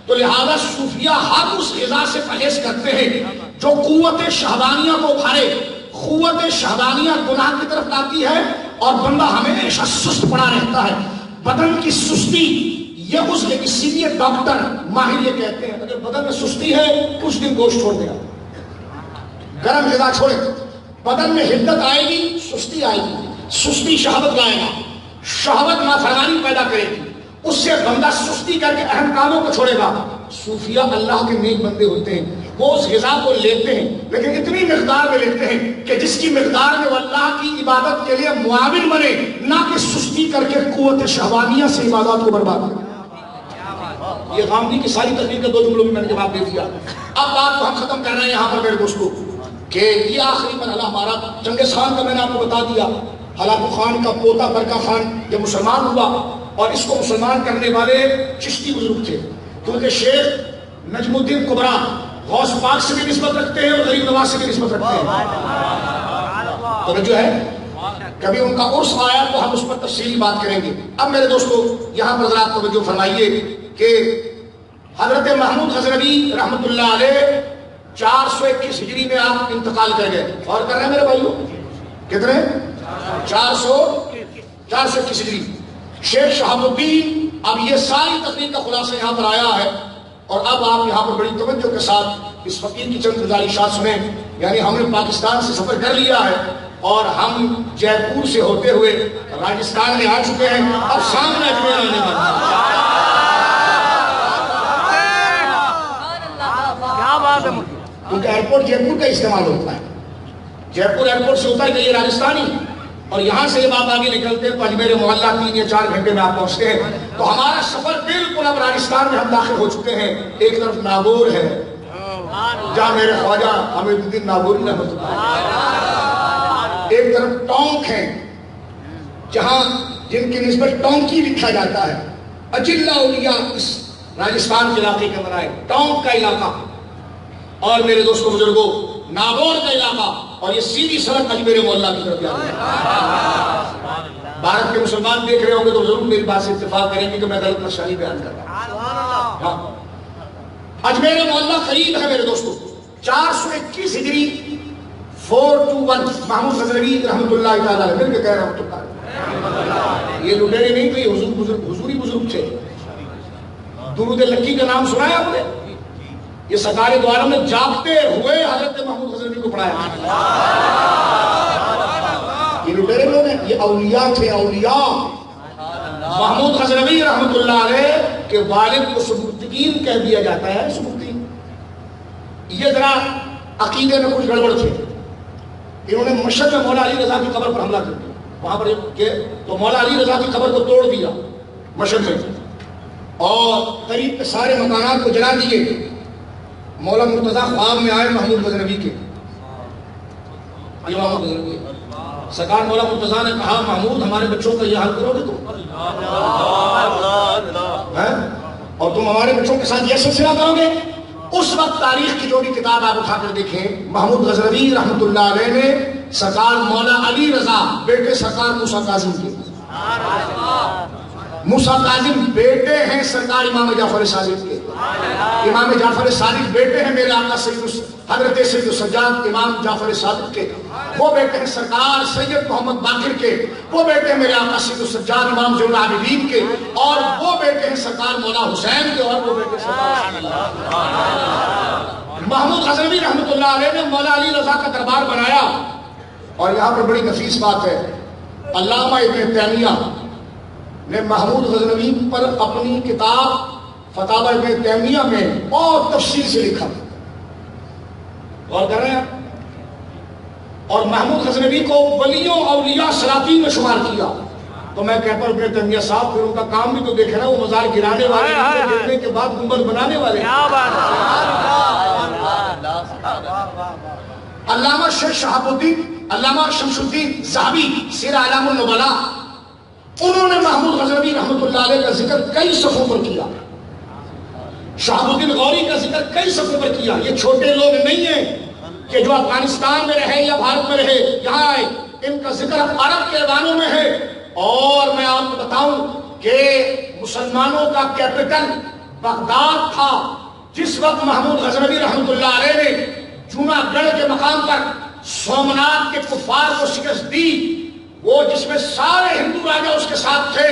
تو لہذا صوفیہ ہر اس غذا سے پرہیز کرتے ہیں جو قوت شہوانیہ کو ابھارے. قوت شہوانیہ گناہ کی طرف لاتی ہے اور بندہ ہمیشہ سست پڑا رہتا ہے. بدن کی سستی یہ اسی لیے ڈاکٹر ماہر یہ کہتے ہیں اگر بدن میں سستی ہے کچھ دن گوشت چھوڑ دے گا، گرم غذا چھوڑے. بدن میں حدت آئے گی، سستی آئے گی، سستی شہوت لائے گا، شہوت نافرمانی پیدا کرے گی، اس سے بندہ سستی کر کے اہم کاموں کو چھوڑے گا. صوفیہ اللہ کے نیک بندے ہوتے ہیں، وہ اس غذا کو لیتے ہیں لیکن اتنی مقدار میں لیتے ہیں کہ جس کی مقدار میں وہ اللہ کی عبادت کے لیے معاون بنے، نہ کہ سستی کر کے قوت شہوانیہ سے عبادات کو برباد کرے. یہ غامدی کی ساری تقریر کے 2 جملوں میں نے جواب دے دیا. اب بات کو ہم ختم کر رہے ہیں یہاں پر میرے دوستوں کہ یہ آخری مرحلہ ہمارا چنگیز خان کا میں نے آپ کو بتا دیا. ہلاکو خان کا پوتا برکا خان جب مسلمان ہوا، اور اس کو مسلمان کرنے والے چشتی بزرگ تھے، کیونکہ شیخ نجم الدین کبرا غوث پاک سے بھی نسبت رکھتے ہیں اور غریب نواز سے بھی نسبت رکھتے ہیں. تو جو ہے کبھی ان کا عرس آیا تو ہم اس پر تفصیلی بات کریں گے. اب میرے دوستو یہاں پر ذرا توجہ فرمائیے کہ حضرت محمود غزنوی رحمت اللہ علیہ 421 ہجری میں آپ انتقال کر گئے. اور کر رہے ہیں میرے بھائیو کتنے؟ 421 ہجری. شیخ شہاب الدین اب یہ ساری تقریر کا خلاصہ یہاں پر آیا ہے، اور اب آپ یہاں پر بڑی توجہ کے ساتھ اس فقیر کی چند گزارشات سنیں. یعنی ہم نے پاکستان سے سفر کر لیا ہے اور ہم جے پور سے ہوتے ہوئے راجستھان میں آ چکے ہیں، اب سامنے اجمیر آنے والا ہے. کیا بات ہے. کیونکہ ایئرپورٹ جے پور کا استعمال ہوتا ہے، جے پور ایئرپورٹ سے اتر گئی راجستھانی، اور یہاں سے جب آپ آگے نکلتے ہیں تو اجمیر معلیٰ 3 یا 4 گھنٹے میں آپ پہنچتے ہیں. تو ہمارا سفر بالکل اب راجستھان میں ہم داخل ہو چکے ہیں. ایک طرف ناگور ہے جہاں میرے خواجہ حمید الدین ناگوری رحمۃ اللہ، ایک طرف ٹونک ہے جہاں جن کی نسبت ٹونکی لکھا جاتا ہے. اجلہ اولیاء اس راجستھان کے علاقے کے اندر آئے، ٹونک کا علاقہ، اور میرے دوستوں بزرگوں ناگور کا علاقہ، اور یہ سیدھی سڑک اجمیر معلیٰ کی طرف جاتی ہے. بھارت کے مسلمان دیکھ رہے ہوں گے تو ضرور میری بات سے اتفاق کریں گے کہ میں غلط نشانی بیان کر رہا ہوں. اجمیر معلیٰ قریب ہے میرے دوستوں. 421 ہجری 421 محمود غزنوی رحمۃ اللہ تعالیٰ مل کے کہہ رہا ہوں. یہ لٹیرے نہیں تھے، حضوری بزرگ تھے. درود لکی کا نام سنا ہے آپ نے؟ یہ سرکار دو عالم نے جاگتے ہوئے حضرت محمود غزنوی کو پڑھایا. یہ لٹیرے لوگ ہیں، یہ اولیاء تھے، اولیاء. محمود غزنوی رحمت اللہ علیہ کے والد کو سبکتگین کہہ دیا جاتا ہے. سبکتگین یہ ذرا عقیدے میں کچھ گڑبڑ تھے. انہوں نے مشہد میں مولا علی رضا کی قبر پر حملہ کر دیا. وہاں پر تو مولا علی رضا کی قبر کو توڑ دیا مشہد میں، اور قریب کے سارے مکانات کو جلا دیے. مولا مرتضیٰ خواب میں آئے محمود غزنوی کے. سرکار مولا مرتضیٰ نے کہا محمود ہمارے بچوں کا یہ حال کرو گے تم، اور تم ہمارے بچوں کے ساتھ یہ سلسلہ کرو گے. اس وقت تاریخ کی جو بھی کتاب آپ اٹھا کر دیکھیں، محمود غزنوی رحمت اللہ علیہ نے سرکار مولا علی رضا بیٹے سرکار موسیٰ کاظم کے موسیٰ کاظم بیٹے ہیں سرکار امام جعفر صادق کے. امام جعفر صادق بیٹے ہیں میرے آقا حضرت سید السجاد امام جعفر صادق کے. وہ بیٹے ہیں سرکار سید محمد باقر کے. وہ بیٹے ہیں میرے آقا سید السجاد امام زین العابدین کے. اور وہ بیٹے ہیں سرکار مولا حسین کے. اور وہ بیٹے سرکار محمود غزنوی رحمۃ اللہ علیہ نے مولا علی رضا کا دربار بنایا. اور یہاں پر بڑی نفیس بات ہے، علامہ ابن تیمیہ نے محمود غزنوی پر اپنی کتاب فتاوی ابن تیمیہ میں بہت تفصیل سے لکھا. غور کر رہے ہیں. اور محمود غزنوی کو ولیوں اولیاء سلاطین میں شمار کیا. تو میں کہتا ہوں ابن تیمیہ صاحب پھر ان کا کام بھی تو دیکھے نا، وہ مزار گرانے والے گرنے کے بعد گنبد بنانے والے. علامہ شیخ شہاب الدین، علامہ شمس الدین ذہبی سیر اعلام النبلاء، انہوں نے محمود غزنوی رحمۃ اللہ علیہ کا ذکر کئی صفحوں پر کیا. شہاب الدین غوری کا ذکر کئی صفحوں پر کیا. یہ چھوٹے لوگ نہیں ہیں کہ جو افغانستان میں رہے یا بھارت میں رہے یہاں آئے، ان کا ذکر عرب کے ایوانوں میں ہے. اور میں آپ کو بتاؤں کہ مسلمانوں کا کیپٹل بغداد تھا جس وقت محمود غزنوی رحمۃ اللہ علیہ نے جوناگڑھ کے مقام پر سومنات کے کفار کو شکست دی، وہ جس میں سارے ہندو راجا اس کے ساتھ تھے.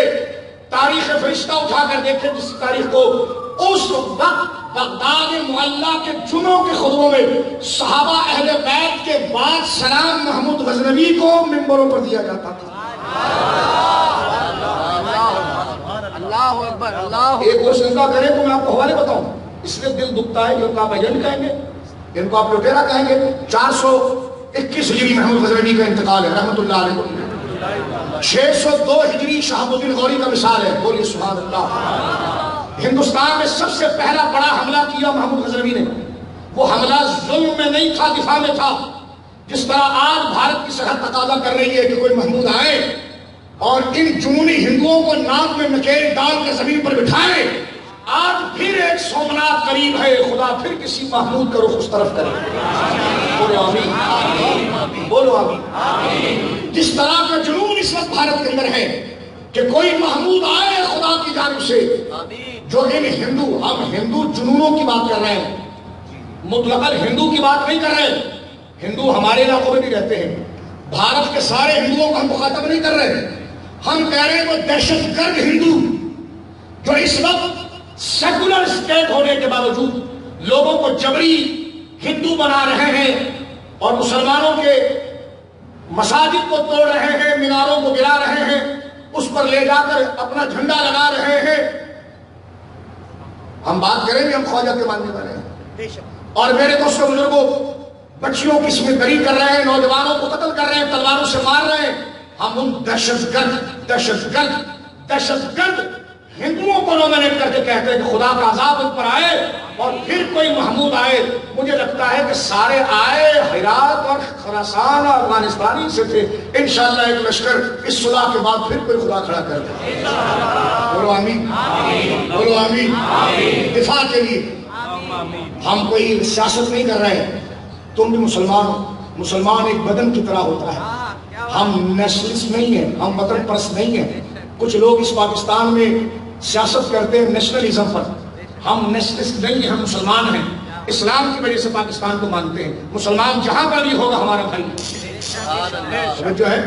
تاریخ فرشتہ اٹھا کر دیکھیں جس تاریخ کو، اس وقت بغداد معلیٰ کے جنوں کے خطبوں میں صحابہ اہل بیت کے بعد سلام محمود غزنوی کو ممبروں پر دیا جاتا تھا. ایک اور سنگا کریں تو میں آپ کو حوالے بتاؤں، اس لیے دل دکھتا ہے کہ ان کو آپ ایجنٹ کہیں گے، ان کو آپ لوٹیرا کہیں گے. 421 ہجری محمود غزنوی کا انتقال ہے رحمت اللہ علیہ. 602 ہجری شہاب الدین غوری کا مثال ہے. بولیے سبحان اللہ. ہندوستان میں سب سے پہلا بڑا حملہ کیا محمود غزنوی نے. وہ حملہ ظلم میں نہیں تھا، دفاع میں تھا. جس طرح آج بھارت کی سرحد تقاضا کر رہی ہے کہ کوئی محمود آئے اور ان جنونی ہندوؤں کو ناک میں نکیل ڈال کے زمین پر بٹھائے. آج پھر ایک سومنات قریب ہے، خدا پھر کسی محمود کا رخ اس طرف کرے. بولو آمین، بولو آمین. جس طرح کا جنون اس وقت بھارت کے اندر ہے کہ کوئی محمود آئے خدا کی جانب سے، جو ان ہم ہندو جنونوں کی بات کر رہے ہیں، مطلقاً ہندو کی بات نہیں کر رہے. ہندو ہمارے علاقوں میں بھی رہتے ہیں، بھارت کے سارے ہندوؤں کو ہم مخاطب نہیں کر رہے. ہم کہہ رہے ہیں وہ دہشت گرد ہندو جو اس وقت سیکولر اسٹیٹ ہونے کے باوجود لوگوں کو جبری ہندو بنا رہے ہیں اور مسلمانوں کے مساجد کو توڑ رہے ہیں، میناروں کو گرا رہے ہیں، اس پر لے جا کر اپنا جھنڈا لگا رہے ہیں. ہم بات کریں گے، ہم خواجہ کے ماننے والے ہیں. اور میرے دوستوں بزرگوں، بچیوں کی اس میں بری کر رہے ہیں، نوجوانوں کو قتل کر رہے ہیں، تلواروں سے مار رہے ہیں. ہم ان دہشت گرد ہندوؤں کو نومینیٹ کر کے کہتے ہیں کہ خدا کا عذاب ان پر آئے اور پھر کوئی محمود آئے. مجھے لگتا ہے کہ سارے آئے ہرات اور خراسان اور افغانستانی سے تھے. انشاءاللہ ایک لشکر اس صلح کے بعد پھر کوئی خدا کھڑا کر دے. بولو آمین، بولو آمین. دفاع کے لیے ہم کوئی سیاست نہیں کر رہے ہیں. تم بھی مسلمان ایک بدن کی طرح ہوتا ہے. ہم نیشنلسٹ نہیں ہیں، ہم وطن پرست نہیں ہیں. کچھ لوگ اس پاکستان میں سیاست کرتے ہیں نیشنلزم پر. ہم نیشنلسٹ نہیں ہیں، ہم مسلمان ہیں. اسلام کی وجہ سے پاکستان کو مانتے ہیں. مسلمان جہاں پر بھی ہوگا ہمارا بھائی. جو ہے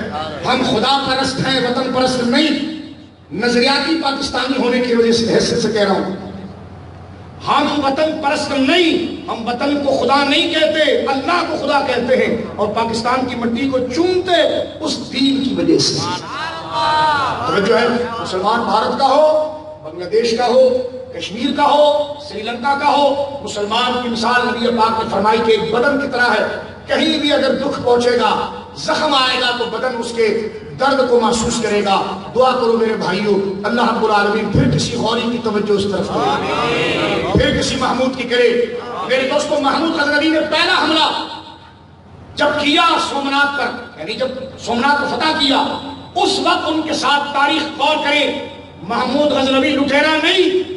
ہم خدا پرست ہیں، وطن پرست نہیں. نظریاتی پاکستانی ہونے کی وجہ سے حیثیت سے کہہ رہا ہوں، ہم وطن پرست نہیں. ہم وطن کو خدا نہیں کہتے، اللہ کو خدا کہتے ہیں. اور پاکستان کی مٹی کو چومتے اس دین کی وجہ سے. جو ہے مسلمان بھارت کا ہو، بنگلہ دیش کا ہو، کشمیر کا ہو، سری لنکا کا ہو، مسلمان کی مثال نبی پاک نے فرمائی کہ ایک بدن کی طرح ہے. کہیں بھی اگر دکھ پہنچے گا، زخم آئے گا، تو بدن اس کے درد کو محسوس کرے گا. دعا کرو میرے بھائیوں، اللہ رب العالمین پھر کسی غوری کی توجہ اس طرف کرے، پھر کسی محمود کی کرے. میرے دوستوں، محمود غزنوی نے پہلا حملہ جب کیا سومنات پر، یعنی جب سومنات کو فتح کیا، اس وقت ان کے ساتھ تاریخ غور کریں. محمود غزنوی لٹیرا نہیں،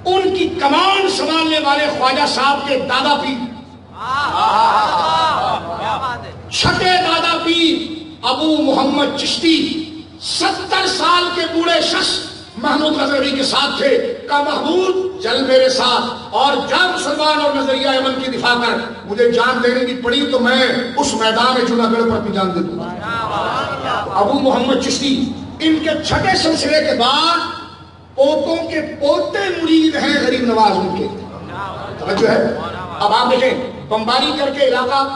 ان کی کمان سنبھالنے والے خواجہ صاحب کے دادا پیر، چھٹے دادا پیر ابو محمد چشتی، 70 سال کے بوڑھے شخص محمود غزنوی کے ساتھ تھے، کہا محمود چل میرے ساتھ اور جا مسلمان اور نظریہ امن کی دفاع کر، مجھے جان دینے کی پڑی تو میں اس میدان جناگڑھ پر اپنی جان دے دوں گا۔ ابو محمد چشتی ان کے چھٹے سلسلے کے بعد پوتوں کے پوتے مرید ہیں غریب نواز ان کے، توجہ ہے۔ اب آپ دیکھیں بمباری کر کے علاقہ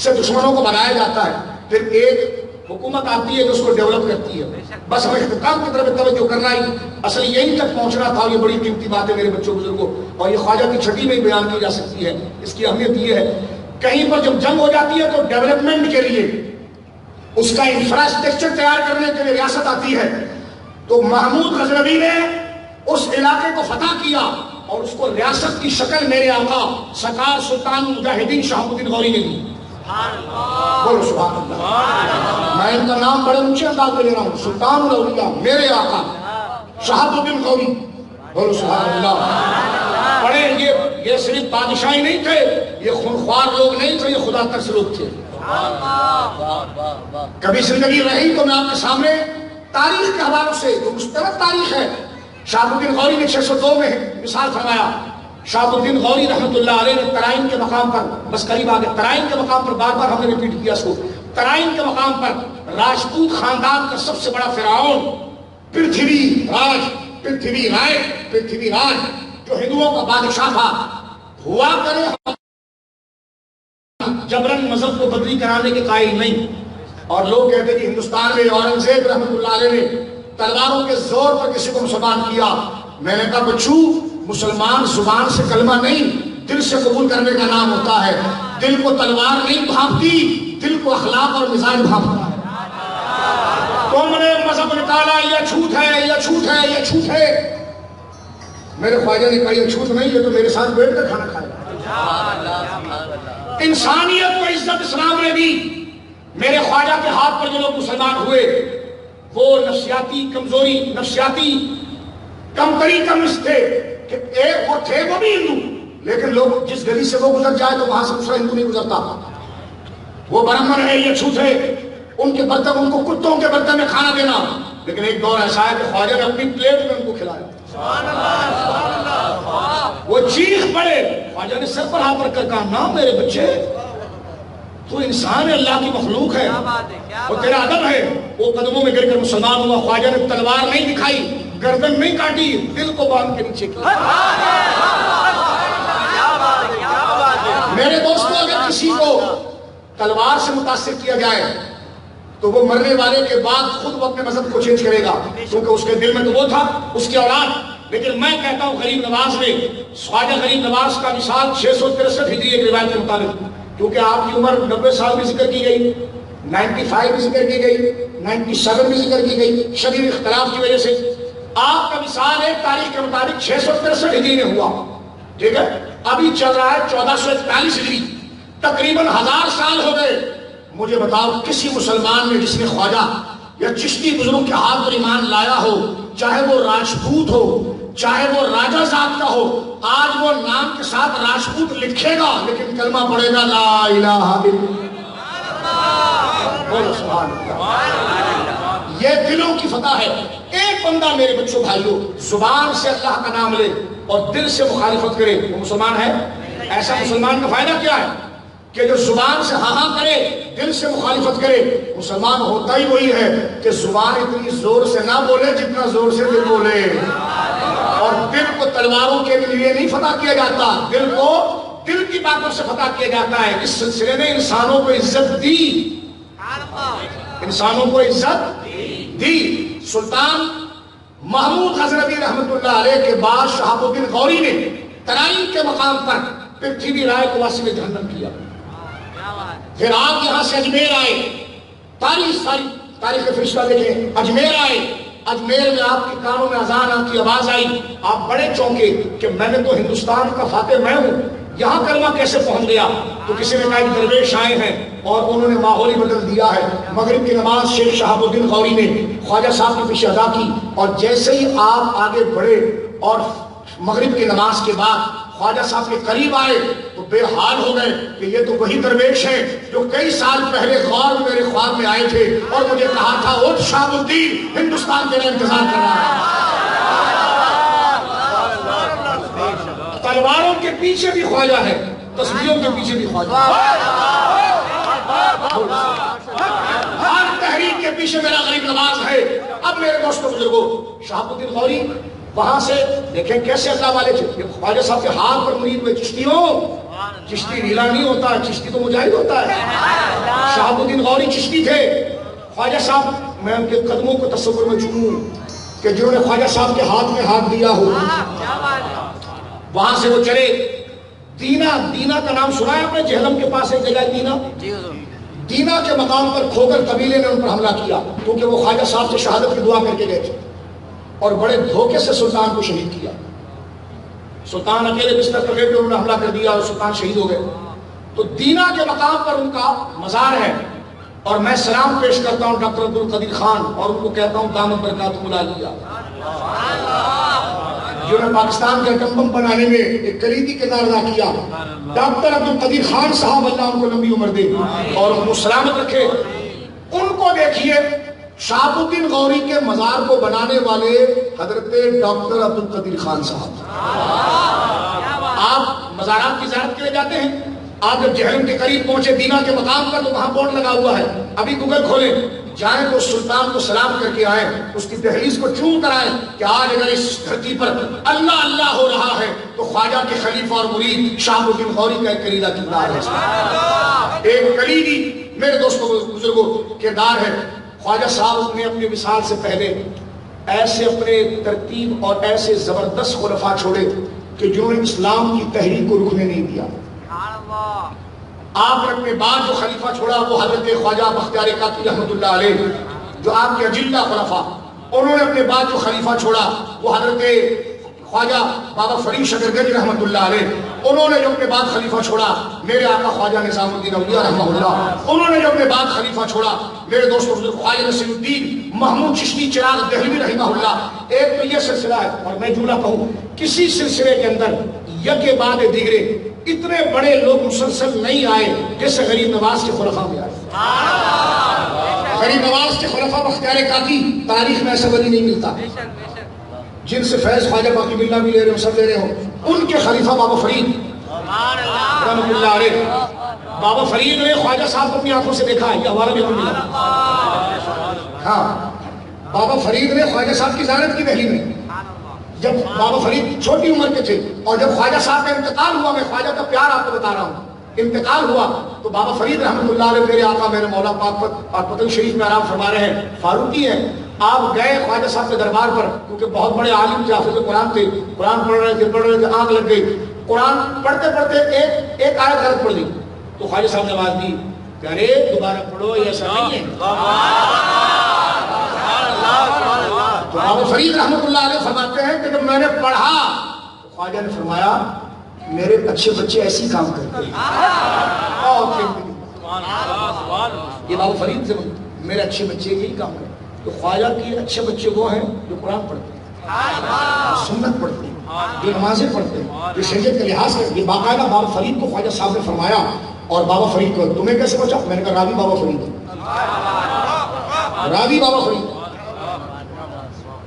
سے دشمنوں کو بنایا جاتا ہے، پھر ایک حکومت آتی ہے جو اس کو ڈیولپ کرتی ہے، بس ہمیں اختتام کی طرف توجہ کرنا ہی اصل یہیں تک پہنچنا تھا۔ یہ بڑی قیمتی بات ہے میرے بچوں بزرگوں، اور یہ خواجہ کی چھٹی میں ہی بیان کی جا سکتی ہے۔ اس کی اہمیت یہ ہے کہیں پر جب جنگ ہو جاتی ہے تو ڈیولپمنٹ کے لیے اس کا انفراسٹرکچر تیار کرنے کے لیے ریاست آتی ہے، تو محمود غزنوی نے اس علاقے کو فتح کیا اور اس کو ریاست کی شکل میرے آقا سرکار سلطان مجاہدین شہاب الدین غوری نے دی۔ بولو سبحان اللہ۔ میں ان کا نام بڑے اونچے انداز میں لے رہا ہوں، سلطان الاولیاء میرے آقا شہاب الدین غوری، بولو سبحان اللہ۔ پڑھیں یہ صرف بادشاہی نہیں تھے، یہ خونخوار لوگ نہیں تھے، یہ خدا ترس لوگ تھے۔ کبھی زندگی رہی تو میں آپ کے سامنے تاریخ کے حوالوں سے جو مستند تاریخ ہے، شہاب الدین غوری نے 602 میں مثال فرمایا۔ شہاب الدین غوری رحمت اللہ علیہ نے ترائن کے مقام پر، بس قریب آگے، ترائن کے مقام پر بار بار ہم نے ریپیٹ کیا اس کو، ترائن کے مقام پر راجپوت خاندان کا سب سے بڑا فرعون پرتھوی راج جو ہندوؤں کا بادشاہ تھا، ہوا کرے جبرن مذہب کو بدلی کرانے کے قائل نہیں۔ اور لوگ کہتے ہیں کہ ہندوستان میں اورنگزیب رحمت اللہ علیہ نے تلواروں کے زور پر کسی کو مسلمان کیا۔ میں نے کہا بچو، مسلمان زبان سے کلمہ نہیں، دل سے قبول کرنے کا نام ہوتا ہے۔ دل کو تلوار نہیں بھانپتی، دل کو اخلاق اور مزاج بھانپتا ہے۔ تم نے مذہب نکالا، یہ جھوٹ ہے، یہ جھوٹ ہے، یہ جھوٹ ہے۔ میرے خواجہ نے کہا یہ جھوٹ نہیں ہے تو میرے ساتھ بیٹھ کر کھانا کھائے۔ انسانیت کو عزت اسلام نے دی۔ میرے خواجہ کے ہاتھ پر جو لوگ مسلمان ہوئے وہ نفسیاتی کمزوری، نفسیاتی کمتری کمز تھے کہ ایک وہ تھے وہ بھی ہندو، لیکن لوگ جس گلی سے وہ گزر جائے تو وہاں سے دوسرا ہندو نہیں گزرتا۔ وہ برہمن ہے، یہ چھوٹ ہے، ان کے برتن، ان کو کتوں کے برتن میں کھانا دینا۔ لیکن ایک دور ایسا ہے کہ خواجہ نے اپنی پلیٹ میں ان کو کھلایا۔ وہ چیخ پڑے، خواجہ نے سر پر ہاتھ رکھ کر کہا نا میرے بچے، تو انسان ہے، اللہ کی مخلوق ہے، وہ تیرا ادب ہے۔ وہ قدموں میں گر کر مسلمان ہوا۔ خواجہ نے تلوار نہیں دکھائی، گردن نہیں کاٹی، دل کو باندھ کے نیچے کیا۔ میرے دوستوں، اگر کسی کو تلوار سے متاثر کیا جائے تو وہ مرنے والے کے بعد خود وہ اپنے مذہب کو چینج کرے گا، کیونکہ اس کے دل میں تو وہ تھا، اس کی اولاد۔ لیکن میں کہتا ہوں غریب نواز میں، خواجہ غریب نواز کا مثال 663 ہجری ایک روایت کے مطابق، کیونکہ آپ کی عمر 90 سال بھی ذکر کی گئی، 95 بھی ذکر کی گئی، 97 بھی ذکر کی گئی، شدید اختلاف کی وجہ سے آپ کا مثال ایک تاریخ کے مطابق 663 ہجری میں ہوا، ٹھیک ہے؟ ابھی چل رہا ہے 1441 ہجری، تقریباً 1000 سال ہو گئے۔ مجھے بتاؤ کسی مسلمان میں جس نے خواجہ یا چشتی بزرگ کے ہاتھ پر ایمان لایا ہو، چاہے وہ راجپوت ہو، چاہے وہ راجہ ذات کا ہو، آج وہ نام کے ساتھ راجپوت لکھے گا لیکن کلمہ پڑھے گا لا الہ الا اللہ۔ بولو سبحان اللہ۔ یہ دلوں کی فتح ہے۔ ایک بندہ میرے بچوں بھائیوں زبان سے اللہ کا نام لے اور دل سے مخالفت کرے، وہ مسلمان ہے؟ ایسا مسلمان کا فائدہ کیا ہے کہ جو زبان سے ہاں ہاں کرے، دل سے مخالفت کرے؟ مسلمان ہوتا ہی وہی ہے کہ زبان اتنی زور سے نہ بولے جتنا زور سے دل بولے۔ اور دل کو تلواروں کے لیے نہیں فتح کیا جاتا، دل کو دل کی باتوں سے فتح کیا جاتا ہے۔ اس سلسلے نے انسانوں کو عزت دی، انسانوں کو عزت دی۔ سلطان محمود غزنوی رحمت اللہ علیہ کے بعد شہاب الدین غوری نے ترائن کے مقام پر پرتھوی رائے کو واسطے جہنم کیا۔ پھر آپ یہاں سے اجمیر آئے، تاریخ فرشتہ دیکھیں، اجمیر آئے، اجمیر میں آپ کے کانوں میں اذان کی آواز آئی، آپ بڑے چونکے کہ میں نے تو ہندوستان کا فاتح میں ہوں، یہاں کلمہ کیسے پہنچ گیا؟ تو کسی نے کہا کہ درویش آئے ہیں اور انہوں نے ماحول ہی بدل دیا ہے۔ مغرب کی نماز شیخ شہاب الدین غوری نے خواجہ صاحب کے پیچھے ادا کی، اور جیسے ہی آپ آگے بڑھے اور مغرب کی نماز کے بعد خواجہ صاحب کے قریب آئے تو بے حال ہو گئے کہ یہ تو وہی درویش ہیں جو کئی سال پہلے غور میں میرے خواب میں آئے تھے اور مجھے کہا تھا اٹھ شہاب الدین، ہندوستان تیرا انتظار کر رہا ہے۔ تلواروں کے پیچھے بھی خواجہ ہے، تصویروں کے پیچھے بھی خواجہ ہے، ہر تحریک کے پیچھے میرا غریب نواز ہے۔ اب میرے دوستوں بزرگوں، شہاب الدین غوری وہاں سے دیکھیں کیسے اللہ والے تھے۔ خواجہ صاحب کے ہاتھ پر مرید میں چشتی ہو، چشتی ریلا نہیں ہوتا، چشتی تو مجاہد ہوتا ہے۔ شہاب الدین غوری چشتی تھے۔ خواجہ صاحب، میں ان کے قدموں کو تصور میں چکوں کہ جنہوں نے خواجہ صاحب کے ہاتھ میں ہاتھ دیا ہو۔ وہاں سے وہ چلے دینا کا نام سنا ہے آپ نے؟ جہلم کے پاس ایک جگہ دینا کے مقام پر کھوکر قبیلے نے ان پر حملہ کیا کیونکہ وہ خواجہ صاحب سے شہادت کی دعا کر کے گئے تھے اور بڑے دھوکے سے سلطان کو شہید کیا۔ سلطان اکیلے بستر پر گئے، انہوں نے حملہ کر دیا اور سلطان شہید ہو گئے۔ تو دینا کے مقام پر ان کا مزار ہے اور میں سلام پیش کرتا ہوں ڈاکٹر عبدالقدیر خان اور ان کو کہتا ہوں دامت برکاتہ العالیہ، جنہوں نے پاکستان کے ایٹم بم بنانے میں ایک کلیدی کردار ادا کیا۔ ڈاکٹر عبدالقدیر خان صاحب، اللہ ان کو لمبی عمر دے اور ان کو سلامت رکھے۔ ان کو دیکھیے، شہاب الدین غوری کے مزار کو بنانے والے حضرت ڈاکٹر عبدالقدیر خان صاحب۔ آپ مزارات کی زیارت کے لیے جاتے ہیں، آپ جب جہلم کے قریب پہنچے دینا کے مقام پر تو وہاں بورڈ لگا ہوا ہے، ابھی گوگل کھولیں، جائیں تو سلطان کو سلام کر کے آئیں، اس کی دہلیز کو چوم کر آئیں کہ آج اگر اس دھرتی پر اللہ اللہ ہو رہا ہے تو خواجہ کے خلیفہ اور مرید شہاب الدین غوری کا ایک کلیدہ کردار ہے، ایک کلیدی میرے دوستوں بزرگوں کردار ہے۔ خواجہ صاحب نے اپنے وصال سے پہلے ایسے اپنے ترتیب اور ایسے زبردست خلفاء چھوڑے کہ جنہوں نے اسلام کی تحریک کو رکنے نہیں دیا۔ آپ نے اپنے بعد جو خلیفہ چھوڑا وہ حضرت خواجہ بختیار کاکی رحمۃ اللہ علیہ، جو آپ کے اجلہ خلفاء، انہوں نے اپنے بعد جو خلیفہ چھوڑا وہ حضرت خواجہ بابا فرید شکرگنج رحمۃ اللہ علیہ، انہوں نے جو اپنے بعد خلیفہ چھوڑا میرے آقا خواجہ نظام الدین اولیاء رحمہ اللہ، انہوں نے جو اپنے بعد خلیفہ چھوڑا میرے دوستوں بزرگ خواجہ نصیر الدین محمود چشتی چراغ دہلوی رحمہ اللہ۔ ایک تو یہ سلسلہ ہے اور میں جملہ کہوں، کسی سلسلے کے اندر یکے بعد دیگرے اتنے بڑے لوگ مسلسل نہیں آئے جیسے غریب نواز کے خلفاء میں آئے۔ غریب نواز کے خلفاء بختیار کاکی تاریخ میں ایسا ولی نہیں ملتا جن سے فیض خواجہ باقی باللہ بھی لے رہے ہوں، سب لے رہے ہوں۔ ان کے خلیفہ بابا فرید رحمۃ اللہ علیہ، بابا فرید نے خواجہ صاحب کو اپنی آنکھوں سے دیکھا ہے، یہ حوالہ بھی ہم ملا۔ ہاں، بابا فرید نے خواجہ صاحب کی زیارت کی دہلی میں، جب بابا فرید چھوٹی عمر کے تھے اور جب خواجہ صاحب کا انتقال ہوا، میں خواجہ کا پیار آپ کو بتا رہا ہوں، انتقال ہوا تو بابا فرید رحمۃ اللہ علیہ میرے آقا میرے مولا پاک پتن شریف میں آرام فرما رہے ہیں، فاروقی ہیں، آپ گئے خواجہ صاحب کے دربار پر کیونکہ بہت بڑے عالم تھے، حافظ قرآن تھے، قرآن پڑھ رہے تھے، آنکھ لگ گئی، قرآن پڑھتے پڑھتے ایک آیت غلط پڑھ دی تو خواجہ صاحب نے آواز دی کہ ارے دوبارہ پڑھو، یہ ایسا نہیں ہے۔ تو بابا فرید رحمۃ اللہ علیہ فرماتے ہیں کہ جب میں نے پڑھا تو خواجہ نے فرمایا میرے اچھے بچے ایسی کام کرتے ہیں، یہ بابا فرید سے میرے اچھے بچے یہی کام کرتے ہیں۔ تو خواجہ کے اچھے بچے وہ ہیں جو قرآن پڑھتے ہیں، سنت پڑھتے ہیں، جو نمازیں پڑھتے ہیں، جو شریعت کا لحاظ کرتے ہیں۔ باقاعدہ بابا فرید کو خواجہ صاحب نے فرمایا، اور بابا فرید کو تمہیں کیسے پوچھا؟ میں نے کہا راوی بابا فرید ہے، راوی بابا فرید۔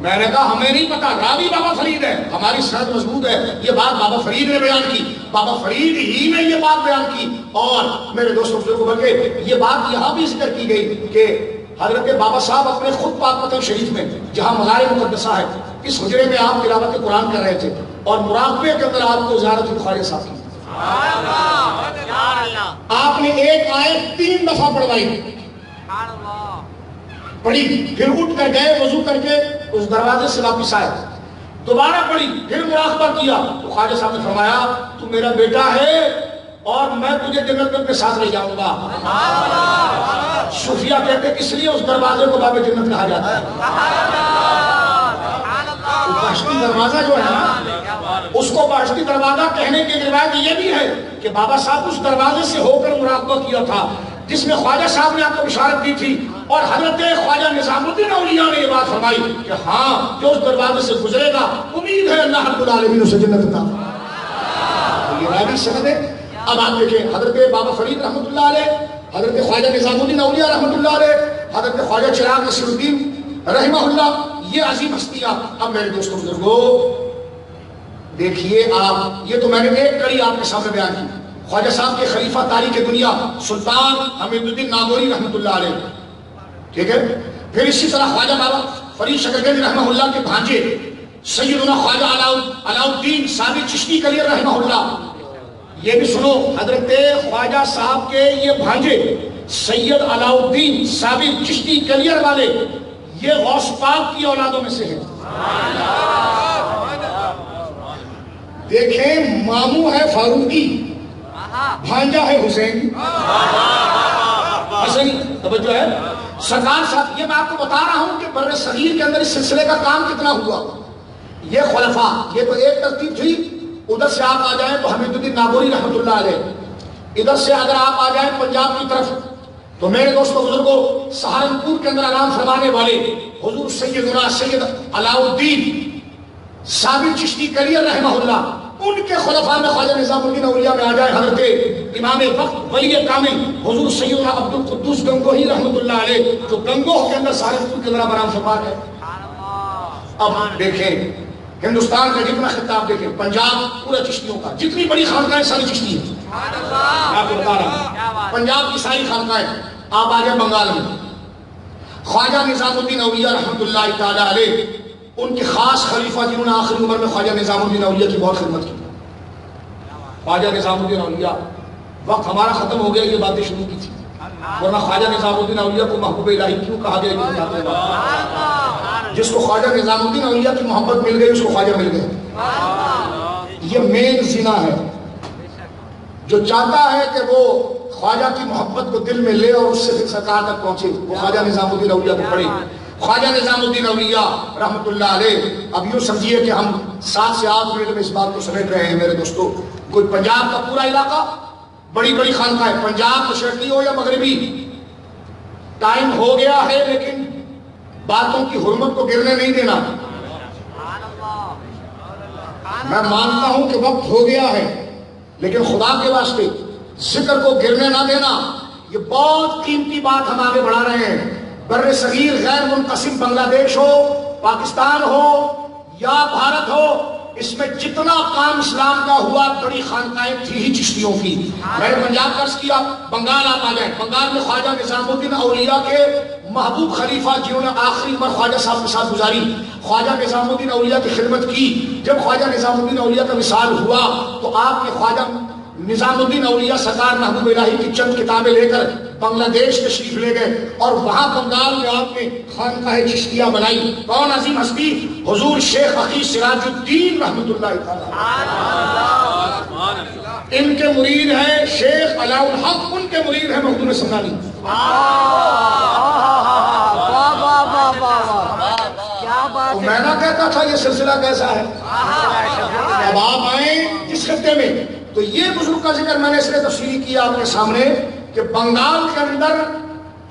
میں نے کہا ہمیں نہیں پتا، راوی بابا فرید ہے، ہماری سند مضبوط ہے۔ یہ بات بابا فرید نے بیان کی، بابا فرید ہی نے یہ بات بیان کی۔ اور میرے دوستوں بزرگوں بلکہ یہ بات یہاں بھی ذکر کی گئی کہ حضرت بابا صاحب اپنے خود پاک پتن شریف میں جہاں مزار مقدسہ ہے، اس حجرے میں آپ تلاوت قرآن کر رہے تھے اور مراقبے کے اندر آپ کو زیارت خواجہ صاحب کی، آپ نے ایک آیت 3 دفعہ پڑھوائی، پڑھی، پھر اٹھ کر گئے وضو کر کے اس دروازے سے واپس آئے، دوبارہ پڑھی، پھر مراقبہ کیا تو خواجہ صاحب نے فرمایا تو میرا بیٹا ہے اور میں تجھے جنت میں اپنے ساتھ لے جاؤں گا۔ صوفیہ کہتے ہیں اس لیے اس دروازے کو باب جنت کہا جاتا ہے۔ بہشتی دروازہ جو ہے نا، اس کو بہشتی دروازہ کہنے کی روایت یہ بھی ہے کہ بابا صاحب اس دروازے سے ہو کر مراقبہ کیا تھا جس میں خواجہ صاحب نے آپ کو بشارت دی تھی، اور حضرت خواجہ نظام الدین اولیاء نے یہ بات فرمائی کہ ہاں جو اس دروازے سے گزرے گا امید ہے اللہ رب العالمین اسے جنت عطا فرمائے۔ بنیادی سند ہے. اب آپ دیکھیں حضرت بابا فرید رحمۃ اللہ علیہ، حضرت خواجہ نظام الدین اولیاء رحمۃ اللہ علیہ، حضرت خواجہ چراغ نصیر الدین رحمہ اللہ، یہ عظیم ہستیاں. اب میرے دوستوں بزرگوں دیکھیے آپ، یہ تو میں نے ایک کڑی آپ کے سامنے بیان کی. خواجہ صاحب کے خلیفہ تاریخ دنیا سلطان حمید الدین ناگوری رحمۃ اللہ علیہ، ٹھیک ہے. پھر اسی طرح خواجہ بابا فرید شکرگنج رحمہ اللہ کے بھانجے سیدنا خواجہ علاء الدین صابر چشتی کلیر رحمہ اللہ. یہ بھی سنو، حضرت خواجہ صاحب کے یہ بھانجے سید علاء الدین صابر چشتی کلیر والے یہ غوث پاک کی اولادوں میں سے ہیں. دیکھیں ماموں ہے فاروقی، بھانجا ہے حسین حسنی. توجہ ہے سرکار صاحب. یہ میں آپ کو بتا رہا ہوں کہ بر صغیر کے اندر اس سلسلے کا کام کتنا ہوا. یہ خلفاء، یہ تو ایک ترتیب تھی. ادھر سے آپ آ جائیں تو حمید الدین ناگوری رحمۃ اللہ علیہ، ادھر سے اگر آپ آ جائیں پنجاب کی طرف تو میرے دوستوں بزرگوں سہارنپور کے اندر آرام فرمانے والے حضور سیدنا سید علاء الدین صابر چشتی کلیر رحمہ اللہ، ان کے خلفاء میں خواجہ نظام الدین اولیاء میں آ جائے حضرت امام وقت ولی کامل حضور سیدنا عبد القدوس گنگوہی رحمۃ اللہ علیہ، جو گنگوہ کے اندر سہارنپور کے اندر آرام فرما ہے. اب دیکھیں ہندوستان کا جتنا خطاب دیکھیں، پنجاب پورا چشتیوں کا، جتنی بڑی خانقاہیں ساری چشتی ہیں. آپ کو بتا رہا ہوں پنجاب کی ساری خانقاہیں. آپ آ جائیں بنگال میں خواجہ نظام الدین اولیاء رحمۃ اللہ تعالی علیہ، ان کے خاص خلیفہ جنہوں نے آخری عمر میں خواجہ نظام الدین اولیاء کی بہت خدمت کی. خواجہ نظام الدین اولیاء، وقت ہمارا ختم ہو گیا، یہ باتیں شروع کی تھی، ورنہ خواجہ نظام الدین اولیاء کو محبوب الہی کیوں کہا گیا؟ جس کو خواجہ نظام الدین اولیاء کی محبت مل گئی اس کو خواجہ مل گیا. یہ مین زنا ہے. جو چاہتا ہے کہ وہ خواجہ کی محبت کو دل میں لے اور اس سے پھر سرکار تک پہنچے، وہ خواجہ نظام الدین اولیاء کو پڑھے. خواجہ نظام الدین اولیاء رحمۃ اللہ علیہ، اب یوں سمجھیے کہ ہم 7 سے 8 منٹ میں اس بات کو سمیٹ رہے ہیں میرے دوستو. کوئی پنجاب کا پورا علاقہ بڑی بڑی خانقاہیں، پنجاب مشرقی ہو یا مغربی، ٹائم ہو گیا ہے لیکن باتوں کی حرمت کو گرنے نہیں دینا. میں مانتا ہوں کہ وقت ہو گیا ہے لیکن خدا کے واسطے ذکر کو گرنے نہ دینا. یہ بہت قیمتی بات ہم آگے بڑھا رہے ہیں. بر صغیر غیر منقسم بنگلہ دیش ہو، پاکستان ہو یا بھارت ہو، اس میں جتنا کام اسلام کا ہوا بڑی خانقاہیں تھی ہی چشتیوں کی. میں نے پنجاب کا عرض کیا، بنگال آپ آ جائیں، بنگال میں خواجہ نظام الدین اولیاء کے محبوب خلیفہ جنہوں نے آخری عمر خواجہ صاحب کے ساتھ گزاری، خواجہ نظام الدین اولیاء کی خدمت کی. جب خواجہ نظام الدین اولیاء کا وصال ہوا تو آپ کے خواجہ نظام الدین اولیاء سرکار محبوب الہی کی چند کتابیں لے کر بنگلہ دیش تشریف لے گئے اور وہاں بنگال میں آپ نے خانقاہ چشتیہ بنائی. کون عظیم ہستی؟ حضور شیخ اخی سراج الدین رحمۃ اللہ تعالی. ان کے مرید ہیں شیخ علاء الحق، ان کے مرید ہیں مخدوم سمنانی. تو میں نہ کہتا تھا یہ سلسلہ کیسا ہے. اب آپ آئیں جس خطے میں، تو یہ بزرگ کا ذکر میں نے اس لیے تفصیلی کیا آپ کے سامنے کہ بنگال کے اندر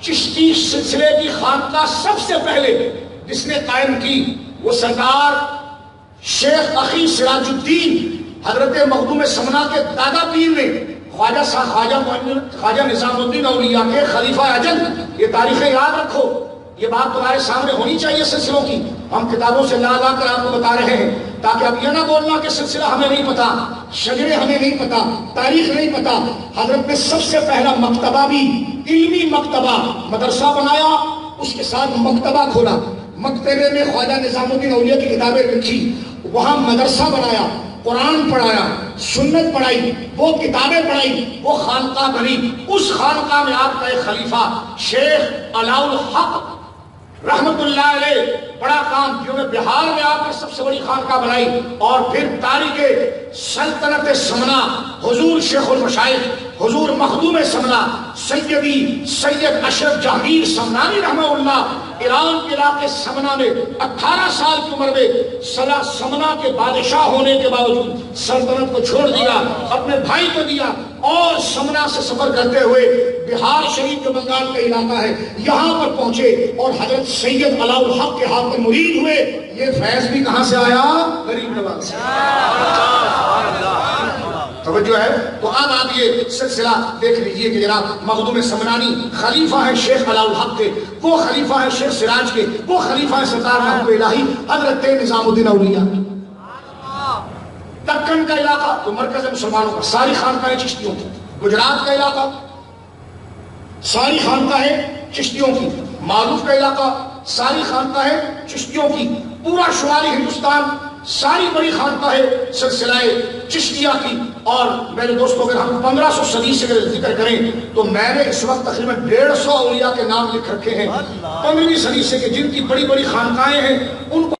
چشتی سلسلے کی خانقاہ سب سے پہلے جس نے قائم کی وہ سرکار شیخ اخی سراج الدین حضرت مخدوم سمنا کے دادا پیر نے خواجہ نظام الدین اولیاء کے خلیفہ اجل. یہ تاریخیں یاد رکھو، یہ بات تمہارے سامنے ہونی چاہیے سلسلوں کی. ہم کتابوں سے لا لا کر آپ کو بتا رہے ہیں تاکہ اب یہ نہ بولنا کہ سلسلہ ہمیں نہیں پتا، شجرے ہمیں نہیں پتا، تاریخ نہیں پتا. حضرت نے سب سے پہلا مکتبہ بھی علمی مکتبہ، مدرسہ بنایا، اس کے ساتھ مکتبہ کھولا. مکتبے میں خواجہ نظام الدین اولیاء کی کتابیں لکھی، وہاں مدرسہ بنایا، قرآن پڑھایا، سنت پڑھائی، وہ کتابیں پڑھائی، وہ خانقاہ بنی. اس خانقاہ میں آپ کا ایک خلیفہ شیخ علاء الحق رحمت اللہ علیہ بڑا کام، جنہوں نے بہار میں آپ نے سب سے بڑی خانقاہ بنائی. اور پھر تاریخ سلطنت سمنا حضور شیخ المشائخ حضور مخدوم سمنا سیدی سید اشرف جہانگیر سمنانی رحمہ اللہ ایران کے علاقے سمنا میں 18 سال کی عمر میں سمنا کے بادشاہ ہونے کے باوجود سلطنت کو چھوڑ دیا، اپنے بھائی کو دیا اور سمنا سے سفر کرتے ہوئے بہار شریف جو بنگال کا علاقہ ہے یہاں پر پہنچے اور حضرت سید علاء الحق کے ہاتھ پر مرید ہوئے. یہ فیض بھی کہاں سے آیا؟ غریب نواز سے. توجہ ہے؟ تو اب آپ یہ سلسلہ دیکھ لیجئے کہ جناب مخدوم سمنانی خلیفہ ہیں شیخ علاء الحق کے، وہ خلیفہ ہیں شیخ سراج کے، وہ خلیفہ ہیں سرکار محبوب الہی حضرت نظام الدین اولیاء کی۔ دکن کا علاقہ تو مرکز مسلمانوں کا، ساری خانقاہیں چشتیوں کی۔ گجرات کا علاقہ ساری خانقاہیں چشتیوں کی۔ معروف کا علاقہ ساری خانقاہیں چشتیوں کی۔ پورا شمالی ہندوستان ساری بڑی خانقاہیں سلسلہ چشتیہ کی۔ اور میرے دوستوں اگر ہم 1500 صدی سے اگر ذکر کریں تو میں نے اس وقت تقریباً 150 اولیاء کے نام لکھ رکھے ہیں 15ویں صدی سے، کہ جن کی بڑی بڑی خانقاہیں ہیں ان کو